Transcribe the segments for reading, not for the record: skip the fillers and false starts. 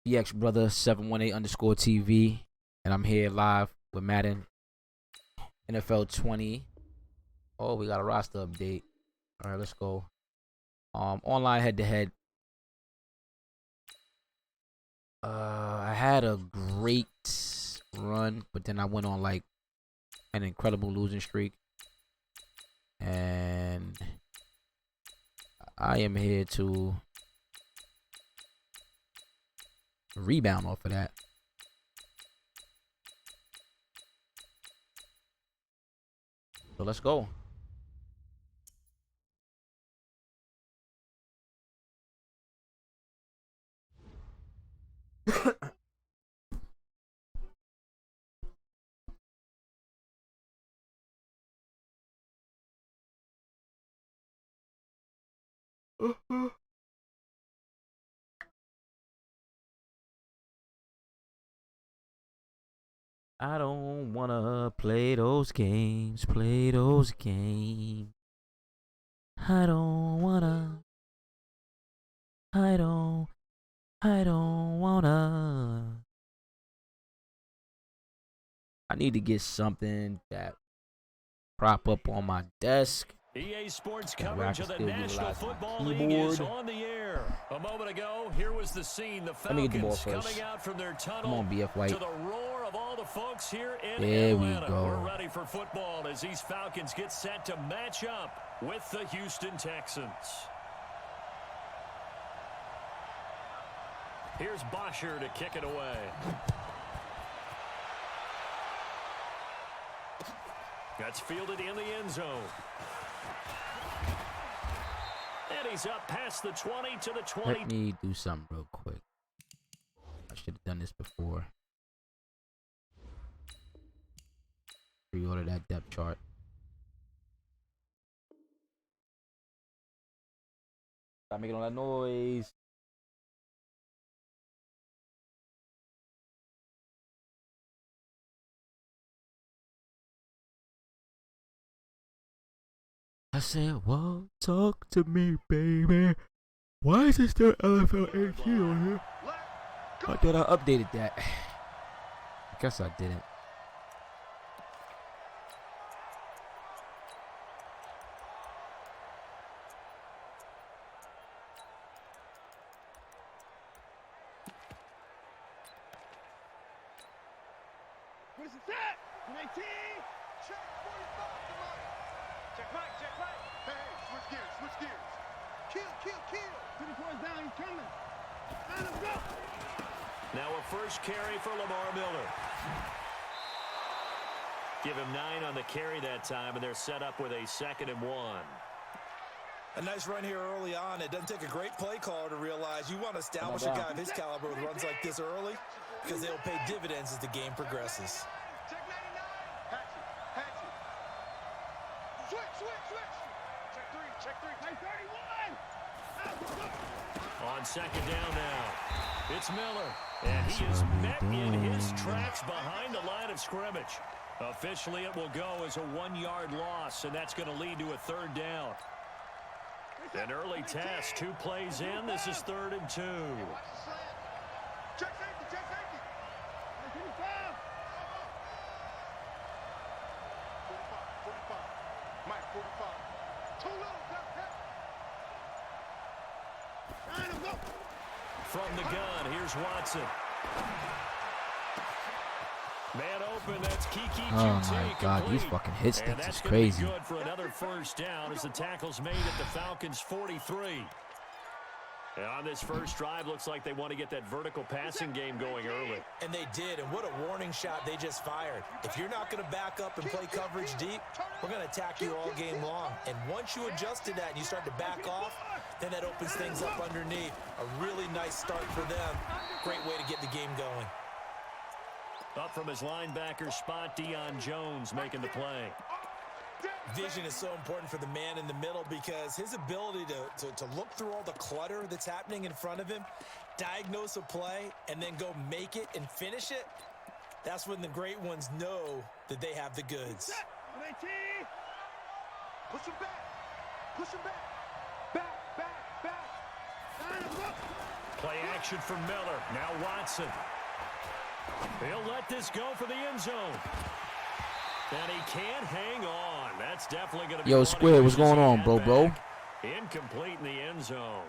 DX brother 718_TV, and I'm here live with Madden NFL20. Oh, we got a roster update. All right, let's go. Online head-to-head. I had a great run, but then I went on like an incredible losing streak, and I am here to rebound off of that. So let's go. I don't wanna play those games, I don't wanna, I don't wanna. I need to get something that prop up on my desk. EA Sports coverage of the National Football League is on the air. A moment ago, here was the scene. The Falcons coming out from their tunnel to the roar of all the folks here in Atlanta. We're ready for football as these Falcons get set to match up with the Houston Texans. Here's Bosher to kick it away. That's fielded in the end zone. And he's up past the 20 to the 20. Let me do something real quick. I should have done this before. Reorder that depth chart. Stop making all that noise. I said, whoa, talk to me, baby. Why is it still LFL18 on here? I thought I updated that. I guess I didn't. What is it set? 19. Check 45. Check right, check right. Hey, switch gears. Kill. 24 is down, he's coming. Let him go. Now a first carry for Lamar Miller. Give him 9 on the carry that time, and they're set up with a 2nd and 1. A nice run here early on. It doesn't take a great play caller to realize you want to establish a guy of his caliber with runs like this early because they'll pay dividends as the game progresses. Check 99. Hatchet. Switch. Check 3. Hey, 31. On 2nd down now. It's Miller. And he is met in his tracks behind the line of scrimmage. Officially, it will go as a 1-yard loss, and that's going to lead to a 3rd down. An early test, 2 plays in. This is 3rd and 2. Check safety. 45. Mike, 45. Too little. From the gun, here's Watson. Man open, that's Kiki QT. Oh my God, complete. these fucking hit sticks is That's crazy. good for another 1st down as the tackle's made at the Falcons' 43. And on this first drive, looks like they want to get that vertical passing game going early. And they did, and what a warning shot they just fired. If you're not going to back up and play coverage deep, we're going to attack you all game long. And once you adjust to that and you start to back off, then that opens things up underneath. A really nice start for them. Great way to get the game going. Up from his linebacker spot, Deion Jones making the play. Vision is so important for the man in the middle because his ability to look through all the clutter that's happening in front of him, diagnose a play, and then go make it and finish it, that's when the great ones know that they have the goods. Push him back. Back. Play action for Miller. Now Watson. He'll let this go for the end zone. And he can't hang on. That's definitely going to be... Yo, Squid, what's going on, bro? Incomplete in the end zone.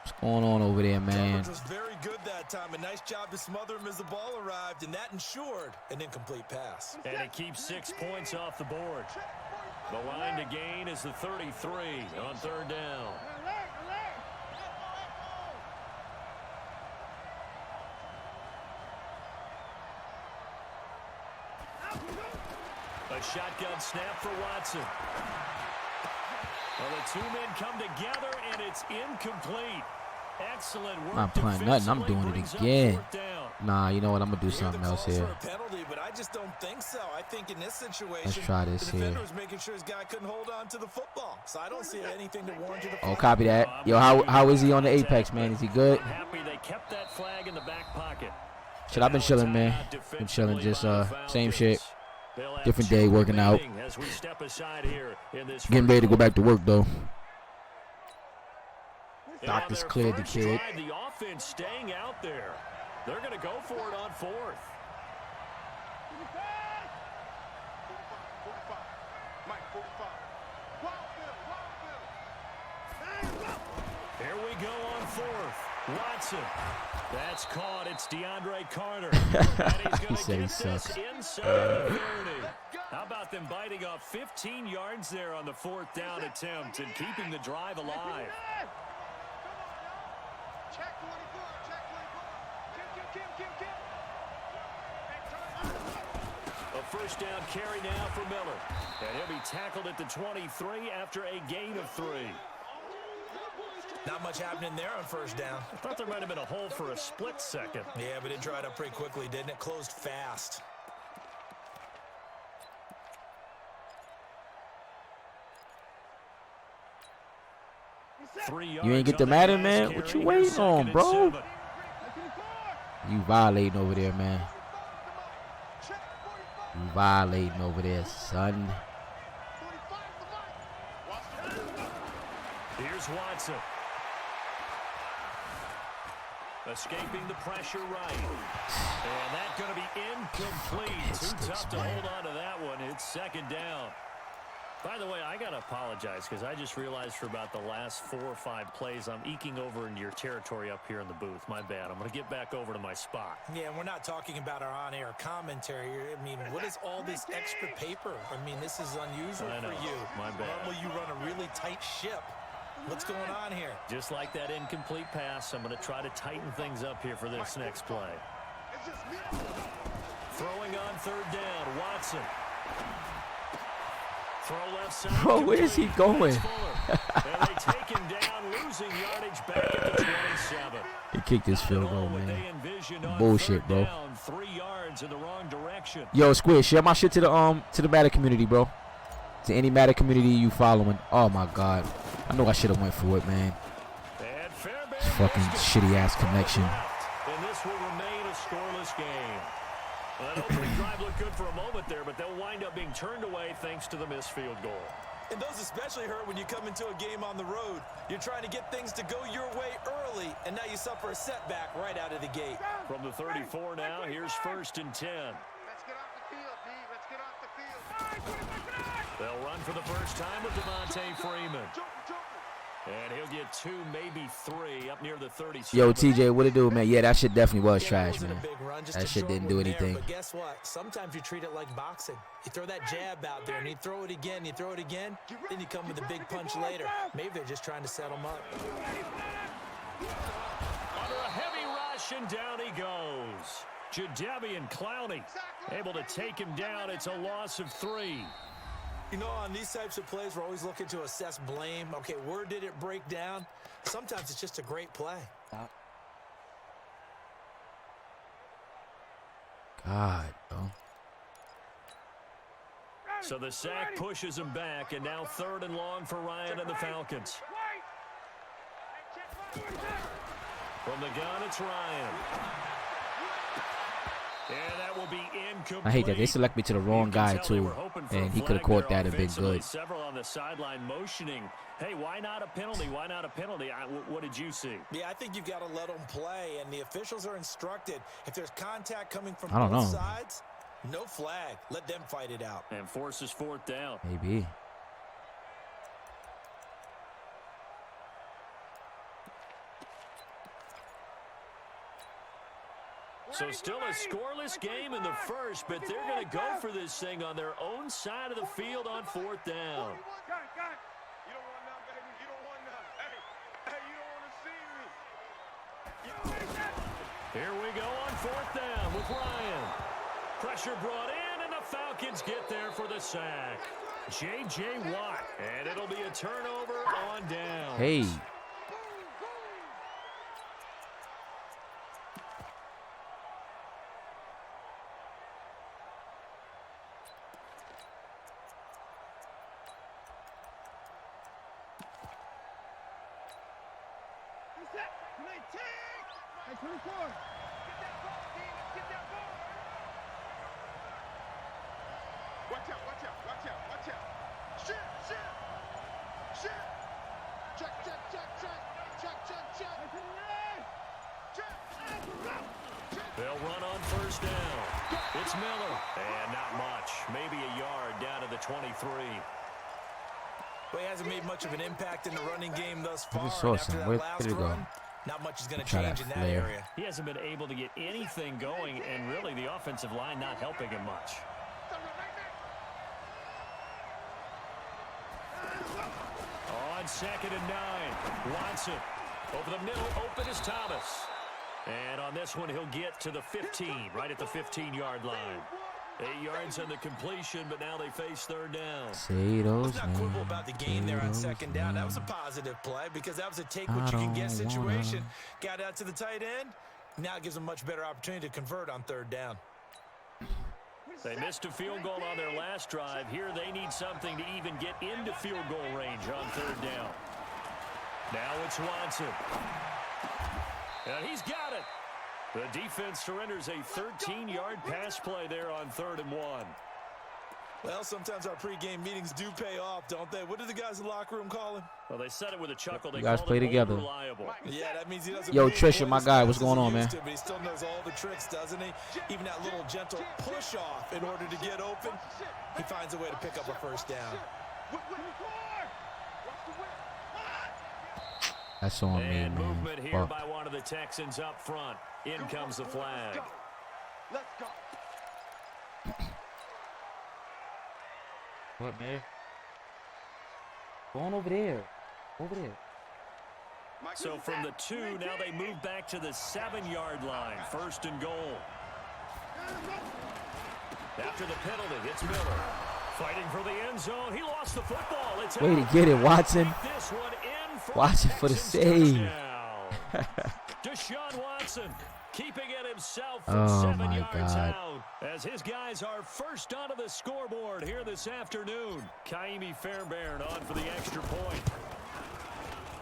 What's going on over there, man? Coverage was very good that time. A nice job to smother him as the ball arrived, and that ensured an incomplete pass. And it keeps 6 points off the board. The line to gain is the 33 on third down. A shotgun snap for Watson. Well, the 2 men come together, and it's incomplete. Excellent work. I'm not playing nothing. I'm doing it again. Nah, you know what? I'm going to do something else here. Penalty, but I just don't think so. I think in this situation, let's try this the here. defender was making sure his guy couldn't hold on to the football. So I don't see anything to warrant you to... Oh, copy that. Yo, how is he on the Apex, man? Is he good? I'm happy they kept that flag in the back pocket. Shit, I've been chilling, man. Been chilling, just same shit. Different day, working out. Getting ready to go back to work, though. Doctors cleared the kid. The offense staying out there. They're going to go for it on 4th. Here we go on 4th. Watson. That's caught. It's DeAndre Carter. And he's going to get this inside the 30. How about them biting off 15 yards there on the 4th down attempt and keeping the drive alive? A first down carry now for Miller. And he'll be tackled at the 23 after a gain of 3. Not much happening there on first down. I thought there might have been a hole for a split second. Yeah, but it dried up pretty quickly, didn't it? Closed fast. You ain't get the Madden, man? What you waiting on, bro? You violating over there, man. You violating over there, son. Here's Watson. Escaping the pressure right. And that's going to be incomplete. Too tough to hold on to that one. It's second down. By the way, I got to apologize because I just realized for about the last 4 or 5 plays, I'm eking over into your territory up here in the booth. My bad. I'm going to get back over to my spot. Yeah, we're not talking about our on-air commentary. I mean, what is all this extra paper? I mean, this is unusual for you. My bad. Normally you run a really tight ship. What's going on here? Just like that incomplete pass, I'm going to try to tighten things up here for this next play. Throwing on third down, Watson. Throw left side. Bro, where is he going? And they take him down, losing yardage back at the 27. He kicked his field goal, man. Bullshit, bro. 3 yards in the wrong direction. Yo, Squid, share my shit to the Madden community, bro. To any Madden community you following. Oh my God, I know I should have went for it, man. This fucking shitty ass connection. And this will remain a scoreless game. That opening drive looked good for a moment there, but they'll wind up being turned away thanks to the missed field goal. And those especially hurt when you come into a game on the road. You're trying to get things to go your way early, and now you suffer a setback right out of the gate. From the 34 now, here's 1st and 10. Let's get off the field, D. Let's get off the field. They'll run for the first time with Devontae Freeman. And he'll get 2, maybe 3 up near the 30. Yo, TJ, what it do, man? Yeah, that shit definitely was trash, man. That shit didn't do anything. But guess what? Sometimes you treat it like boxing. You throw that jab out there, and you throw it again, you throw it again, then you come with a big punch later. Maybe they're just trying to set him up. Under a heavy rush, and down he goes. Jadeveon Clowney able to take him down. It's a loss of 3. You know, on these types of plays, we're always looking to assess blame. Okay, where did it break down? Sometimes it's just a great play. God, bro. So the sack pushes him back, and now 3rd and long for Ryan and the Falcons. From the gun, it's Ryan. And that will be incomplete. I hate that they select me to the wrong guy too, and he could have caught that and been good. Several on the sideline motioning. Hey, why not a penalty? Why not a penalty? What did you see? Yeah, I think you've got to let them play, and the officials are instructed. If there's contact coming from I don't both know. sides, no flag. Let them fight it out. And forces fourth down. Maybe. So still a scoreless game in the first, but they're going to go for this thing on their own side of the field on fourth down. You don't want none, baby. You don't want none. Hey, you don't want to see me. Here we go on fourth down with Ryan. Pressure brought in, and the Falcons get there for the sack. J.J. Watt, and it'll be a turnover on down. Hey. Watch out, watch out, watch out, watch out. Shit. Check. They'll run on first down. It's Miller. And not much. Maybe a yard down to the 23. Well, he hasn't made much of an impact in the running game thus far. I just saw After some. that Where last did it go? run, not much is going to Try change that in that flare. area. He hasn't been able to get anything going, and really the offensive line not helping him much. On 2nd and 9, Watson. Over the middle, open is Thomas. And on this one, he'll get to the 15, right at the 15-yard line. 8 yards on the completion, but now they face third down. Say those Let's not quibble about the gain there on second down. That was a positive play because that was a take-what-you-can-get situation. Got out to the tight end. Now it gives them a much better opportunity to convert on third down. They missed a field goal on their last drive. Here they need something to even get into field goal range on third down. Now it's Watson. And he's got it. The defense surrenders a 13-yard pass play there on 3rd and 1. Well, sometimes our pregame meetings do pay off, don't they? What do the guys in the locker room call him? Well, they said it with a chuckle. They You guys called play it together. unreliable. Yeah, that means he doesn't. Yo, make Trisha, my plays guy, as what's fast going as on, he used man? to, but he still knows all the tricks, doesn't he? Even that little gentle push off in order to get open. He finds a way to pick up a first down. That's on me, And man. movement here Fuck. by one of the Texans up front. In comes the flag. Let's go. What, man? Go on over there. Over there. So from the 2, now they move back to the 7-yard line. 1st and goal. After the penalty, it's Miller. Fighting for the end zone. He lost the football. It's Way to out. get it, Watson. This one in for Watson for the Texans save. touchdown. Deshaun Watson keeping it himself from Oh, 7 my yards God. out. As his guys are first onto the scoreboard here this afternoon. Kaimi Fairbairn on for the extra point.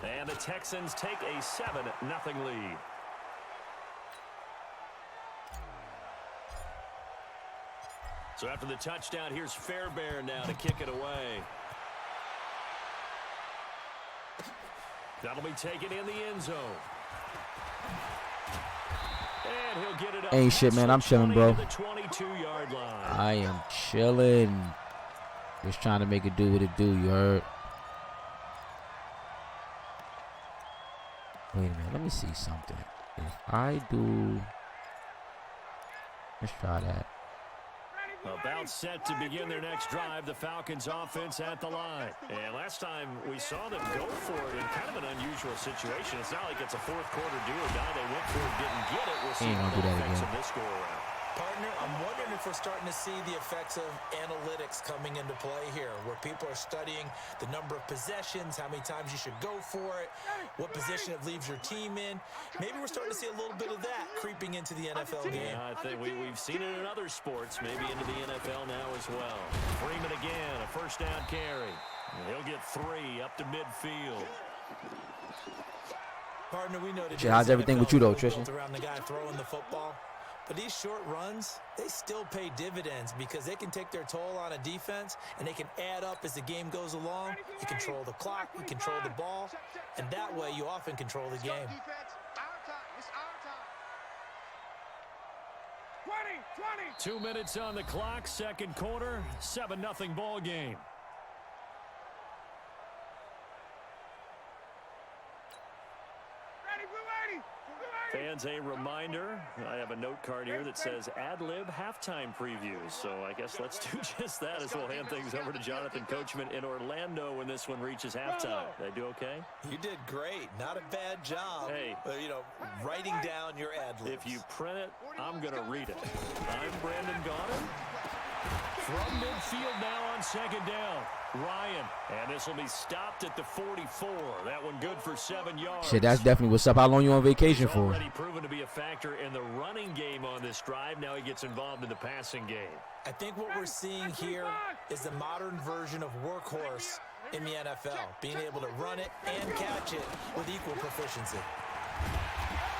And the Texans take a 7-0 lead. So after the touchdown, here's Fairbairn now to kick it away. That'll be taken in the end zone. And he'll get it up. Ain't shit, man. I'm chilling, bro. The 22-yard line. I am chilling. Just trying to make it do what it do, you heard? Wait a minute. Let me see something. If I do... Let's try that. About set to begin their next drive, the Falcons offense at the line. And last time we saw them go for it in kind of an unusual situation. It's not like it's a fourth quarter do or die. They went for it, didn't get it. We'll see Ain't how gonna do that that affects again. them this go around. Partner, I'm wondering if we're starting to see the effects of analytics coming into play here, where people are studying the number of possessions, how many times you should go for it, what position it leaves your team in. Maybe we're starting to see a little bit of that creeping into the NFL game. Yeah, I think we've seen it in other sports, maybe into the NFL now as well. Freeman again, a first down carry. And he'll get 3 up to midfield. Partner, we know How's everything with you, though, Trisha? Around the guy throwing the football. But these short runs, they still pay dividends because they can take their toll on a defense, and they can add up as the game goes along. You control the clock, you control the ball, and that way you often control the game. 2 minutes on the clock, second quarter, 7-0 ball game. Fans, a reminder, I have a note card here that says ad-lib halftime previews. So I guess let's do just that as we'll hand things over to Jonathan Coachman in Orlando when this one reaches halftime. Did I do okay? You did great. Not a bad job. Hey, writing down your ad-libs. If you print it, I'm going to read it. I'm Brandon Gaudin. From midfield now on second down. Ryan, and this will be stopped at the 44. That one good for 7 yards. Shit, that's definitely what's up. How long you on vacation for? Already proven to be a factor in the running game on this drive. Now he gets involved in the passing game. I think what we're seeing here is the modern version of workhorse in the NFL, being able to run it and catch it with equal proficiency.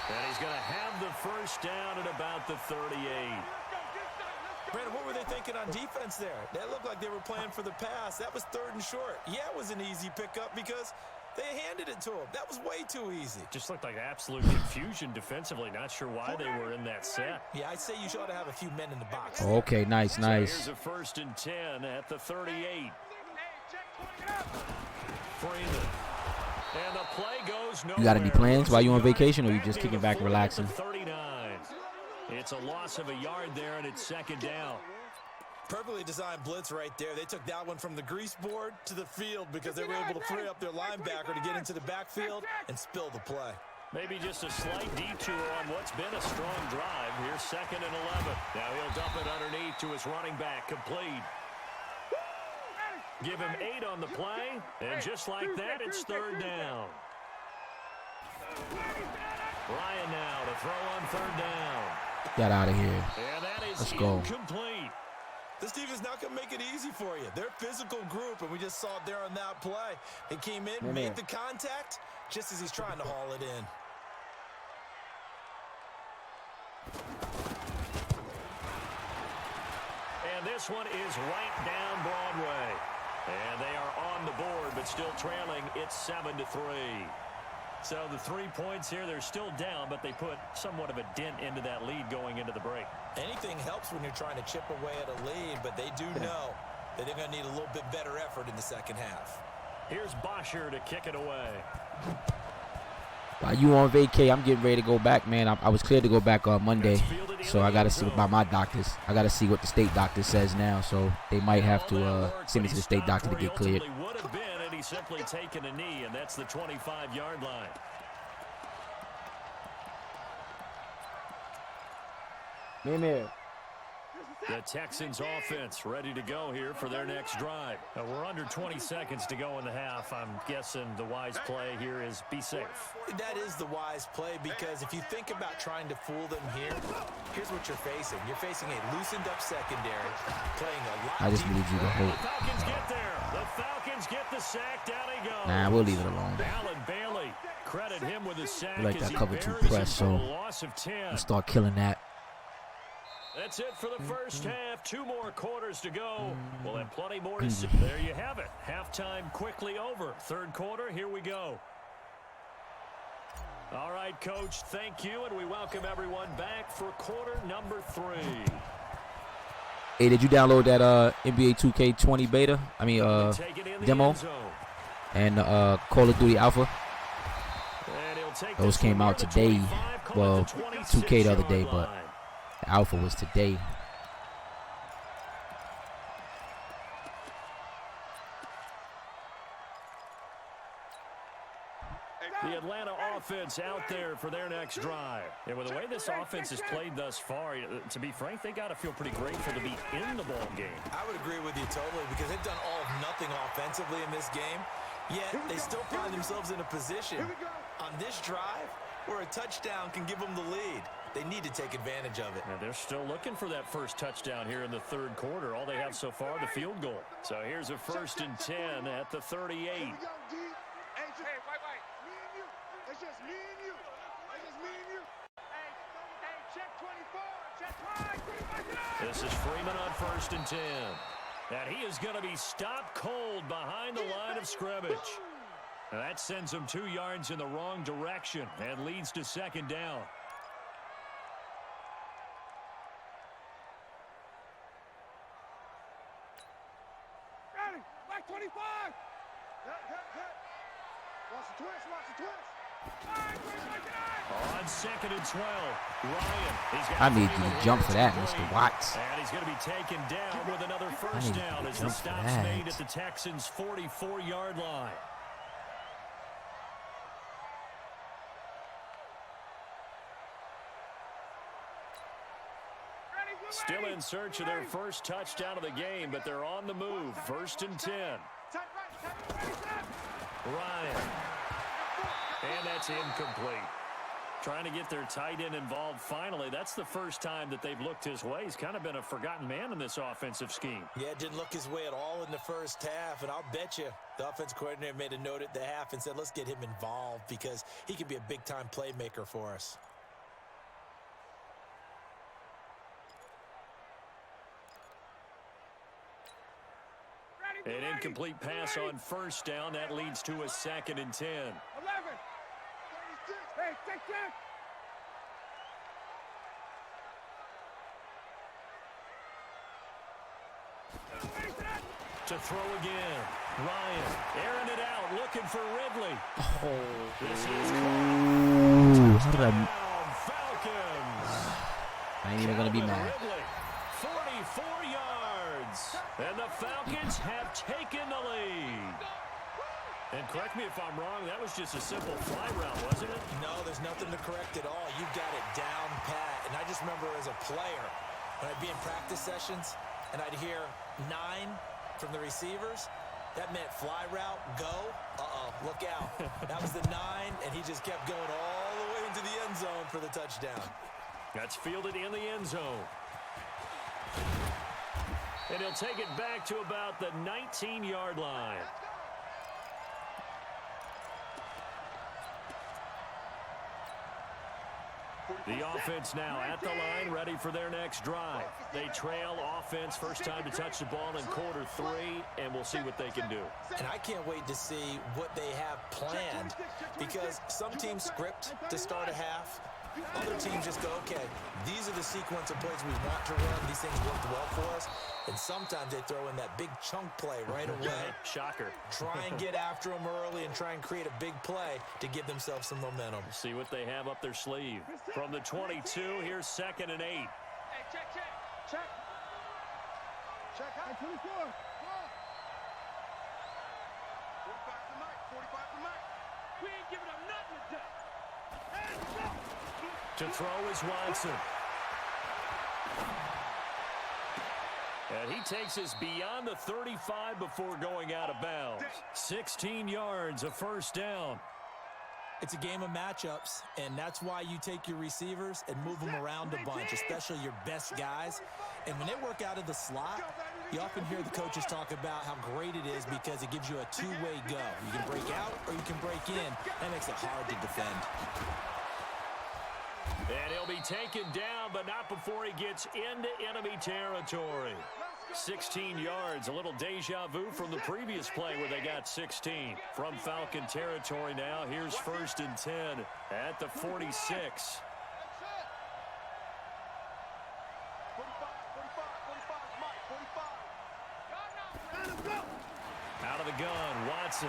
And he's going to have the first down at about the 38. Brandon, what were they thinking on defense there? That looked like they were playing for the pass. That was 3rd and short. Yeah, it was an easy pickup because they handed it to him. That was way too easy. Just looked like absolute confusion defensively. Not sure why they were in that set. Yeah, I'd say you should have a few men in the box. Okay, nice. So here's a 1st and 10 at the 38. Freeman. And the play goes nowhere. You got any plans while you on vacation, or you just kicking back and relaxing? 39. It's a loss of a yard there, and it's second down. Perfectly designed blitz right there. They took that one from the grease board to the field because they were able to free up their linebacker to get into the backfield and spill the play. Maybe just a slight detour on what's been a strong drive. Here's 2nd and 11. Now he'll dump it underneath to his running back, complete. Give him 8 on the play, and just like that, it's 3rd down. Ryan now to throw on 3rd down. Get out of here. And that is Let's go. Incomplete. This defense not going to make it easy for you. They're a physical group, and we just saw it there on that play. They came in, made the contact, just as he's trying to haul it in. And this one is right down Broadway. And they are on the board, but still trailing. It's 7-3. So the 3 points here, they're still down, but they put somewhat of a dent into that lead going into the break. Anything helps when you're trying to chip away at a lead, but they do know that they're going to need a little bit better effort in the second half. Here's Bosher to kick it away. While you on vacay, I'm getting ready to go back, man. I was cleared to go back on Monday, so I got to see by my doctors. I got to see what the state doctor says now, so they might have to send me to the state doctor to get cleared. Simply taking a knee, and that's the 25-yard line. The Texans offense ready to go here for their next drive. Now we're under 20 seconds to go in the half. I'm guessing the wise play here is be safe. That is the wise play, because if you think about trying to fool them here, here's what you're facing. You're facing a loosened up secondary, playing a lot. I just need you to hold. The Falcons get there. The Falcons get the sack. Down he goes. Nah, we'll leave it alone. Alan Bailey, credit him with the sack. I like that cover 2 buries press, him so for a loss of 10. I'll start killing that. That's it for the first half. 2 more quarters to go. We'll have plenty more to see. There you have it. Halftime quickly over. 3rd quarter, here we go. All right, Coach, thank you, and we welcome everyone back for quarter number 3. Hey, did you download that NBA 2K20 beta? I mean, demo? And Call of Duty Alpha? Those came out today. Well, 2K the other day, but the Alpha was today. The Atlanta offense out there for their next drive. And with the way this offense has played thus far, to be frank, they got to feel pretty grateful to be in the ball game. I would agree with you totally, because they've done all of nothing offensively in this game, yet they still find themselves in a position on this drive where a touchdown can give them the lead. They need to take advantage of it. And they're still looking for that first touchdown here in the 3rd quarter. All they have so far, the field goal. So here's a 1st and 10 at the 38. This is Freeman on 1st and 10. And he is going to be stopped cold behind the line of scrimmage. And that sends him 2 yards in the wrong direction and leads to 2nd down. Ready, back 25. Watch the twist, watch the twist. On 2nd and 12, Ryan. I need you to jump for that, Mr. Watts. And he's going to be taken down with another 1st down as the stop's made at the Texans' 44-yard line. Still in search of their first touchdown of the game, but they're on the move. 1st and 10. Ryan. And that's incomplete. Trying to get their tight end involved finally. That's the first time that they've looked his way. He's kind of been a forgotten man in this offensive scheme. Yeah, it didn't look his way at all in the first half, and I'll bet you the offense coordinator made a note at the half and said, let's get him involved because he can be a big-time playmaker for us. An incomplete pass on 1st down. That leads to a 2nd and 10. 11. Hey, take that. To throw again. Ryan airing it out, looking for Ridley. This is touchdown, Falcons. I ain't even going to be mad. Ridley, 44 yards. And the Falcons have taken the lead. And correct me if I'm wrong, that was just a simple fly route, wasn't it? No, there's nothing to correct at all. You got it down pat. And I just remember as a player, when I'd be in practice sessions, and I'd hear 9 from the receivers, that meant fly route, go. Look out. That was the 9, and he just kept going all the way into the end zone for the touchdown. That's fielded in the end zone. And he'll take it back to about the 19-yard line. The offense now at the line, ready for their next drive. They trail offense, first time to touch the ball in quarter 3, and we'll see what they can do. And I can't wait to see what they have planned because some teams script to start a half. Other teams just go, okay, these are the sequence of plays we want to run. These things worked well for us. And sometimes they throw in that big chunk play right away. Shocker. Try and get after them early and try and create a big play to give themselves some momentum. See what they have up their sleeve. From the 22, here's 2nd and 8. Hey, check. Check. Check out 24. 45 to Mike. 45 to Mike. We ain't giving up nothing today. Hands up. To throw is Watson. And he takes us beyond the 35 before going out of bounds. 16 yards, a first down. It's a game of matchups, and that's why you take your receivers and move them around a bunch, especially your best guys. And when they work out of the slot, you often hear the coaches talk about how great it is because it gives you a two-way go. You can break out or you can break in. That makes it hard to defend. And he'll be taken down, but not before he gets into enemy territory. 16 yards, a little deja vu from the previous play where they got 16. From Falcon territory now, here's 1st and 10 at the 46. Out of the gun, Watson.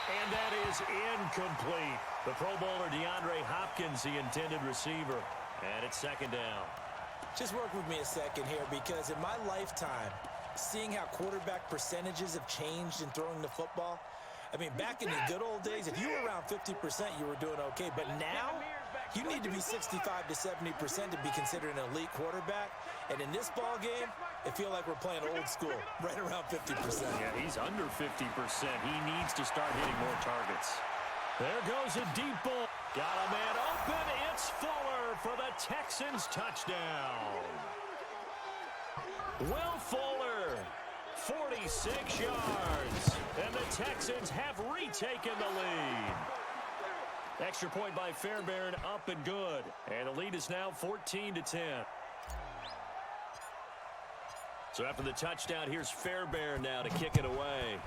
And that is incomplete. The Pro Bowler DeAndre Hopkins, the intended receiver. And it's 2nd down. Just work with me a second here because in my lifetime, seeing how quarterback percentages have changed in throwing the football, I mean, back in the good old days, if you were around 50%, you were doing okay. But now, you need to be 65 to 70% to be considered an elite quarterback. And in this ball game, I feel like we're playing old school, right around 50%. Yeah, he's under 50%. He needs to start hitting more targets. There goes a deep ball. Got a man open. It's Fuller for the Texans touchdown. Will Fuller, 46 yards. And the Texans have retaken the lead. Extra point by Fairbairn, up and good. And the lead is now 14-10. So after the touchdown, here's Fairbairn now to kick it away.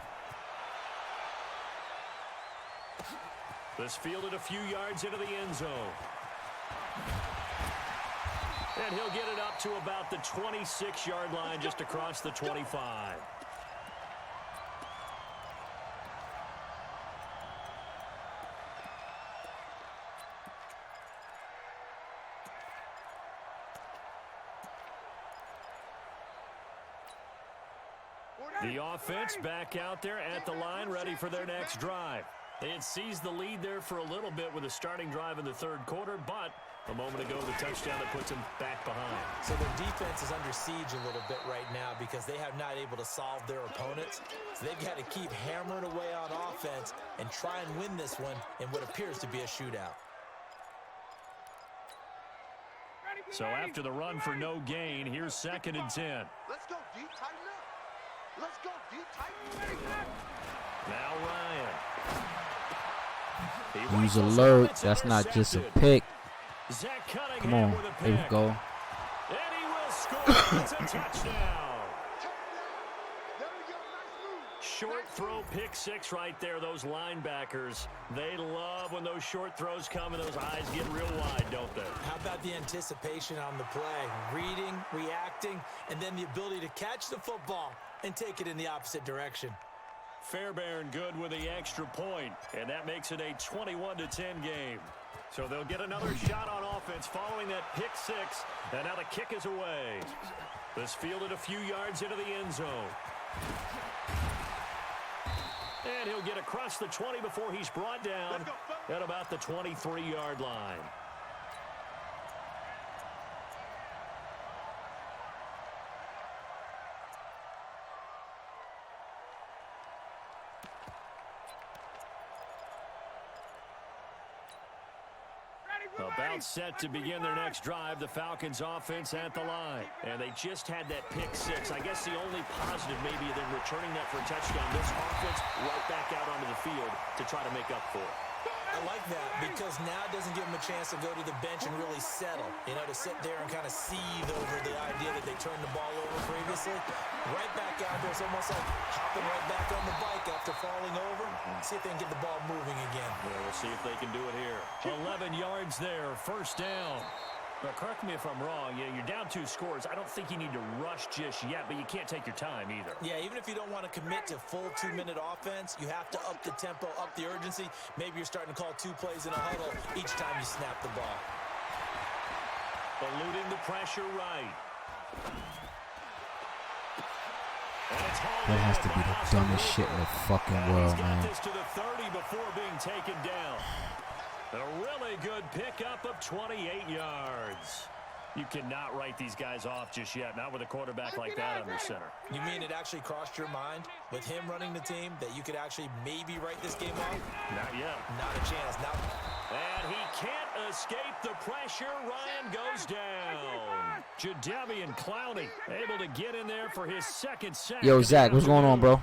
This fielded a few yards into the end zone. And he'll get it up to about the 26-yard line, just across the 25. The offense back out there at the line, ready for their next drive. It seized the lead there for a little bit with a starting drive in the third quarter, but a moment ago, the touchdown that puts them back behind. So their defense is under siege a little bit right now because they have not able to solve their opponents. So they've got to keep hammering away on offense and try and win this one in what appears to be a shootout. So after the run for no gain, here's 2nd and 10. Let's go deep, tighten up. Let's go deep, tighten up. Now Ryan. Use alert. That's not just a pick. Come on. There we go. And he will score. It's a touchdown. Short throw, pick six right there. Those linebackers, they love when those short throws come and those eyes get real wide, don't they? How about the anticipation on the play? Reading, reacting, and then the ability to catch the football and take it in the opposite direction. Fairbairn good with the extra point, and that makes it a 21-10 game. So they'll get another shot on offense following that pick six, and now the kick is away. This fielded a few yards into the end zone. And he'll get across the 20 before he's brought down at about the 23-yard line. About set to begin their next drive, the Falcons offense at the line. And they just had that pick six. I guess the only positive maybe of them returning that for a touchdown. This offense right back out onto the field to try to make up for it. I like that because now it doesn't give them a chance to go to the bench and really settle. You know, to sit there and kind of seethe over the idea that they turned the ball over previously. Right back out there, it's almost like hopping right back on the bike after falling over. See if they can get the ball moving again. Yeah, we'll see if they can do it here. 11 yards there, first down. Now, correct me if I'm wrong. Yeah, you're down 2 scores. I don't think you need to rush just yet, but you can't take your time either. Yeah, even if you don't want to commit to full 2-minute offense, you have to up the tempo, up the urgency. Maybe you're starting to call 2 plays in a huddle each time you snap the ball. Eluding the pressure right. That has to be the dumbest shit in the fucking world, man. This to the 30 before being taken down. A really good pickup of 28 yards. You cannot write these guys off just yet, not with a quarterback like that under center. You mean it actually crossed your mind with him running the team that you could actually maybe write this game off? Not yet. Not a chance. Not. And he can't escape the pressure. Ryan goes down. Jadeveon Clowney able to get in there for his second sack. Yo, Zach, what's going on, bro?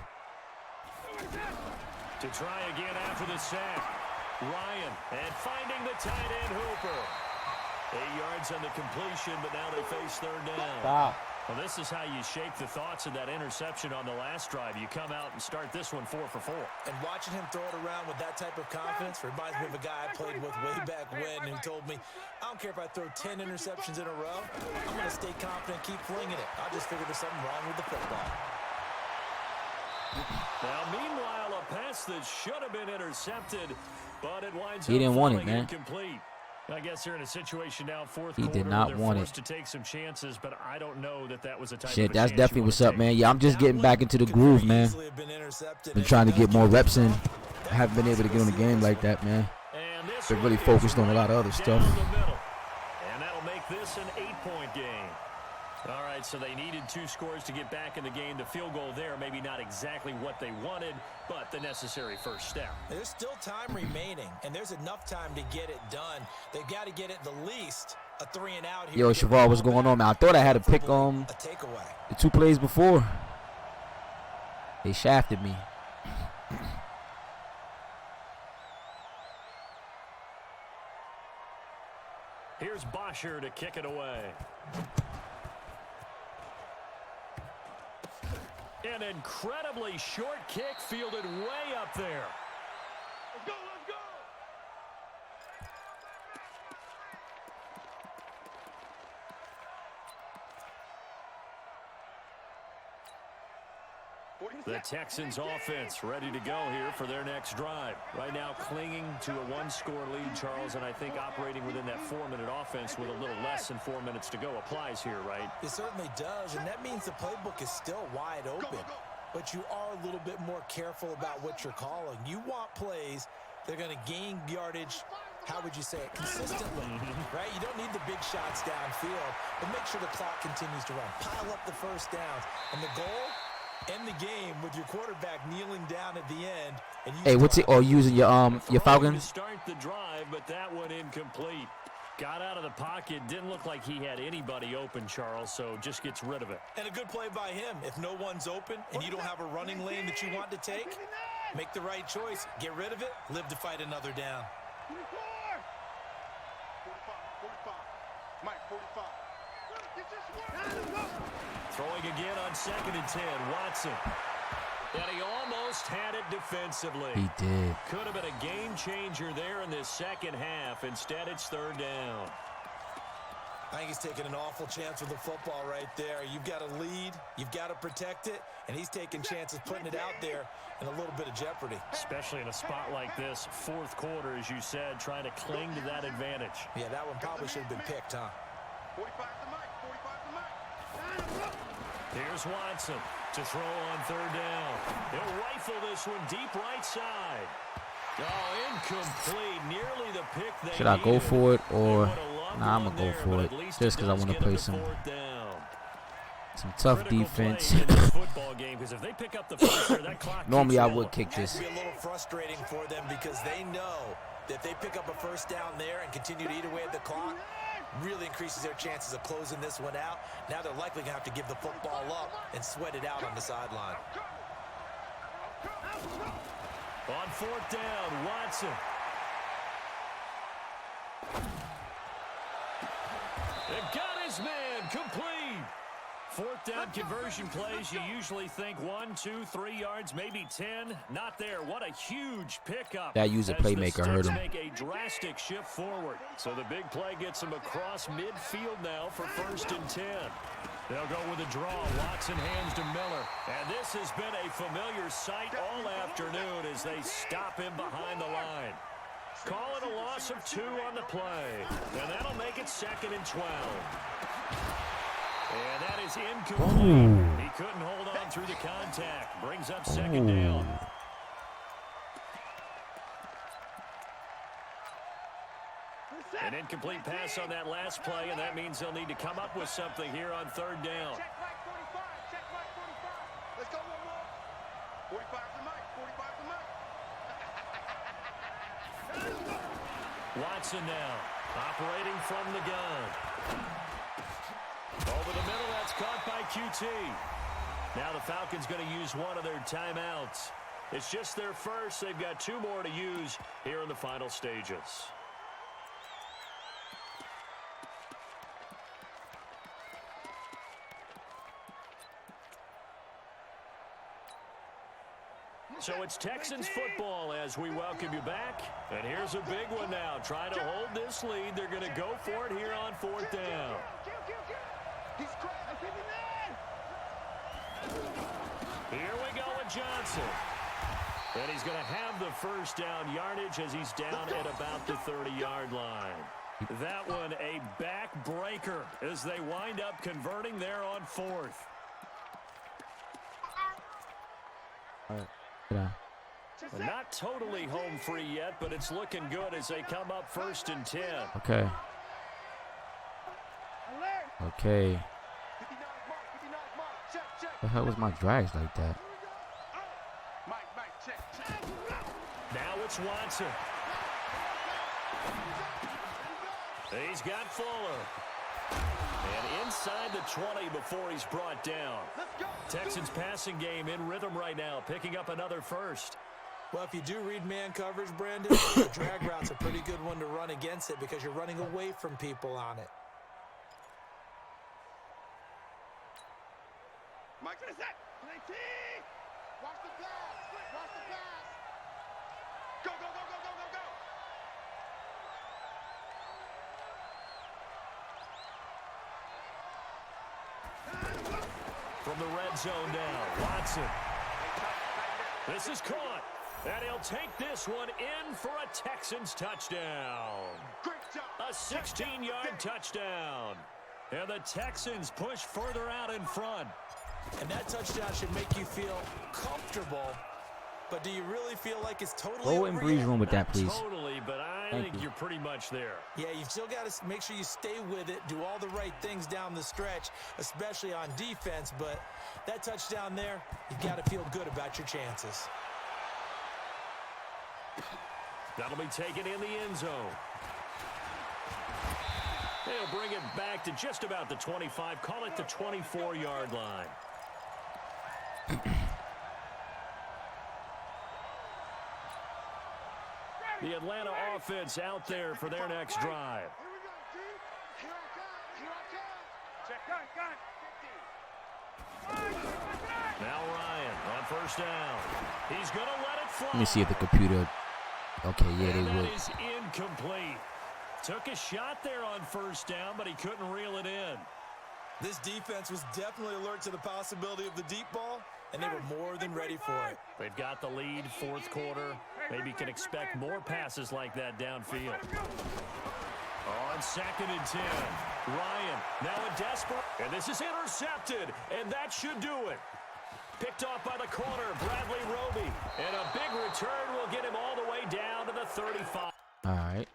To try again after the sack. Ryan, and finding the tight end Hooper. 8 yards on the completion, but now they face third down. Stop. Well, this is how you shake the thoughts of that interception on the last drive. You come out and start this one 4 for 4. And watching him throw it around with that type of confidence reminds me of a guy I played with way back when who told me, I don't care if I throw 10 interceptions in a row, I'm going to stay confident, keep flinging it. I just figured there's something wrong with the football. Now, meanwhile, a pass that should have been intercepted, but it winds up He didn't want it, man. incomplete. I guess they're in a situation now, fourth He quarter, did not they're want forced it. to take some chances, but I don't know that was a type Shit, of a that's chance definitely you what's wanna up, take. man. Yeah, I'm just getting back into the groove, man. Been trying to get more reps in. I haven't been able to get on the game like that, man. And this Been really one is focused on a lot of other right stuff. down the middle. And that'll make this an 8-point game. All right, so they needed 2 scores to get back in the game. The field goal there, maybe not exactly what they wanted, but the necessary first step. There's still time remaining, and there's enough time to get it done. They've got to get it the least a 3-and-out here. Yo, Shavar, what's going on, man? I thought I had to pick a takeaway. the 2 plays before. They shafted me. Here's Bosher to kick it away. An incredibly short kick fielded way up there. Let's go, let's go. The Texans offense ready to go here for their next drive. Right now clinging to a one-score lead, Charles, and I think operating within that 4-minute offense with a little less than 4 minutes to go applies here, right? It certainly does, and that means the playbook is still wide open. But you are a little bit more careful about what you're calling. You want plays that are going to gain yardage, how would you say it, consistently, right? You don't need the big shots downfield, but make sure the clock continues to run. Pile up the first downs, and the goal, end the game with your quarterback kneeling down at the end. And hey, what's it? Or using your Falcons? Start the drive, but that one incomplete. Got out of the pocket. Didn't look like he had anybody open, Charles, so just gets rid of it. And a good play by him. If no one's open and you don't have a running lane that you want to take, make the right choice. Get rid of it. Live to fight another down. 45. 45. Mike, 45. Throwing again on 2nd and 10. Watson. And he almost had it defensively. He did. Could have been a game changer there in this second half. Instead, it's 3rd down. I think he's taking an awful chance with the football right there. You've got to lead. You've got to protect it. And he's taking chances, putting it out there in a little bit of jeopardy. Especially in a spot like this, 4th quarter, as you said, trying to cling to that advantage. Yeah, that one probably should have been picked, huh? 45 to Mike. 45 to Mike. Here's Watson to throw on 3rd down. He'll rifle this one deep right side. Oh, incomplete. Nearly the pick they Should I go needed. for it or Nah, I'm gonna go for it just because I want to play some tough defense. Normally I would kick this. It would be a little frustrating for them because they know that if they pick up a first down there and continue to eat away at the clock, really increases their chances of closing this one out. Now they're likely going to have to give the football up and sweat it out on the sideline. On 4th down, Watson. It got his man complete. 4th down conversion plays, you usually think 1, 2, 3 yards, maybe 10. Not there. What a huge pickup. That user playmaker hurt him. Make a drastic shift forward. So the big play gets him across midfield now for 1st and 10. They'll go with a draw. Watson hands to Miller. And this has been a familiar sight all afternoon as they stop him behind the line. Call it a loss of 2 on the play. And that'll make it 2nd and 12. And that is incomplete. He couldn't hold on through the contact. Brings up 2nd down. An incomplete pass on that last play, and that means they'll need to come up with something here on 3rd down. Check right 45. Check right 45. Let's go, 45 to Mike. 45 to Mike. Watson now, operating from the gun. Over the middle, that's caught by QT. Now the Falcons going to use one of their timeouts. It's just their first. They've got 2 more to use here in the final stages. So it's Texans football as we welcome you back. And here's a big one now. Trying to hold this lead. They're going to go for it here on 4th down. Here we go with Johnson. And he's going to have the first down yardage as he's down at about the 30-yard line. That one a backbreaker as they wind up converting there on 4th. Yeah. Not totally home free yet, but it's looking good as they come up 1st and 10. Okay. Okay. The hell was my drags like that? Now it's Watson. He's got Fuller. And inside the 20 before he's brought down. Texans passing game in rhythm right now, picking up another first. Well, if you do read man coverage, Brandon, the drag route's a pretty good one to run against it because you're running away from people on it. Mike to the set. 19. Watch the pass. Watch the pass. Go, go, go, go, go, go, go. From the red zone now, Watson. This is caught. And he'll take this one in for a Texans touchdown. Great job. A 16-yard touchdown. And the Texans push further out in front. And that touchdown should make you feel comfortable. But do you really feel like it's totally Go in breeze room with that, please. Totally, but I think you're pretty much there. Yeah, you've still got to make sure you stay with it, do all the right things down the stretch, especially on defense. But that touchdown there, you've got to feel good about your chances. That'll be taken in the end zone. They'll bring it back to just about the 25. Call it the 24-yard line. The Atlanta offense out there for their next drive. Here we go, G. Here I come. Here I come. Check, gun. Now Ryan on first down. He's going to let it fly. Let me see if the computer. Okay, yeah, they And would. that is incomplete. Took a shot there on first down, but he couldn't reel it in. This defense was definitely alert to the possibility of the deep ball, and they were more than ready for it. They've got the lead, fourth quarter. Maybe can expect more passes like that downfield. On 2nd and 10, Ryan now a desperate, and this is intercepted, and that should do it. Picked off by the corner, Bradley Roby, and a big return will get him all the way down to the 35. All right.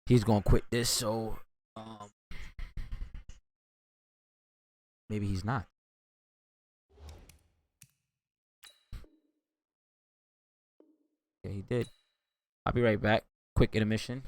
He's gonna quit this, so maybe he's not. Yeah, he did. I'll be right back. Quick intermission.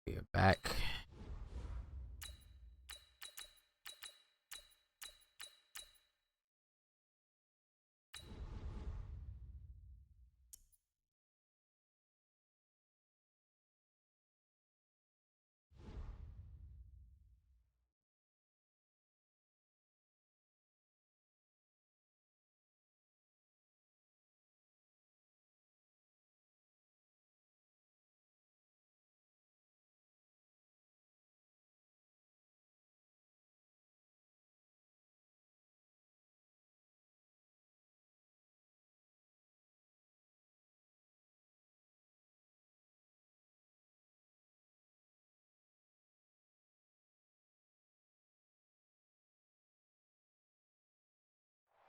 We're back.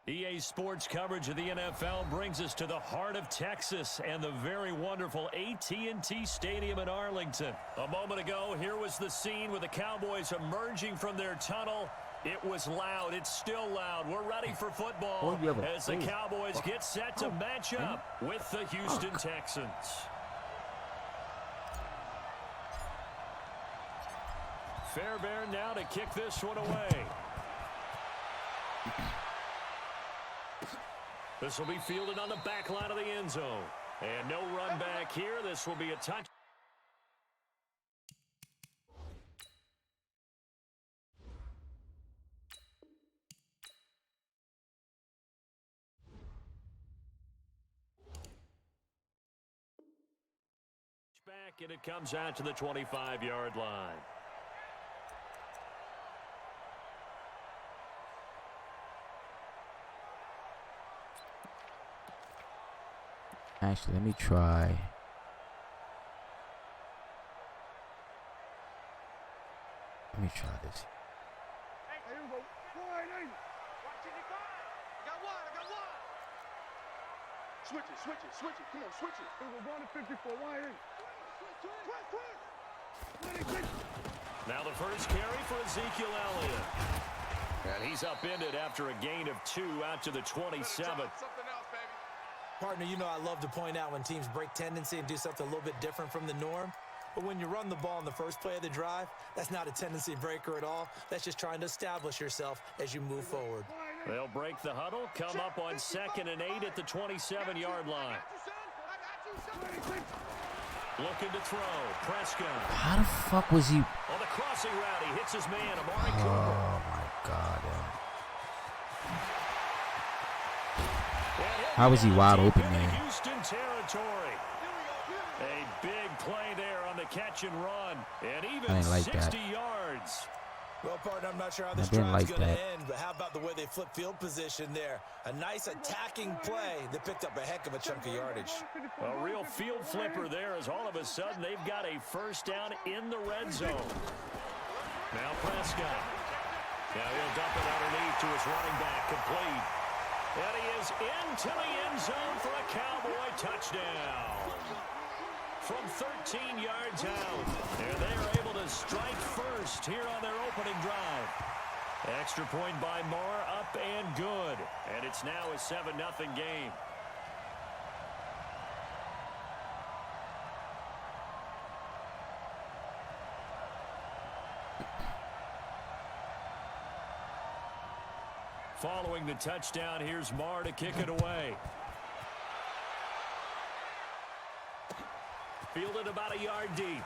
EA Sports coverage of the NFL brings us to the heart of Texas and the very wonderful AT&T Stadium in Arlington. A moment ago, here was the scene with the Cowboys emerging from their tunnel. It was loud. It's still loud. We're ready for football as the Cowboys get set to match up with the Houston Texans. Fairbairn now to kick this one away. This will be fielded on the back line of the end zone. And no run back here. This will be a touch. Back, and it comes out to the 25-yard line. Actually, let me try. Let me try this. Hey, here we go. Wide, hey. Watch it, I got one, I got one. Switch it, switch it, switch it. Come on, switch it. Here we go, going to 54, wide, hey. Twist. Now the first carry for Ezekiel Elliott. And he's upended after a gain of 2 out to the 27. Partner, you know I love to point out when teams break tendency and do something a little bit different from the norm. But when you run the ball in the first play of the drive, that's not a tendency breaker at all. That's just trying to establish yourself as you move forward. They'll break the huddle, come up on 2nd and 8 at the 27-yard line. Looking to throw. Prescott. How the fuck was he? On the crossing route, he hits his man, Amari Cooper. Oh my God. How was he wide open, man? Houston territory. A big play there on the catch and run. And even like 60 that. Yards. Well, partner, I'm not sure how this drive's going to end, but how about the way they flip field position there? A nice attacking play that picked up a heck of a chunk of yardage. A real field flipper there as all of a sudden they've got a first down in the red zone. Now Prescott. Now he'll dump it underneath to his running back, complete. And he is into the end zone for a Cowboy touchdown. From 13 yards out. And they are able to strike first here on their opening drive. Extra point by Moore, up and good. And it's now a 7-0 game. Following the touchdown, here's Moore to kick it away. Fielded about a yard deep.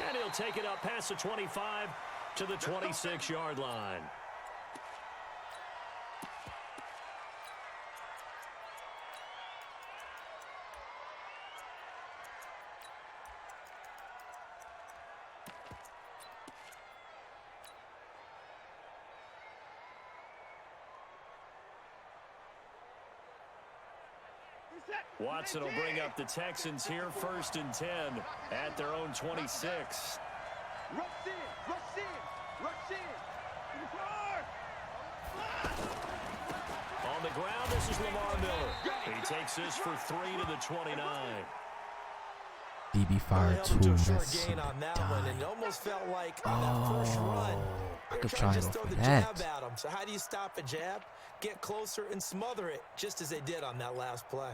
And he'll take it up past the 25 to the 26-yard line. Watson will bring up the Texans here, 1st and 10 at their own 26. Rush in. On the ground, this is Lamar Miller. He takes this for 3 to the 29. DB fired 2. That's gain on that one, and it almost felt like on that first run, I could they're try trying to it just throw off the of jab that. at him. So how do you stop a jab? Get closer and smother it, just as they did on that last play.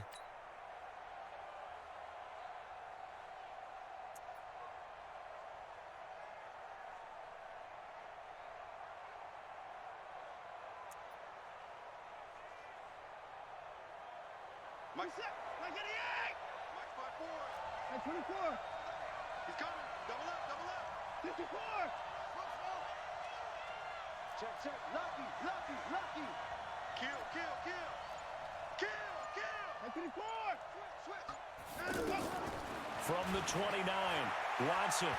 Mike set. 98. Mike 5-4. 24. He's coming. Double up. 54. Check. Lucky. Kill. 24. Switch. From the 29, Watson.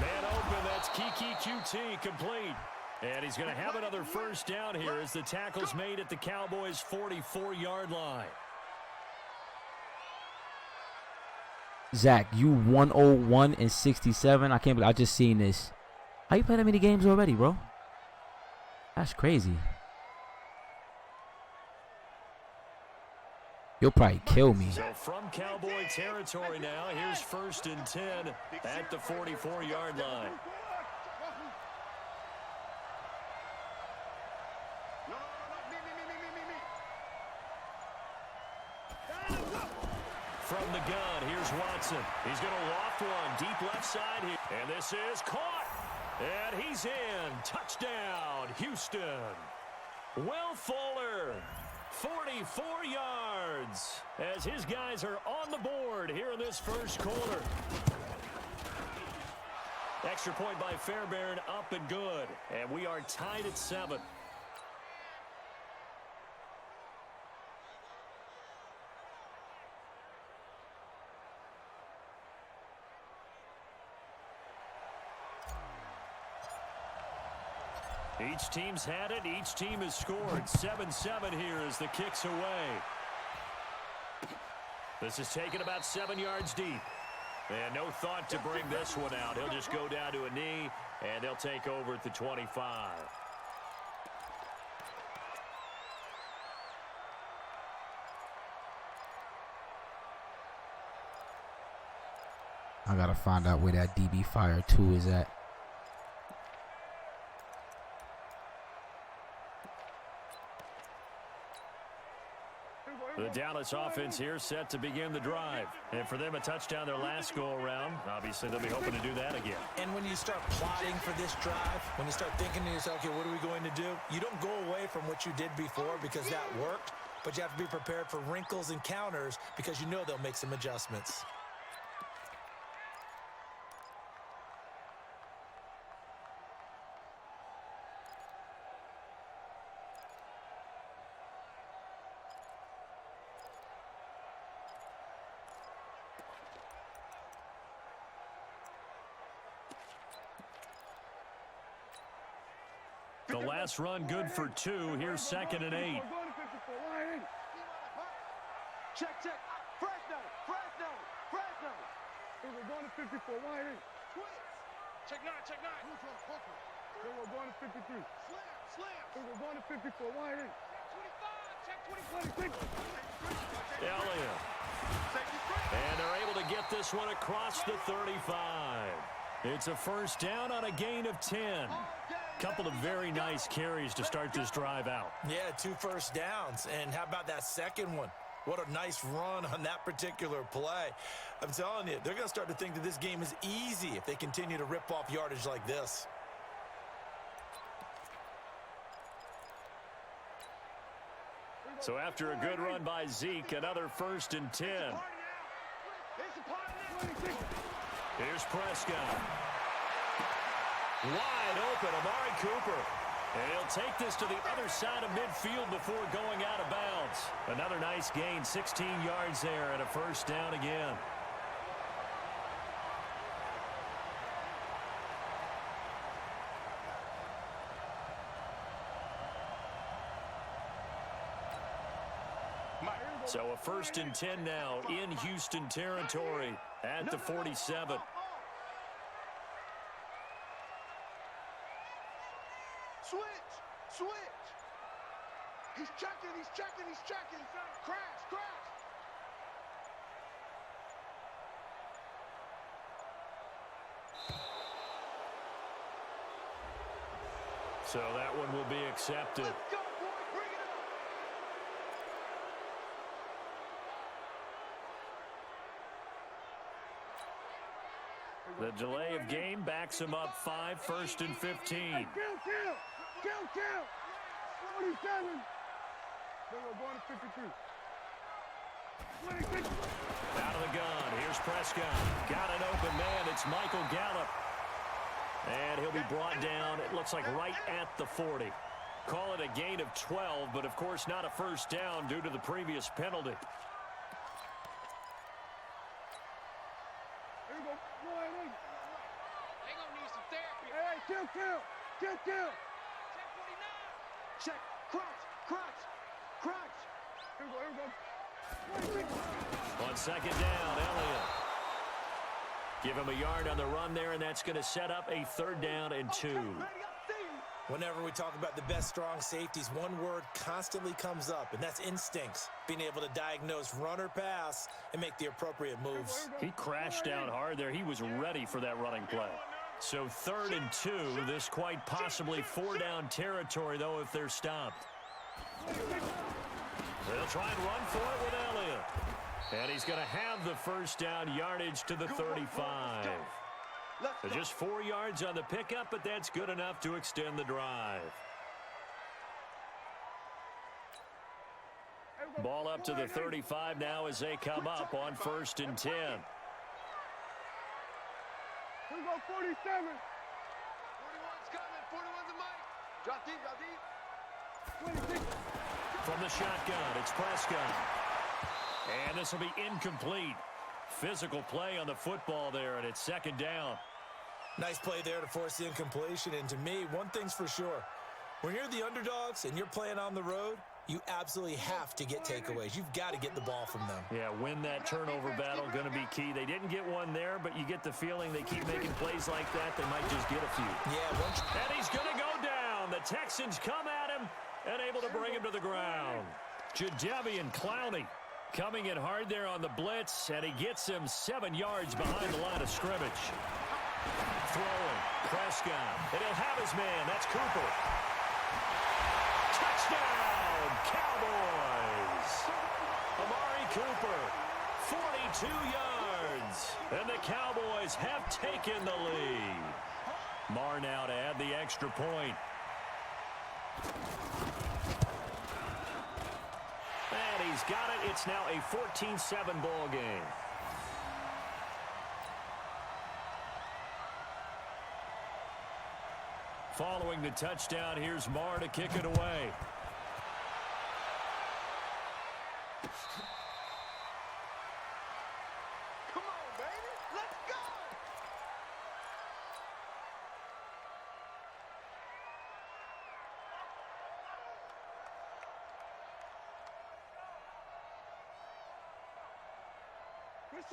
Man open, that's Kiki QT, complete. And he's going to have another first down here as the tackle's made at the Cowboys' 44-yard line. Zach, you 101 and 67. I can't believe I just seen this. How you play that many games already, bro? That's crazy. You'll probably kill me. So from Cowboy territory now, here's 1st and 10 at the 44-yard line. from the gun. Here's Watson. He's going to loft one deep left side here. And this is caught. And he's in. Touchdown, Houston. Will Fuller, 44 yards, as his guys are on the board here in this first quarter. Extra point by Fairbairn, up and good. And we are tied at 7. Each team's had it. Each team has scored. 7-7 here as the kick's away. This is taken about 7 yards deep. And no thought to bring this one out. He'll just go down to a knee, and they'll take over at the 25. I gotta find out where that DB Fire 2 is at. The Dallas offense here set to begin the drive. And for them, a touchdown their last go-around. Obviously, they'll be hoping to do that again. And when you start plotting for this drive, when you start thinking to yourself, okay, what are we going to do? You don't go away from what you did before because that worked, but you have to be prepared for wrinkles and counters because you know they'll make some adjustments. The last run good for 2. Here's 2nd and 8. Check, check. Fresno, Fresno, Fresno. We're going to 54 wide. Check 9, check 9. We're going to 53. Slam. We're going to 54 wide. Check 25, check 26. Elliott. And they're able to get this one across the 35. It's a first down on a gain of 10. Couple of very nice carries to start this drive out. Yeah, 2 first downs. And how about that second one? What a nice run on that particular play. I'm telling you, they're going to start to think that this game is easy if they continue to rip off yardage like this. So after a good run by Zeke, another 1st and 10. Here's Prescott. Wide open, Amari Cooper. And he'll take this to the other side of midfield before going out of bounds. Another nice gain, 16 yards there, and a first down again. So a 1st and 10 now in Houston territory at the 47. Switch. He's checking. Crash. So that one will be accepted. Let's go, boy. Bring it up. The delay of game backs him up 5, 1st and 15. Kill. 47. Then we're going to 53. 26. Out of the gun. Here's Prescott. Got an open man. It's Michael Gallup. And he'll be brought down, it looks like right at the 40. Call it a gain of 12, but of course not a first down due to the previous penalty. Here we go. They gonna need some therapy. Hey, kill. Check 49. Check. Crunch. Here we go. On 2nd down, Elliott. Give him a yard on the run there, and that's going to set up a 3rd down and 2. Whenever we talk about the best strong safeties, one word constantly comes up, and that's instincts. Being able to diagnose run or pass and make the appropriate moves. He crashed out hard there. He was ready for that running play. So 3rd and 2. This quite possibly 4-down territory, though, if they're stopped. They'll try and run for it with Elliott. And he's going to have the first down, yardage to the 35. So just 4 yards on the pickup, but that's good enough to extend the drive. Ball up to the 35 now as they come up on 1st and 10. Here we go, 47. 41's coming. 41's the mic. Drop deep, drop deep. 26. From the shotgun, it's Prescott. And this will be incomplete. Physical play on the football there, and it's 2nd down. Nice play there to force the incompletion. And to me, one thing's for sure. When you're the underdogs and you're playing on the road, you absolutely have to get takeaways. You've got to get the ball from them. Yeah, win that turnover battle, going to be key. They didn't get one there, but you get the feeling they keep making plays like that, they might just get a few. Yeah. And he's going to go down. The Texans come at him and able to bring him to the ground. Jadeveon Clowney coming in hard there on the blitz, and he gets him 7 yards behind the line of scrimmage. Throwing, Prescott, and he'll have his man. That's Cooper. Touchdown, Cowboys! Amari Cooper, 42 yards, and the Cowboys have taken the lead. Marr now to add the extra point. And he's got it. It's now a 14-7 ball game. Following the touchdown, here's Marr to kick it away. Come on, baby. Let's go.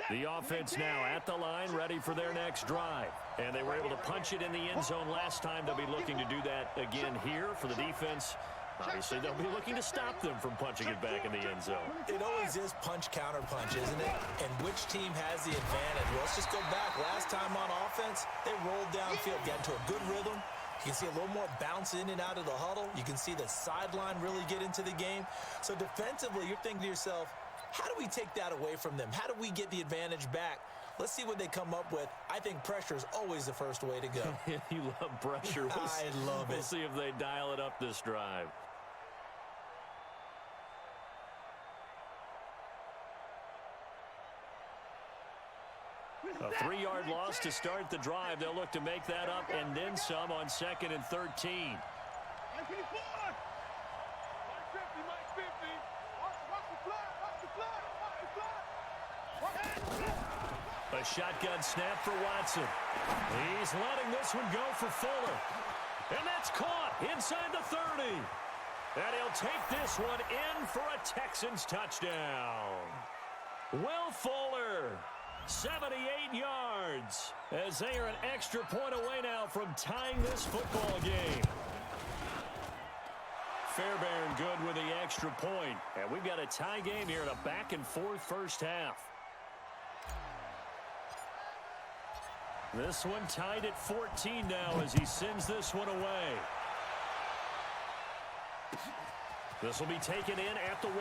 The offense now at the line, ready for their next drive. And they were able to punch it in the end zone last time. They'll be looking to do that again here for the defense. Obviously, they'll be looking to stop them from punching it back in the end zone. It always is punch, counter punch, isn't it? And which team has the advantage? Well, let's just go back. Last time on offense, they rolled downfield, got into a good rhythm. You can see a little more bounce in and out of the huddle. You can see the sideline really get into the game. So defensively, you're thinking to yourself, how do we take that away from them? How do we get the advantage back? Let's see what they come up with. I think pressure is always the first way to go. You love pressure. I love it. We'll see if they dial it up this drive. A 3-yard loss to start the drive. They'll look to make that up and then some on 2nd and 13. A shotgun snap for Watson. He's letting this one go for Fuller. And that's caught inside the 30. And he'll take this one in for a Texans touchdown. Will Fuller, 78 yards, as they are an extra point away now from tying this football game. Fairbairn good with the extra point. And we've got a tie game here in a back-and-forth first half. This one tied at 14 now as he sends this one away. This will be taken in at the 1.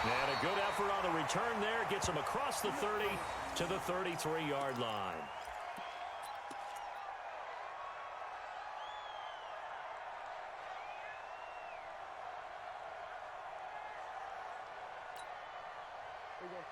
And a good effort on the return there. Gets him across the 30 to the 33-yard line.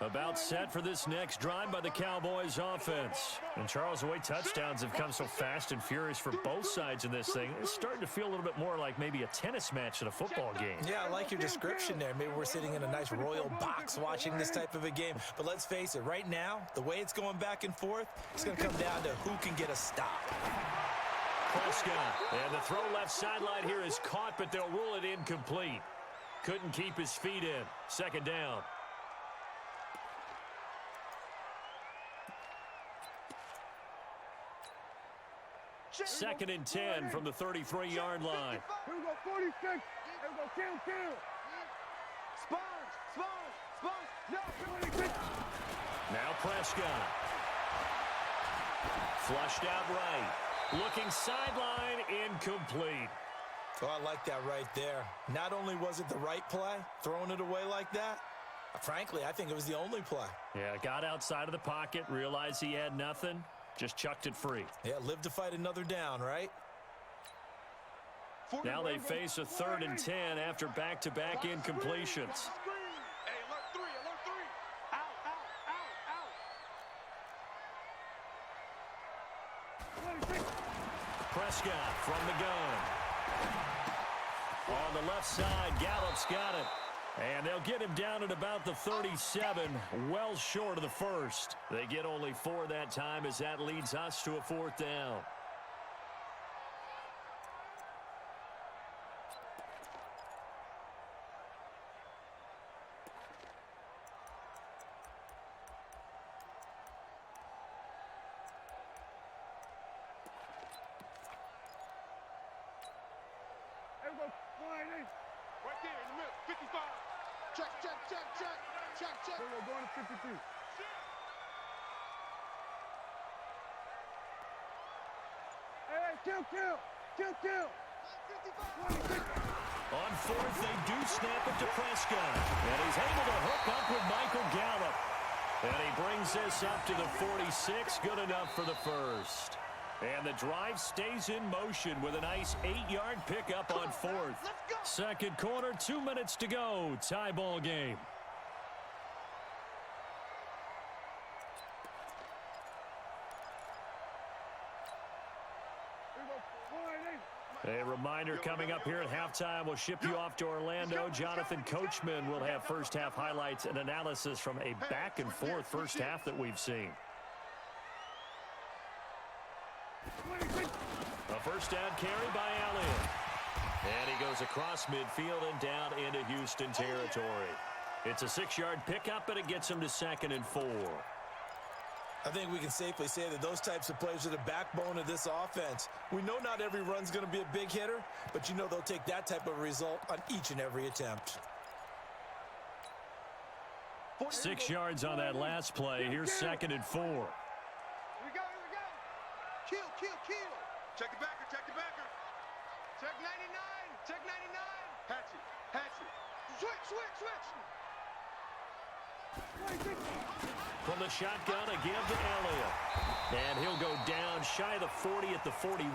About set for this next drive by the Cowboys offense. And Charles, the way touchdowns have come so fast and furious for both sides in this thing, it's starting to feel a little bit more like maybe a tennis match in a football game. Yeah, I like your description there. Maybe we're sitting in a nice royal box watching this type of a game. But let's face it, right now, the way it's going back and forth, it's going to come down to who can get a stop. Prescott, and the throw left sideline here is caught, but they'll rule it incomplete. Couldn't keep his feet in. 2nd down. Second and 10 from the 33-yard line. Here we go, 46. Here we go, kill. Sponge. No, 26. Now Prescott. Flushed out right. Looking sideline, incomplete. Oh, I like that right there. Not only was it the right play, throwing it away like that, frankly, I think it was the only play. Yeah, got outside of the pocket, realized he had nothing, just chucked it free. Yeah, live to fight another down, right? Now they face a 3rd and 10 after back-to-back incompletions. Hey, alert three. Out. Prescott from the gun. On the left side, Gallup's got it. And they'll get him down at about the 37, well short of the first. They get only 4 that time as that leads us to a 4th down. Right there in the middle. 55. Check. We're going to 52. Hey, kill. 55. On 4th, they do snap it to Prescott. And he's able to hook up with Michael Gallup. And he brings this up to the 46. Good enough for the first. And the drive stays in motion with a nice 8-yard pickup on 4th. Second quarter, 2 minutes to go. Tie ball game. A reminder coming up here at halftime. We'll ship you off to Orlando. Jonathan Coachman will have first half highlights and analysis from a back and forth first half that we've seen. A first down carry by Elliott. And he goes across midfield and down into Houston territory. It's a 6-yard pickup, but it gets him to 2nd and 4. I think we can safely say that those types of plays are the backbone of this offense. We know not every run's going to be a big hitter, but you know they'll take that type of result on each and every attempt. 6 yards on that last play. Here's 2nd and 4. Here we go. Kill. Check the backer. Check 99. Hatchet. Switch. From the shotgun, a give to Elliott. And he'll go down shy of the 40 at the 41.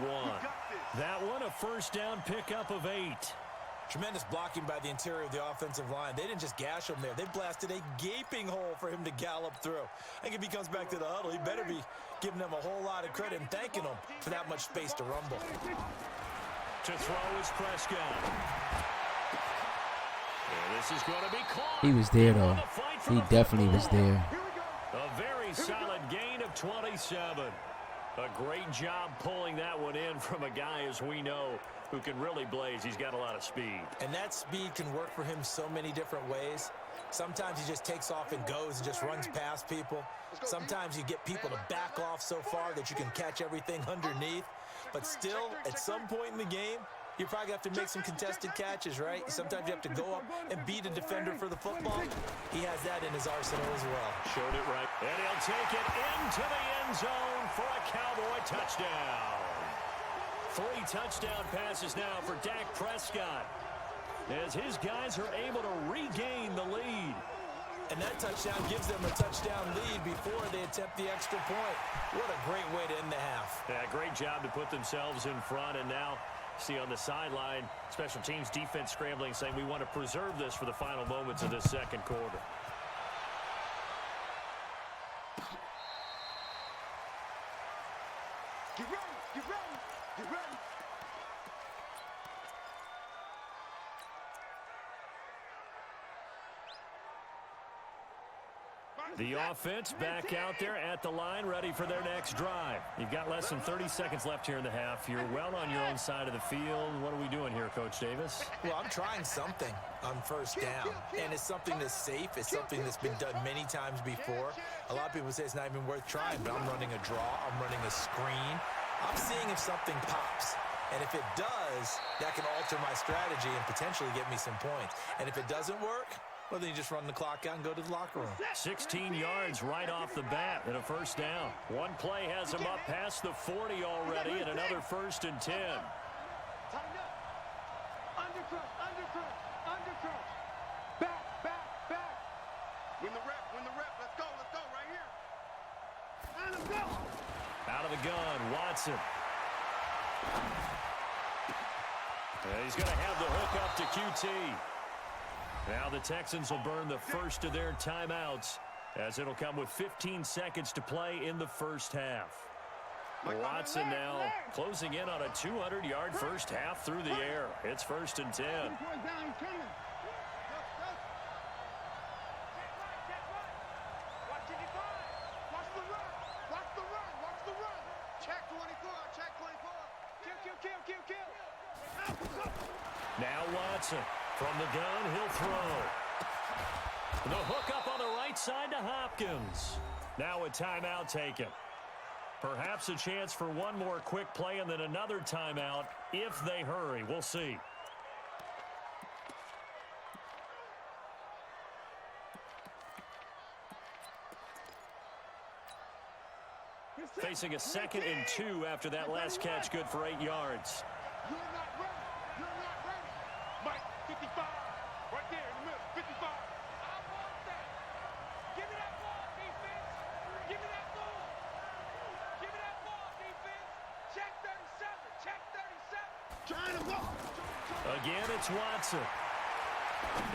That one, a first down pickup of 8. Tremendous blocking by the interior of the offensive line. They didn't just gash him there. They blasted a gaping hole for him to gallop through. I think if he comes back to the huddle, he better be giving them a whole lot of credit and thanking them for that much space to rumble. To throw is Prescott. And this is going to be caught. He was there, though. He definitely was there. A very solid gain of 27. A great job pulling that one in from a guy, as we know, who can really blaze. He's got a lot of speed. And that speed can work for him so many different ways. Sometimes he just takes off and goes and just runs past people. Sometimes you get people to back off so far that you can catch everything underneath. But still, at some point in the game, you probably have to make some contested catches, right? Sometimes you have to go up and beat a defender for the football. He has that in his arsenal as well. Showed it right. And he'll take it into the end zone for a Cowboy touchdown. 3 touchdown passes now for Dak Prescott, as his guys are able to regain the lead. And that touchdown gives them a touchdown lead before they attempt the extra point. What a great way to end the half. Yeah, great job to put themselves in front, and now see on the sideline, special teams defense scrambling, saying we want to preserve this for the final moments of this second quarter. Get ready. The offense back out there at the line, ready for their next drive. You've got less than 30 seconds left here in the half. You're well on your own side of the field. What are we doing here, Coach Davis? Well, I'm trying something on first down, and it's something that's safe. It's something that's been done many times before. A lot of people say it's not even worth trying, but I'm running a draw. I'm running a screen. I'm seeing if something pops. And if it does, that can alter my strategy and potentially get me some points. And if it doesn't work, well, then you just run the clock out and go to the locker room. 16 yards right off the bat and a first down. One play has him up past the 40 already, and another 1st and 10. Undercrush. Back. Win the rep. Let's go right here. And let's go. Out of the gun, Watson. He's going to have the hook up to QT. Now the Texans will burn the first of their timeouts, as it'll come with 15 seconds to play in the first half. Watson now closing in on a 200-yard first half through the air. It's 1st and 10. Now Watson from the gun, he'll throw. The hook up on the right side to Hopkins. Now a timeout taken. Perhaps a chance for one more quick play and then another timeout if they hurry. We'll see. Facing a 2nd and 2 after that last catch, good for 8 yards. You're not ready. Mike, 55. Right there in the middle, 55. I want that. Give me that ball, defense. Give me that ball. Give me that ball, defense. Check 37. Trying to go. Again, it's Watson.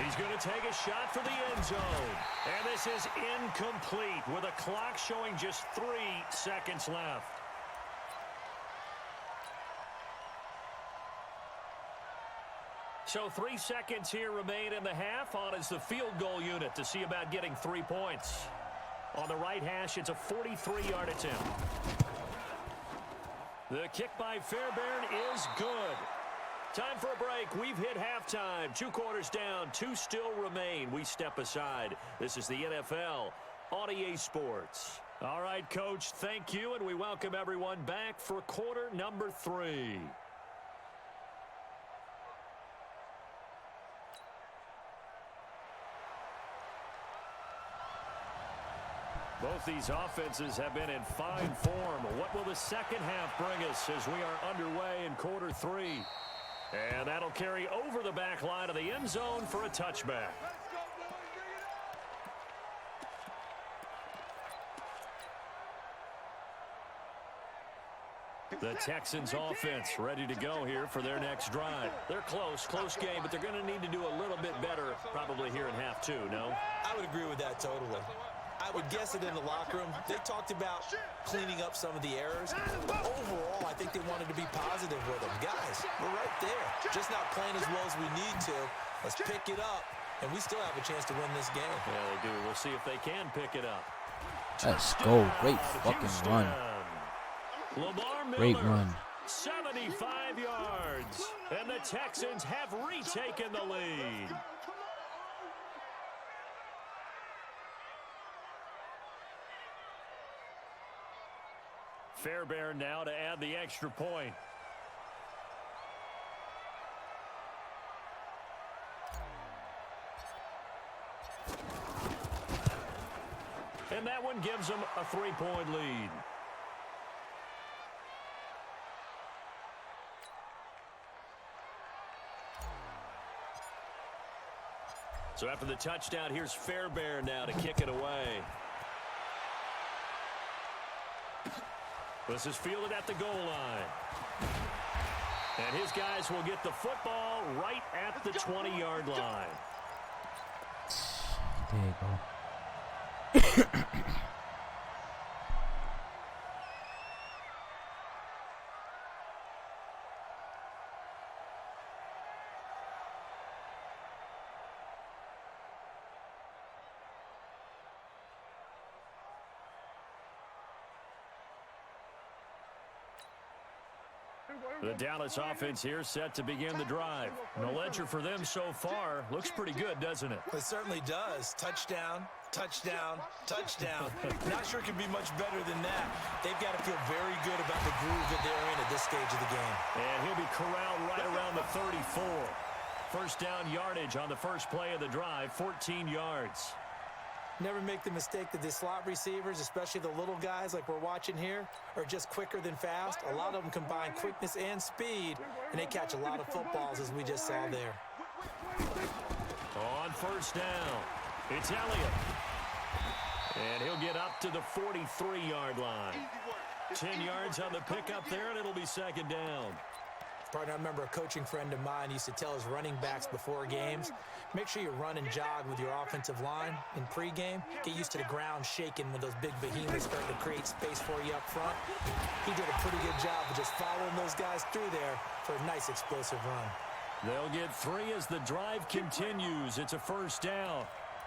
He's going to take a shot for the end zone. And this is incomplete with a clock showing just 3 seconds left. So 3 seconds here remain in the half. On is the field goal unit to see about getting 3 points. On the right hash, it's a 43-yard attempt. The kick by Fairbairn is good. Time for a break. We've hit halftime. 2 quarters down. 2 still remain. We step aside. This is the NFL on EA Sports. All right, Coach, thank you, and we welcome everyone back for quarter number 3. Both these offenses have been in fine form. What will the second half bring us as we are underway in quarter 3? And that'll carry over the back line of the end zone for a touchback. The Texans offense ready to go here for their next drive. They're close game, but they're going to need to do a little bit better probably here in half 2, no? I would agree with that totally. I would guess it in the locker room. They talked about cleaning up some of the errors. But overall, I think they wanted to be positive with them. Guys, we're right there. Just not playing as well as we need to. Let's pick it up, and we still have a chance to win this game. Yeah, they do. We'll see if they can pick it up. Let's go. Great fucking run. Lamar Miller, Great run. 75 yards. And the Texans have retaken the lead. Fairbairn now to add the extra point. And that one gives them a 3-point lead. So after the touchdown, here's Fairbairn now to kick it away. This is fielded at the goal line. And his guys will get the football right at the 20-yard line. There you go. The Dallas offense here set to begin the drive. And the ledger for them so far looks pretty good, doesn't it? It certainly does. Touchdown, touchdown, touchdown. Not sure it can be much better than that. They've got to feel very good about the groove that they're in at this stage of the game. And he'll be corralled right around the 34. First down yardage on the first play of the drive, 14 yards. Never make the mistake that the slot receivers, especially the little guys like we're watching here, are just quicker than fast. A lot of them combine quickness and speed, and they catch a lot of footballs, as we just saw there. On first down, it's Elliott. And he'll get up to the 43-yard line. 10 yards on the pickup there, and it'll be second down. Partner, I remember a coaching friend of mine used to tell his running backs before games, make sure you run and jog with your offensive line in pregame. Get used to the ground shaking when those big behemoths start to create space for you up front. He did a pretty good job of just following those guys through there for a nice explosive run. They'll get 3 as the drive continues. It's a first down.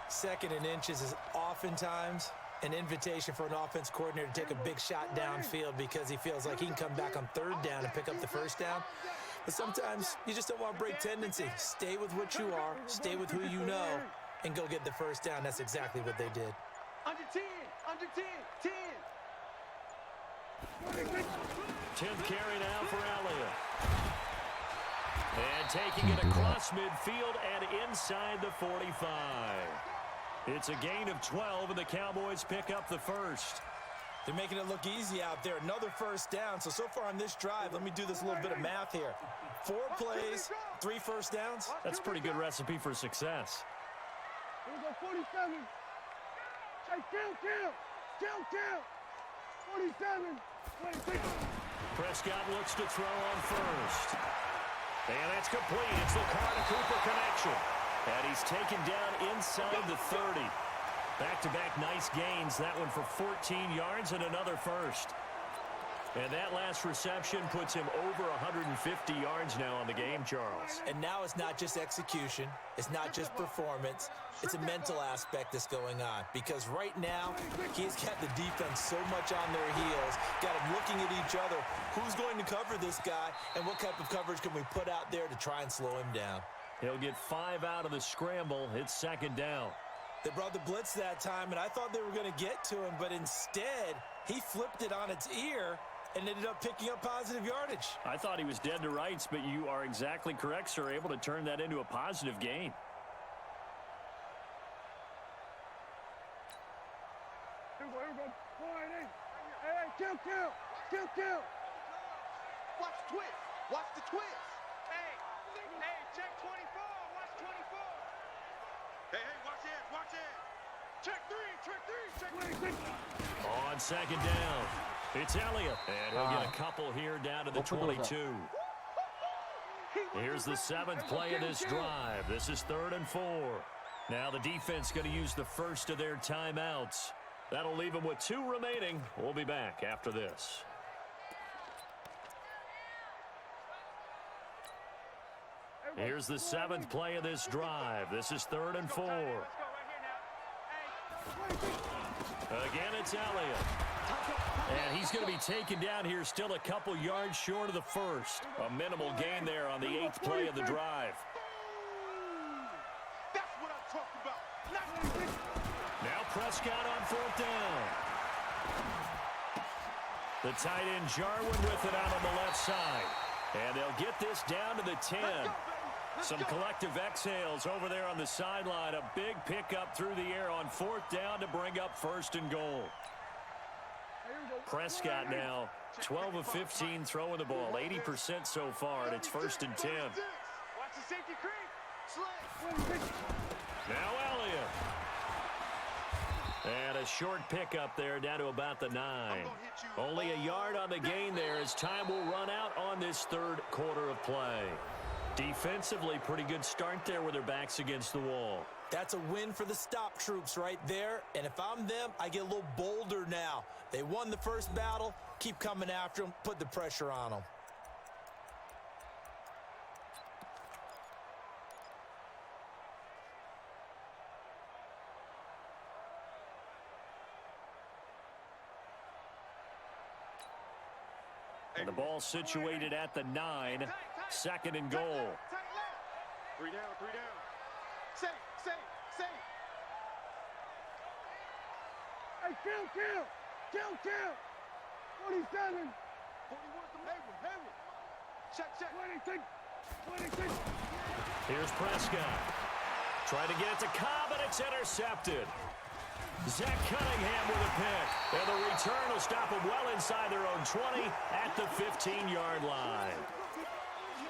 Second and inches is oftentimes an invitation for an offense coordinator to take a big shot downfield because he feels like he can come back on third down and pick up the first down. But sometimes you just don't want to break tendency. Stay with what you are, stay with who you know, and go get the first down. That's exactly what they did. Under 10, under 10, 10. 10th carry now for Elliott. And taking it across midfield and inside the 45. It's a gain of 12, and the Cowboys pick up the first. They're making it look easy out there. Another first down. So far on this drive, let me do this little bit of math here. 4 plays, 3 first downs. That's a pretty good recipe for success. Here we go, 47. Hey, kill. 47, 26. Prescott looks to throw on first. And that's complete. It's the Carter-Cooper connection. And he's taken down inside the 30. Back-to-back nice gains. That one for 14 yards and another first. And that last reception puts him over 150 yards now on the game, Charles. And now it's not just execution. It's not just performance. It's a mental aspect that's going on. Because right now, he's got the defense so much on their heels. Got them looking at each other. Who's going to cover this guy? And what type of coverage can we put out there to try and slow him down? He'll get 5 out of the scramble. It's second down. They brought the blitz that time, and I thought they were going to get to him. But instead, he flipped it on its ear and ended up picking up positive yardage. I thought he was dead to rights, but you are exactly correct, sir. Able to turn that into a positive gain. Here we go. Hey, kill. Watch the twist. Hey, check 24. Watch 24. Hey, watch it. Check 3. On second down, it's Elliott. And he'll get a couple here down to the 22. Here's the 7th play of this drive. This is 3rd and 4. Now the defense going to use the first of their timeouts. That'll leave them with 2 remaining. We'll be back after this. Here's the 7th play of this drive. This is 3rd and 4. Again, it's Elliott. And he's going to be taken down here still a couple yards short of the first. A minimal gain there on the 8th play of the drive. That's what I'm talking about. Now Prescott on 4th down. The tight end Jarwin with it out on the left side. And they'll get this down to the 10. Some collective exhales over there on the sideline. A big pickup through the air on 4th down to bring up 1st and goal. Prescott now 12 of 15 throwing the ball, 80% so far, and it's 1st and 10. Watch the safety creep. Now Elliott. And a short pickup there down to about the 9. Only a yard on the gain there as time will run out on this 3rd quarter of play. Defensively, pretty good start there with their backs against the wall. That's a win for the stop troops right there. And if I'm them, I get a little bolder now. They won the first battle. Keep coming after them. Put the pressure on them. And the ball situated at the 9. 2nd and goal. 3 down. Safe. Hey, kill. 47. 41 to Hayward. Check. 26. Here's Prescott. Trying to get it to Cobb, and it's intercepted. Zach Cunningham with a pick. And the return will stop them well inside their own 20 at the 15-yard line.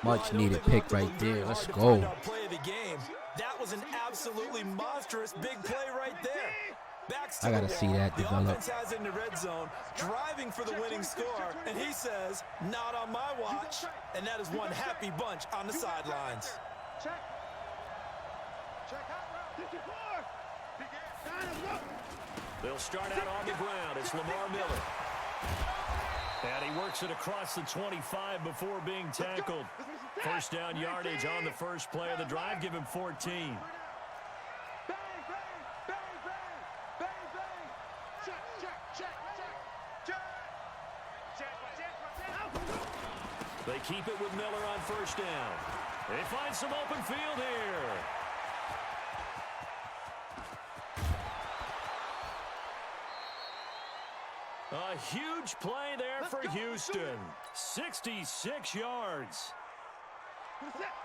Much needed pick right there. Let's go. Play of the game. That was an absolutely monstrous big play right there. I gotta see that develop. The offense has in the red zone, driving for the winning score, and he says, "Not on my watch." And that is one happy bunch on the sidelines. Check. They'll start out on the ground. It's Lamar Miller. And he works it across the 25 before being tackled. First down yardage on the first play of the drive. Give him 14. They keep it with Miller on first down. They find some open field here. A huge play there for Houston. 66 yards.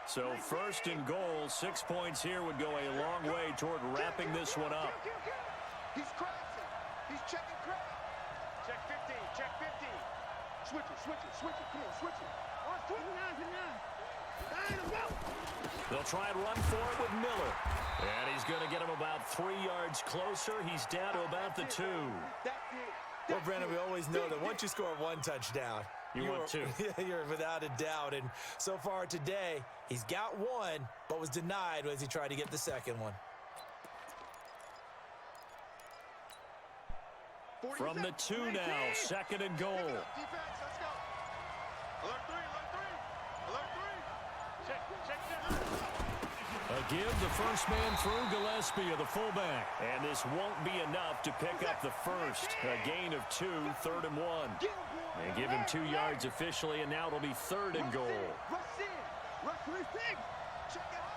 So first and goal, 6 points here would go a long way toward wrapping this one up. He's crossing. He's checking crowd. Check 15. Check 15. Switch it. Come on, switch it. They'll try and run for it with Miller. And he's going to get him about 3 yards closer. He's down to about the 2. Well, Brandon, we always know that once you score one touchdown, you want 2. You're without a doubt. And so far today, he's got one, but was denied as he tried to get the second one. From the 2 now, second and goal. Defense, let's go. Alert 3. Check. A give the first man through Gillespie, the fullback. And this won't be enough to pick up the first. A gain of 2, 3rd and 1. They give him 2 yards officially, and now it'll be 3rd and goal. Rush 3-6. Check it out.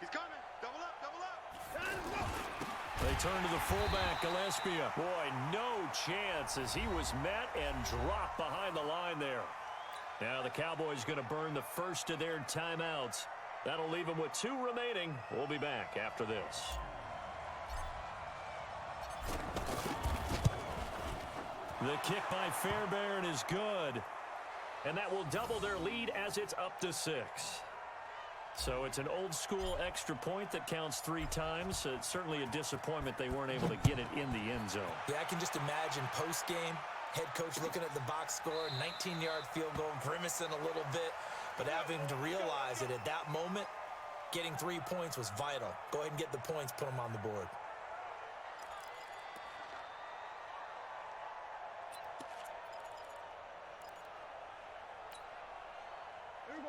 He's coming. Double up. They turn to the fullback, Gillespie. Boy, no chance as he was met and dropped behind the line there. Now the Cowboys going to burn the first of their timeouts. That'll leave them with 2 remaining. We'll be back after this. The kick by Fairbairn is good. And that will double their lead as it's up to 6. So it's an old-school extra point that counts 3 times. It's certainly a disappointment they weren't able to get it in the end zone. Yeah, I can just imagine post-game, head coach looking at the box score, 19-yard field goal, grimacing a little bit, but having to realize that at that moment, getting 3 points was vital. Go ahead and get the points, put them on the board.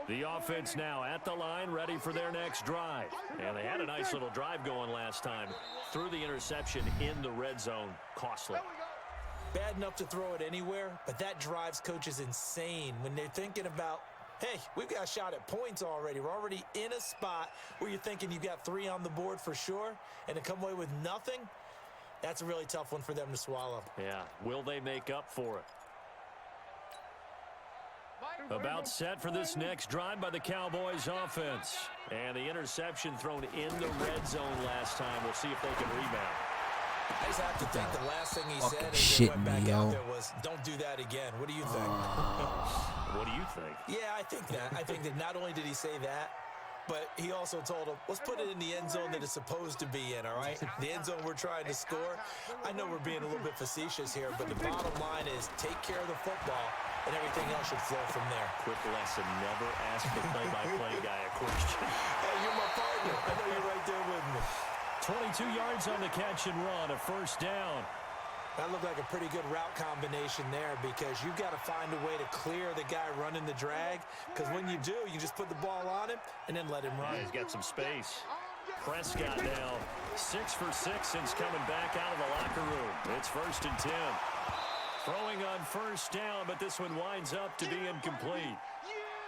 The offense now at the line, ready for their next drive. And they had a nice little drive going last time. Threw the interception in the red zone. Costly. Bad enough to throw it anywhere, but that drives coaches insane when they're thinking about, hey, we've got a shot at points already. We're already in a spot where you're thinking you've got 3 on the board for sure, and to come away with nothing, that's a really tough one for them to swallow. Yeah, will they make up for it? About set for this next drive by the Cowboys offense. And the interception thrown in the red zone last time. We'll see if they can rebound. I just have to think the last thing he said as shit he went back me, out there was, don't do that again. What do you think? What do you think? Yeah, I think that. I think that not only did he say that, but he also told him, let's put it in the end zone that it's supposed to be in, all right? The end zone we're trying to score. I know we're being a little bit facetious here, but the bottom line is take care of the football, and everything else should flow from there. Quick lesson, never ask the play-by-play guy a question. Hey, you're my partner. I know you're right there with me. 22 yards on the catch and run, a first down. That looked like a pretty good route combination there because you've got to find a way to clear the guy running the drag, because when you do, you just put the ball on him and then let him run. He's got some space. Prescott now 6 for 6 since coming back out of the locker room. It's 1st and 10. Throwing on first down, but this one winds up to be incomplete.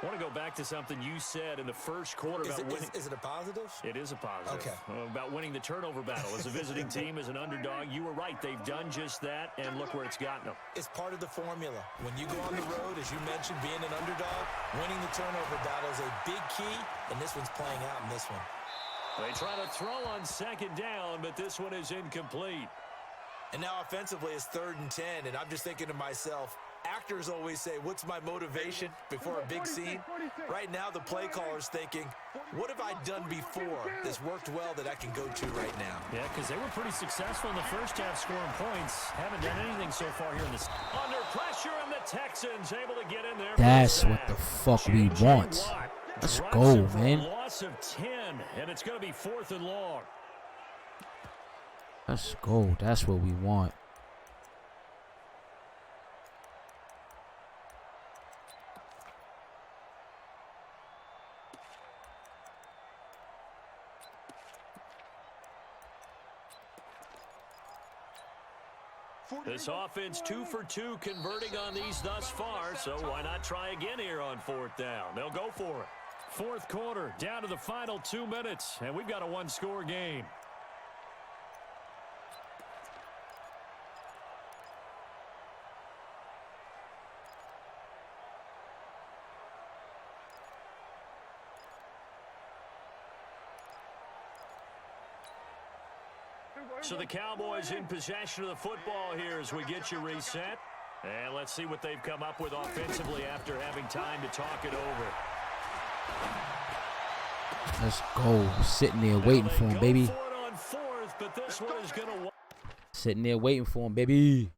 I want to go back to something you said in the first quarter about winning. Is it a positive? It is a positive. Okay. About winning the turnover battle. As a visiting team, as an underdog, you were right. They've done just that, and look where it's gotten them. It's part of the formula. When you go on the road, as you mentioned, being an underdog, winning the turnover battle is a big key, and this one's playing out in this one. They try to throw on second down, but this one is incomplete. And now offensively it's 3rd and 10, and I'm just thinking to myself, actors always say, what's my motivation before a big scene? Right now the play caller's thinking, what have I done before that's worked well that I can go to right now? Yeah, because they were pretty successful in the first half scoring points. Haven't done anything so far here in this. Under pressure, and the Texans able to get in there. That's what the fuck we want. Let's go, man. Loss of 10, and it's going to be 4th and long. Let's go. That's what we want. This offense 2 for 2 converting on these thus far, so why not try again here on 4th down? They'll go for it. 4th quarter, down to the final 2 minutes, and we've got a one-score game. So the Cowboys in possession of the football here as we get you reset. And let's see what they've come up with offensively after having time to talk it over. Let's go. Sitting there waiting for him, baby. For it on 4th, but this one is going to... Sitting there waiting for him, baby.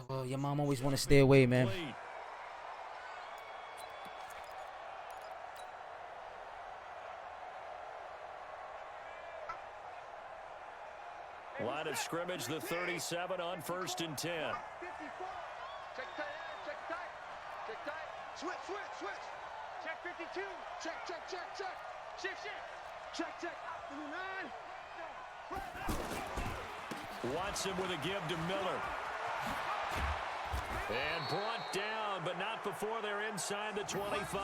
Well, your mom always want to stay away, man. Line of scrimmage, the 37 on 1st and 10. Check tight, check tight. Check tight. Switch. Check 52. Check. Shift. Check. 9. Watson with a give to Miller. And brought down, but not before they're inside the 25.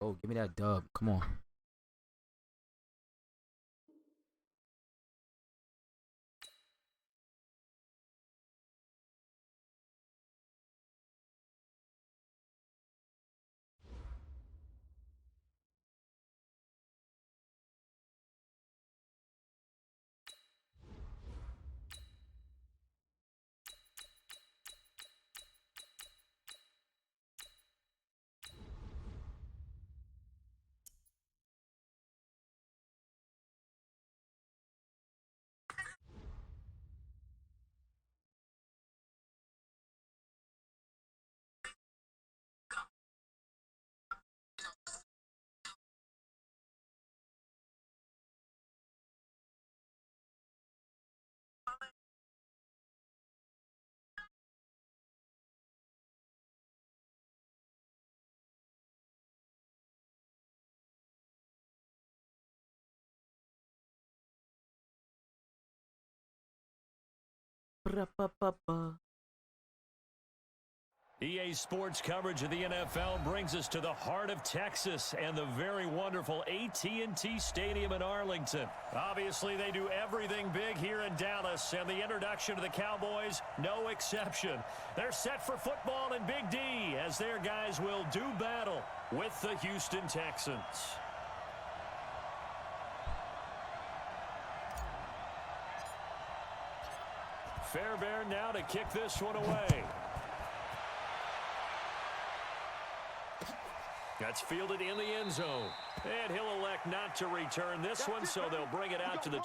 Oh, give me that dub. Come on. EA Sports coverage of the NFL brings us to the heart of Texas and the very wonderful AT&T Stadium in Arlington. Obviously, they do everything big here in Dallas, and the introduction to the Cowboys, no exception. They're set for football in Big D as their guys will do battle with the Houston Texans. Fairbairn now to kick this one away. That's fielded in the end zone. And he'll elect not to return this one, so they'll bring it out to the...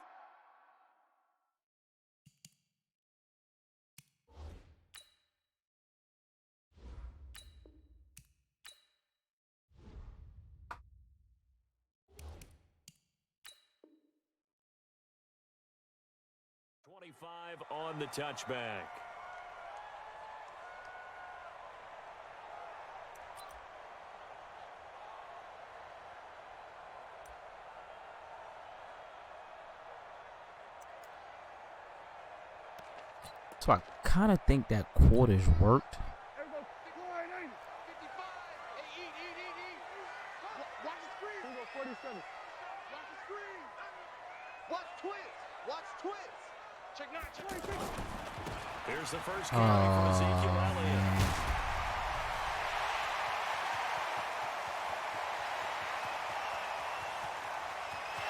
on the touchback. So I kind of think that quarters worked. Here's the first carry from Ezekiel Elliott.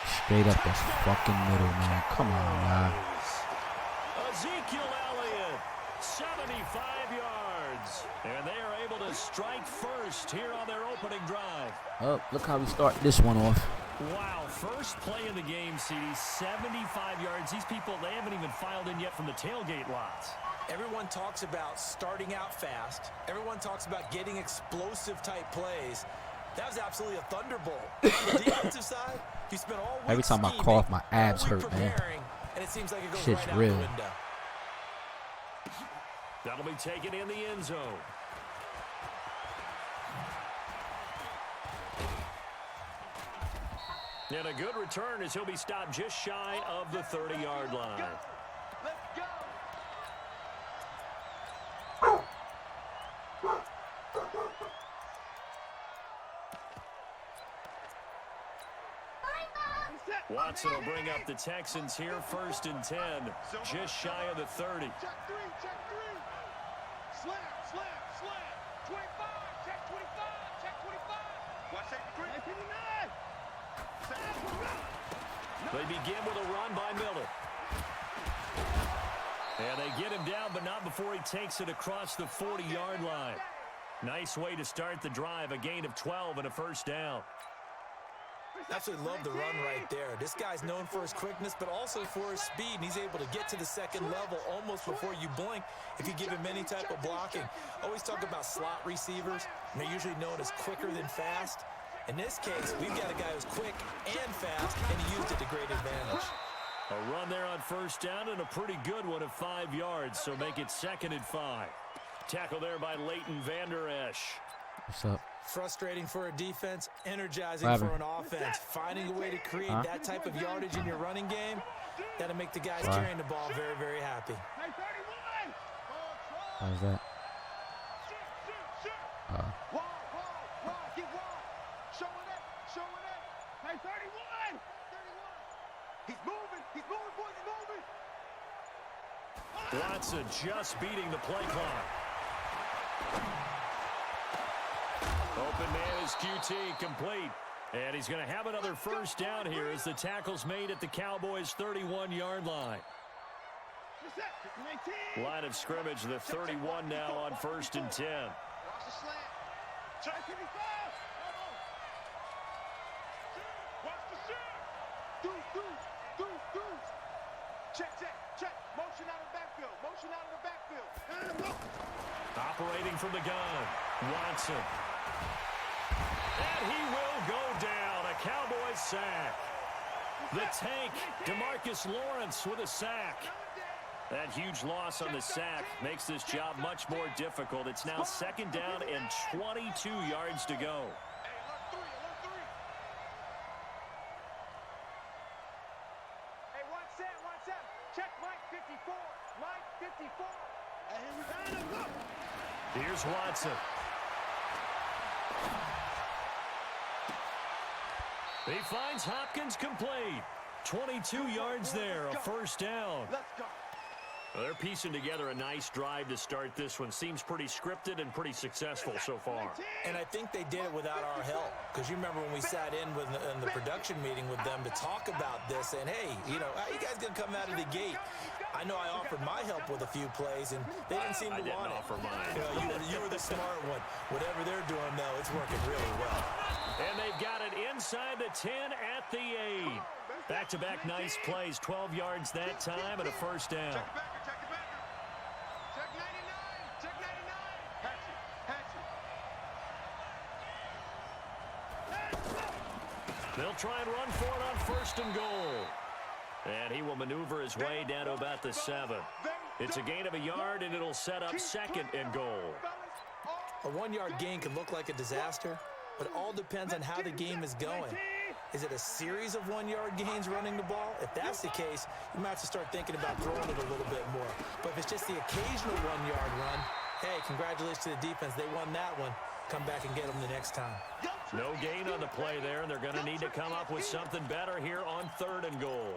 Straight up the fucking middle, man. Come on, man. Ezekiel Elliott, 75 yards. And they are able to strike first here on their opening drive. Oh, look how we start this one off. Wow, first play in the game, CD, 75 yards. These people, they haven't even filed in yet from the tailgate lots. Everyone talks about starting out fast. Everyone talks about getting explosive type plays. That was absolutely a thunderbolt. On the defensive side, you spent all week every time I scheming, cough, my abs all week hurt, man. And it seems like it goes Shit's right real. out the window. That'll be taken in the end zone. And a good return as he'll be stopped just shy of the 30-yard line. Let's go. Watson will bring up the Texans here, 1st and 10, just shy of the 30. Check three, check three. Slam, slam, slam. 25, check 25, check 25. Watch that three. 59. They begin with a run by Miller. And they get him down, but not before he takes it across the 40-yard line. Nice way to start the drive, a gain of 12 and a first down. Absolutely love the run right there. This guy's known for his quickness, but also for his speed. And he's able to get to the second level almost before you blink if you give him any type of blocking. Always talk about slot receivers, and they're usually known as quicker than fast. In this case, we've got a guy who's quick and fast, and he used it to great advantage. A run there on first down and a pretty good one of 5 yards, so make it 2nd and 5. Tackle there by Leighton Vander Esch. What's up? Frustrating for a defense, energizing for an offense. Finding a way to create that type of yardage in your running game, that'll make the guys carrying the ball very, very happy. How's that? Hey, 31! He's moving, boys, he's moving! Watson just beating the play clock. Open man is QT, complete. And he's going to have another first down here as the tackle's made at the Cowboys' 31-yard line. Line of scrimmage, the 31 now on 1st and 10. Watch the slant. Check 55. Watch the shot. Deuce. Check. Motion out of the backfield. Operating from the gun, Watson. And he will go down, a Cowboys sack. The tank, DeMarcus Lawrence with a sack. That huge loss on the sack makes this job much more difficult. It's now 2nd down and 22 yards to go. Hey, watch that. Check Mike 54. Here's Watson. He finds Hopkins complete. 22 yards there, a first down. Let's go. Well, they're piecing together a nice drive to start this one. Seems pretty scripted and pretty successful so far. And I think they did it without our help. Because you remember when we sat in the production meeting with them to talk about this, and hey, how you guys going to come out of the gate? I know I offered my help with a few plays, and they didn't seem to want it. Offer mine. You were the smart one. Whatever they're doing, though, it's working really well. And they've got it inside the 10 at the 8. Back-to-back nice plays, 12 yards that time and a first down. Check 99. Hatchet. They'll try and run for it on 1st and goal. And he will maneuver his way down to about the 7. It's a gain of a yard, and it'll set up 2nd and goal. A 1-yard gain can look like a disaster, but it all depends on how the game is going. Is it a series of 1-yard gains running the ball? If that's the case, you might have to start thinking about throwing it a little bit more. But If it's just the occasional 1-yard run, hey, congratulations to the defense. They won that one. Come back and get them the next time. No gain on the play there, and they're going to need to come up with something better here on 3rd and goal.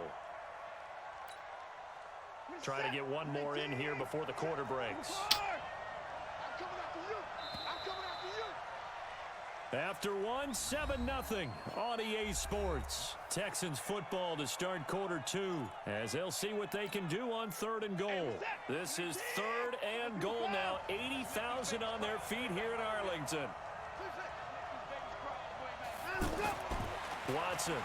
Try to get one more in here before the quarter breaks. After one, 7-0 on EA Sports. Texans football to start quarter 2 as they'll see what they can do on 3rd and goal. This is 3rd and goal now. 80,000 on their feet here in Arlington. Watson.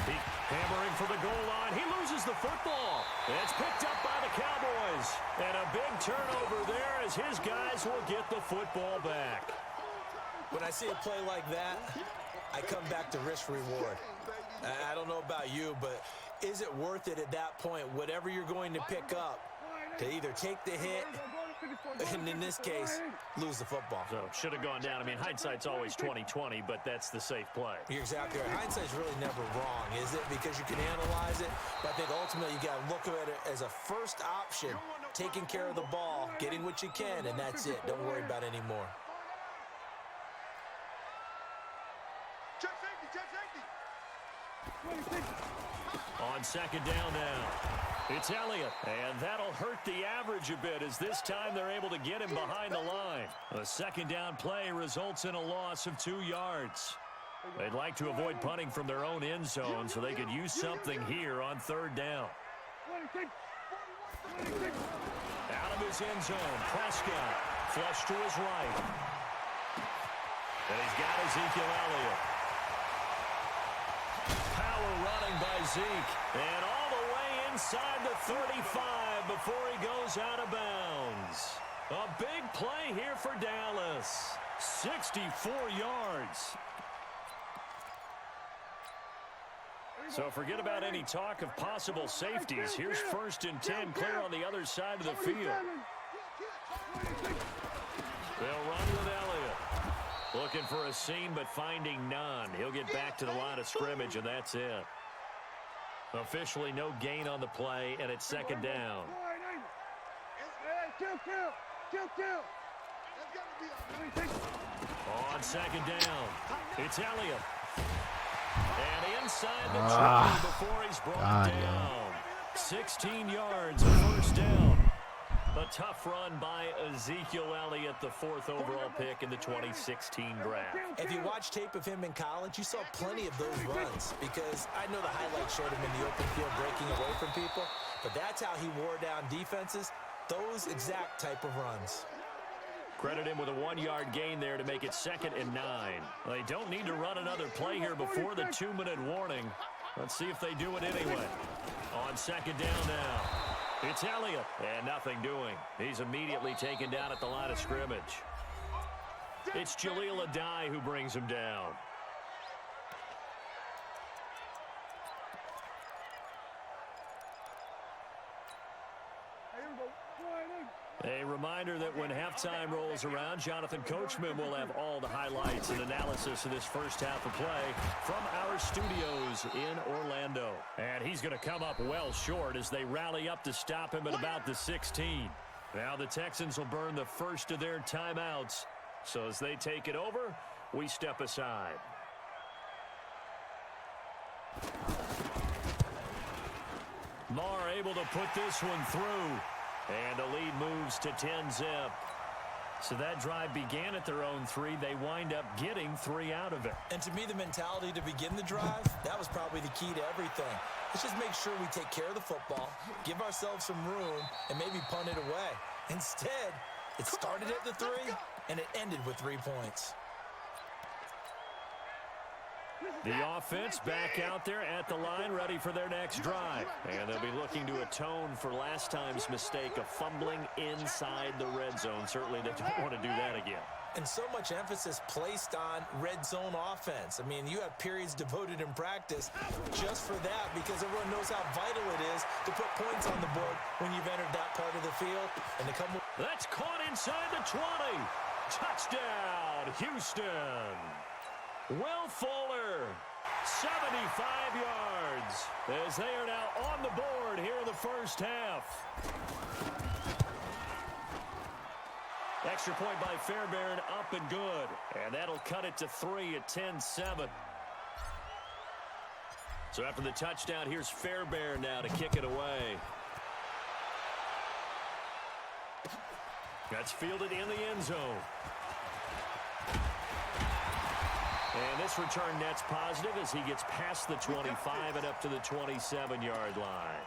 Hammering for the goal line. He loses the football. It's picked up by the Cowboys. And a big turnover there as his guys will get the football back. When I see a play like that, I come back to risk-reward. I don't know about you, but is it worth it at that point, whatever you're going to pick up, to either take the hit, and in this case, lose the football? So, should have gone down. I mean, hindsight's always 20/20, but that's the safe play. You're exactly right. Hindsight's really never wrong, is it? Because you can analyze it, but I think ultimately you got to look at it as a first option, taking care of the ball, getting what you can, and that's it. Don't worry about any more. On 2nd down now, it's Elliott, and that'll hurt the average a bit as this time they're able to get him behind the line. A 2nd down play results in a loss of 2 yards. They'd like to avoid punting from their own end zone so they could use something here on 3rd down. Out of his end zone, Prescott, flush to his right. And he's got Ezekiel Elliott. Running by Zeke, and all the way inside the 35 before he goes out of bounds. A big play here for Dallas. 64 yards. So forget about any talk of possible safeties. Here's 1st and 10, clear on the other side of the field. They'll run with Elliott. Looking for a seam, but finding none. He'll get back to the line of scrimmage, and that's it. Officially no gain on the play, and it's 2nd down. On 2nd down, it's Elliott. And inside the 20 before he's brought down. 16 yards, 1st down. A tough run by Ezekiel Elliott, the 4th overall pick in the 2016 draft. If you watch tape of him in college, you saw plenty of those runs because I know the highlights showed him in the open field breaking away from people, but that's how he wore down defenses, those exact type of runs. Credit him with a 1-yard gain there to make it 2nd and 9. They don't need to run another play here before the 2-minute warning. Let's see if they do it anyway. On 2nd down now. It's Elliott, and nothing doing. He's immediately taken down at the line of scrimmage. It's Jaleel Adai who brings him down. A reminder that when halftime rolls around, Jonathan Coachman will have all the highlights and analysis of this first half of play from our studios in Orlando. And he's going to come up well short as they rally up to stop him at about the 16. Now the Texans will burn the first of their timeouts. So as they take it over, we step aside. Marr able to put this one through. And the lead moves to 10-zip. So that drive began at their own 3. They wind up getting 3 out of it. And to me, the mentality to begin the drive, that was probably the key to everything. Let's just make sure we take care of the football, give ourselves some room, and maybe punt it away. Instead, it started at the 3, and it ended with 3 points. The offense back out there at the line, ready for their next drive. And they'll be looking to atone for last time's mistake of fumbling inside the red zone. Certainly they don't want to do that again. And so much emphasis placed on red zone offense. I mean, you have periods devoted in practice just for that because everyone knows how vital it is to put points on the board when you've entered that part of the field. And to come. That's caught inside the 20. Touchdown, Houston. Will Fuller 75 yards as they are now on the board here in the first half. Extra point by Fairbairn, up and good. And that'll cut it to 3 at 10-7. So after the touchdown, here's Fairbairn now to kick it away. That's fielded in the end zone. And this return net's positive as he gets past the 25 and up to the 27-yard line.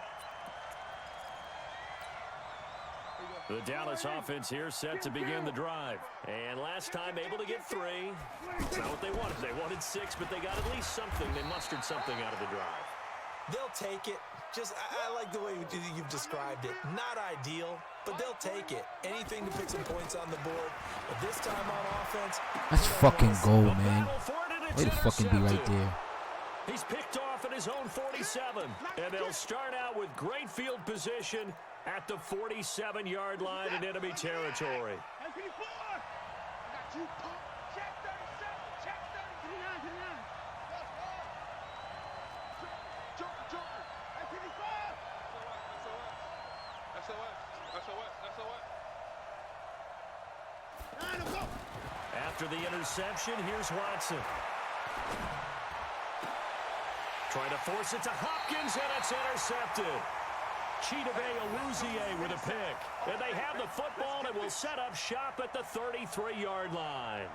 The Dallas offense here set to begin the drive. And last time able to get 3. It's not what they wanted. They wanted 6, but they got at least something. They mustered something out of the drive. They'll take it. I like the way you've described it. Not ideal, but they'll take it. Anything to put some points on the board. But this time on offense, that's fucking goal, man. Way to fucking be right there. He's picked off at his own 47. And they'll start out with great field position at the 47-yard line in enemy territory. After the interception, here's Watson. Trying to force it to Hopkins, and it's intercepted. Chidobe Awuzie with a pick. And they have the football and will set up shop at the 33-yard line.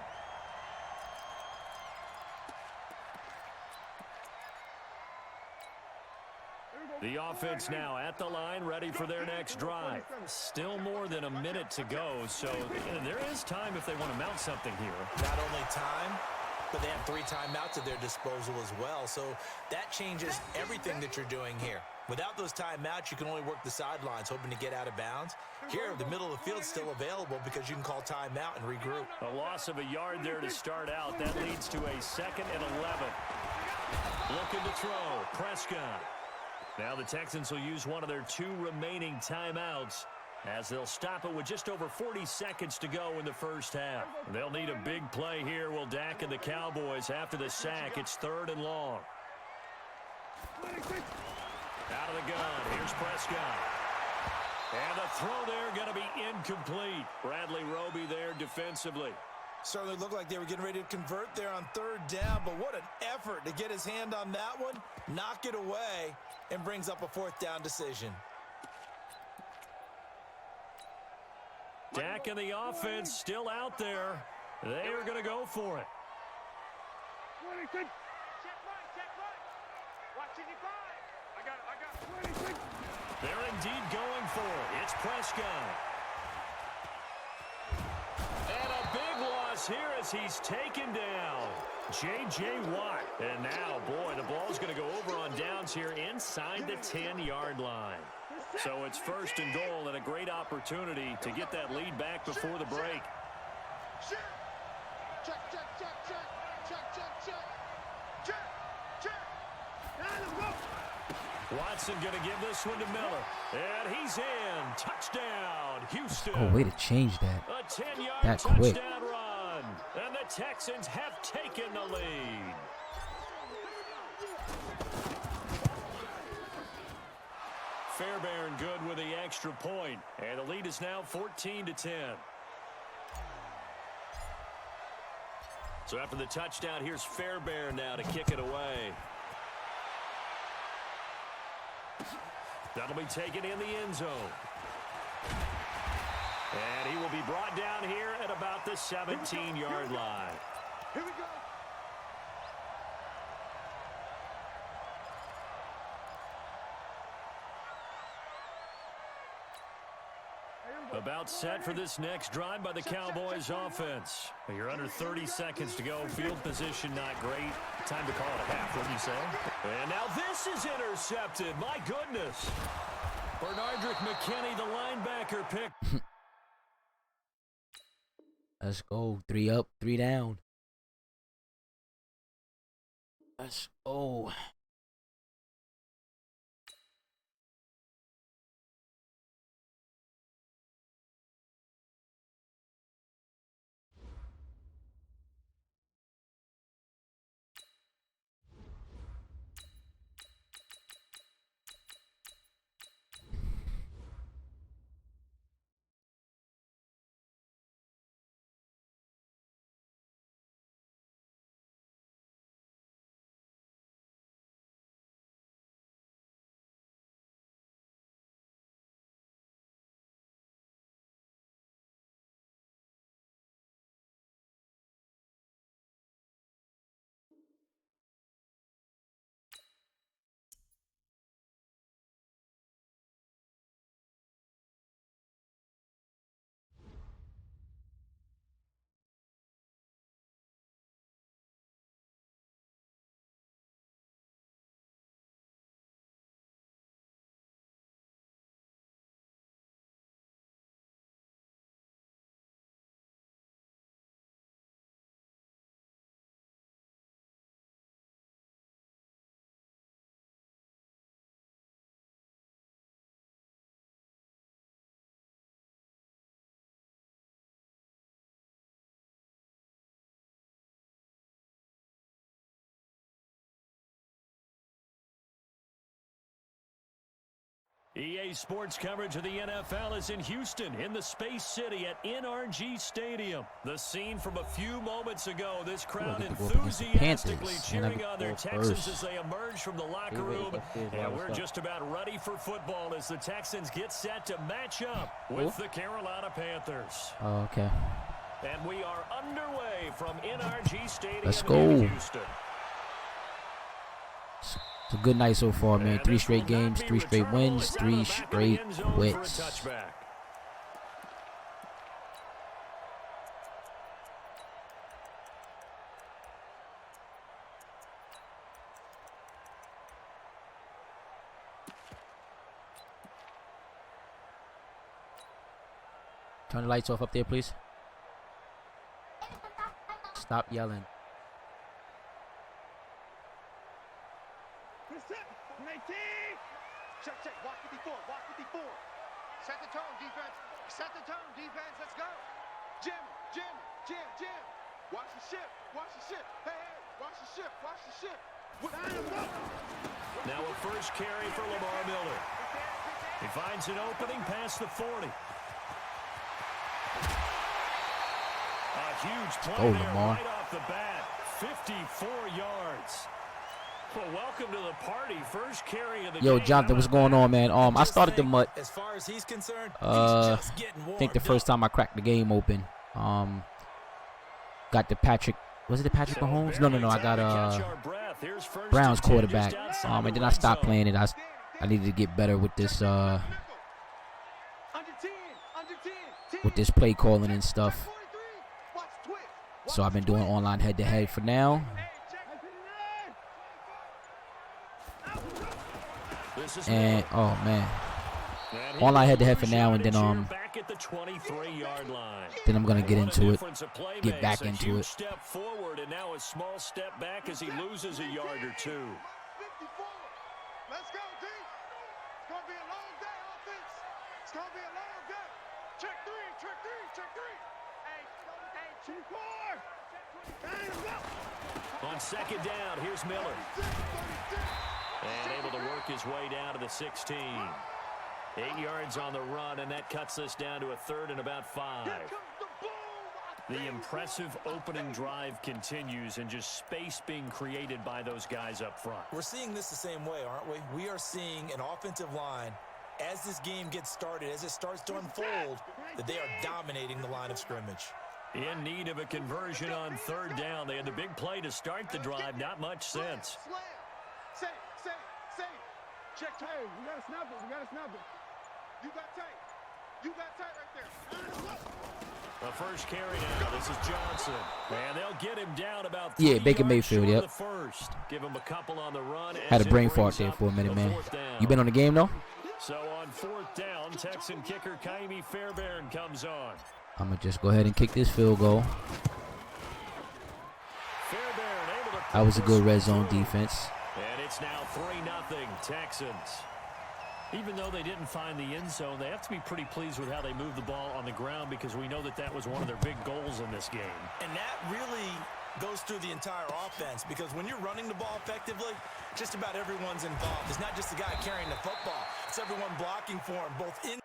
The offense now at the line, ready for their next drive. Still more than a minute to go, so there is time if they want to mount something here. Not only time, but they have 3 timeouts at their disposal as well, so that changes everything that you're doing here. Without those timeouts, you can only work the sidelines, hoping to get out of bounds. Here, the middle of the field is still available because you can call timeout and regroup. A loss of a yard there to start out. That leads to a 2nd and 11. Looking to throw. Prescott. Now the Texans will use one of their 2 remaining timeouts as they'll stop it with just over 40 seconds to go in the first half. They'll need a big play here. Will Dak and the Cowboys after the sack. It's 3rd and long. Out of the gun. Here's Prescott. And the throw there going to be incomplete. Bradley Roby there defensively. Certainly looked like they were getting ready to convert there on 3rd down, but what an effort to get his hand on that one, knock it away, and brings up a 4th down decision. Dak and the offense still out there. They are going to go for it. They're indeed going for it. It's Prescott. And a big loss here as he's taken down. J.J. Watt. And now, boy, the ball's going to go over on downs here inside the 10-yard line. So it's 1st and goal and a great opportunity to get that lead back before the break. Watson going to give this one to Miller. And he's in. Touchdown, Houston. Oh, way to change that. A 10-yard that touchdown quick. run. And the Texans have taken the lead. Fairbairn good with the extra point. And the lead is now 14-10. So after the touchdown, here's Fairbairn now to kick it away. That'll be taken in the end zone. And he will be brought down here at about the 17-yard line. Here we go. About set for this next drive by the Cowboys offense. You're under 30 seconds to go. Field position not great. Time to call it a half, wouldn't you say? And now this is intercepted. My goodness. Bernardrick McKinney, the linebacker, pick. Let's go. 3 up, 3 down. Let's go. EA Sports coverage of the NFL is in Houston, in the Space City at NRG Stadium. The scene from a few moments ago, this crowd enthusiastically cheering on their Texans as they emerge from the locker room. And we're just about ready for football as the Texans get set to match up with the Carolina Panthers. Oh, okay. And we are underway from NRG Stadium Let's in go. Houston. It's a good night so far, man. 3 straight games, 3 straight wins, 3 straight quits. Turn the lights off up there, please. Stop yelling. Check, check. Walk 54. Walk 54. Set the tone, defense. Set the tone, defense. Let's go. Jim, Jim, Jim, Jim. Watch the ship. Watch the ship. Hey, hey. Watch the ship. Watch the ship. Now a first carry for Lamar Miller. He finds an opening past the 40. A huge play there right off the bat. 54 yards. Well, welcome to the party. First carry of the Yo, game. Jonathan, what's going on, man? I started the MUT. As far as he's concerned, I think the first time I cracked the game open. Got the Patrick. Was it the Patrick Mahomes? No. I got Browns quarterback. And then I stopped playing it. I needed to get better with this play calling and stuff. So I've been doing online head-to-head for now. And oh man, online head-to-head for now, and then I'm gonna get into it, get back into it. Step forward and now a small step back as he loses a yard or two. Let's go, D. It's gonna be a long day, offense. It's gonna be a long day. Check three, check three, check three. Hey, 4. On second down, here's Miller. And able to work his way down to the 16. 8 yards on the run, and that cuts this down to a 3rd and about 5. The impressive opening drive continues, and just space being created by those guys up front. We're seeing this the same way, aren't we? We are seeing an offensive line, as this game gets started, as it starts to unfold, that they are dominating the line of scrimmage. In need of a conversion on 3rd down. They had the big play to start the drive, not much since. Say. Check. Hey, we gotta snap it. You got tight. right there. The first carry now. This is Johnson. And they'll get him down about 3 Baker Mayfield, yep. The first. Give him a couple on the run. Had a brain fart there for a minute, man. You been on the game, though? So on 4th down, Texan kicker Kaimi Fairbairn comes on. I'm going to just go ahead and kick this field goal. That was a good red zone defense. And it's now 3-0 Texans. Even though they didn't find the end zone, they have to be pretty pleased with how they moved the ball on the ground, because we know that was one of their big goals in this game. And that really goes through the entire offense, because when you're running the ball effectively, just about everyone's involved. It's not just the guy carrying the football. It's everyone blocking for him, both in.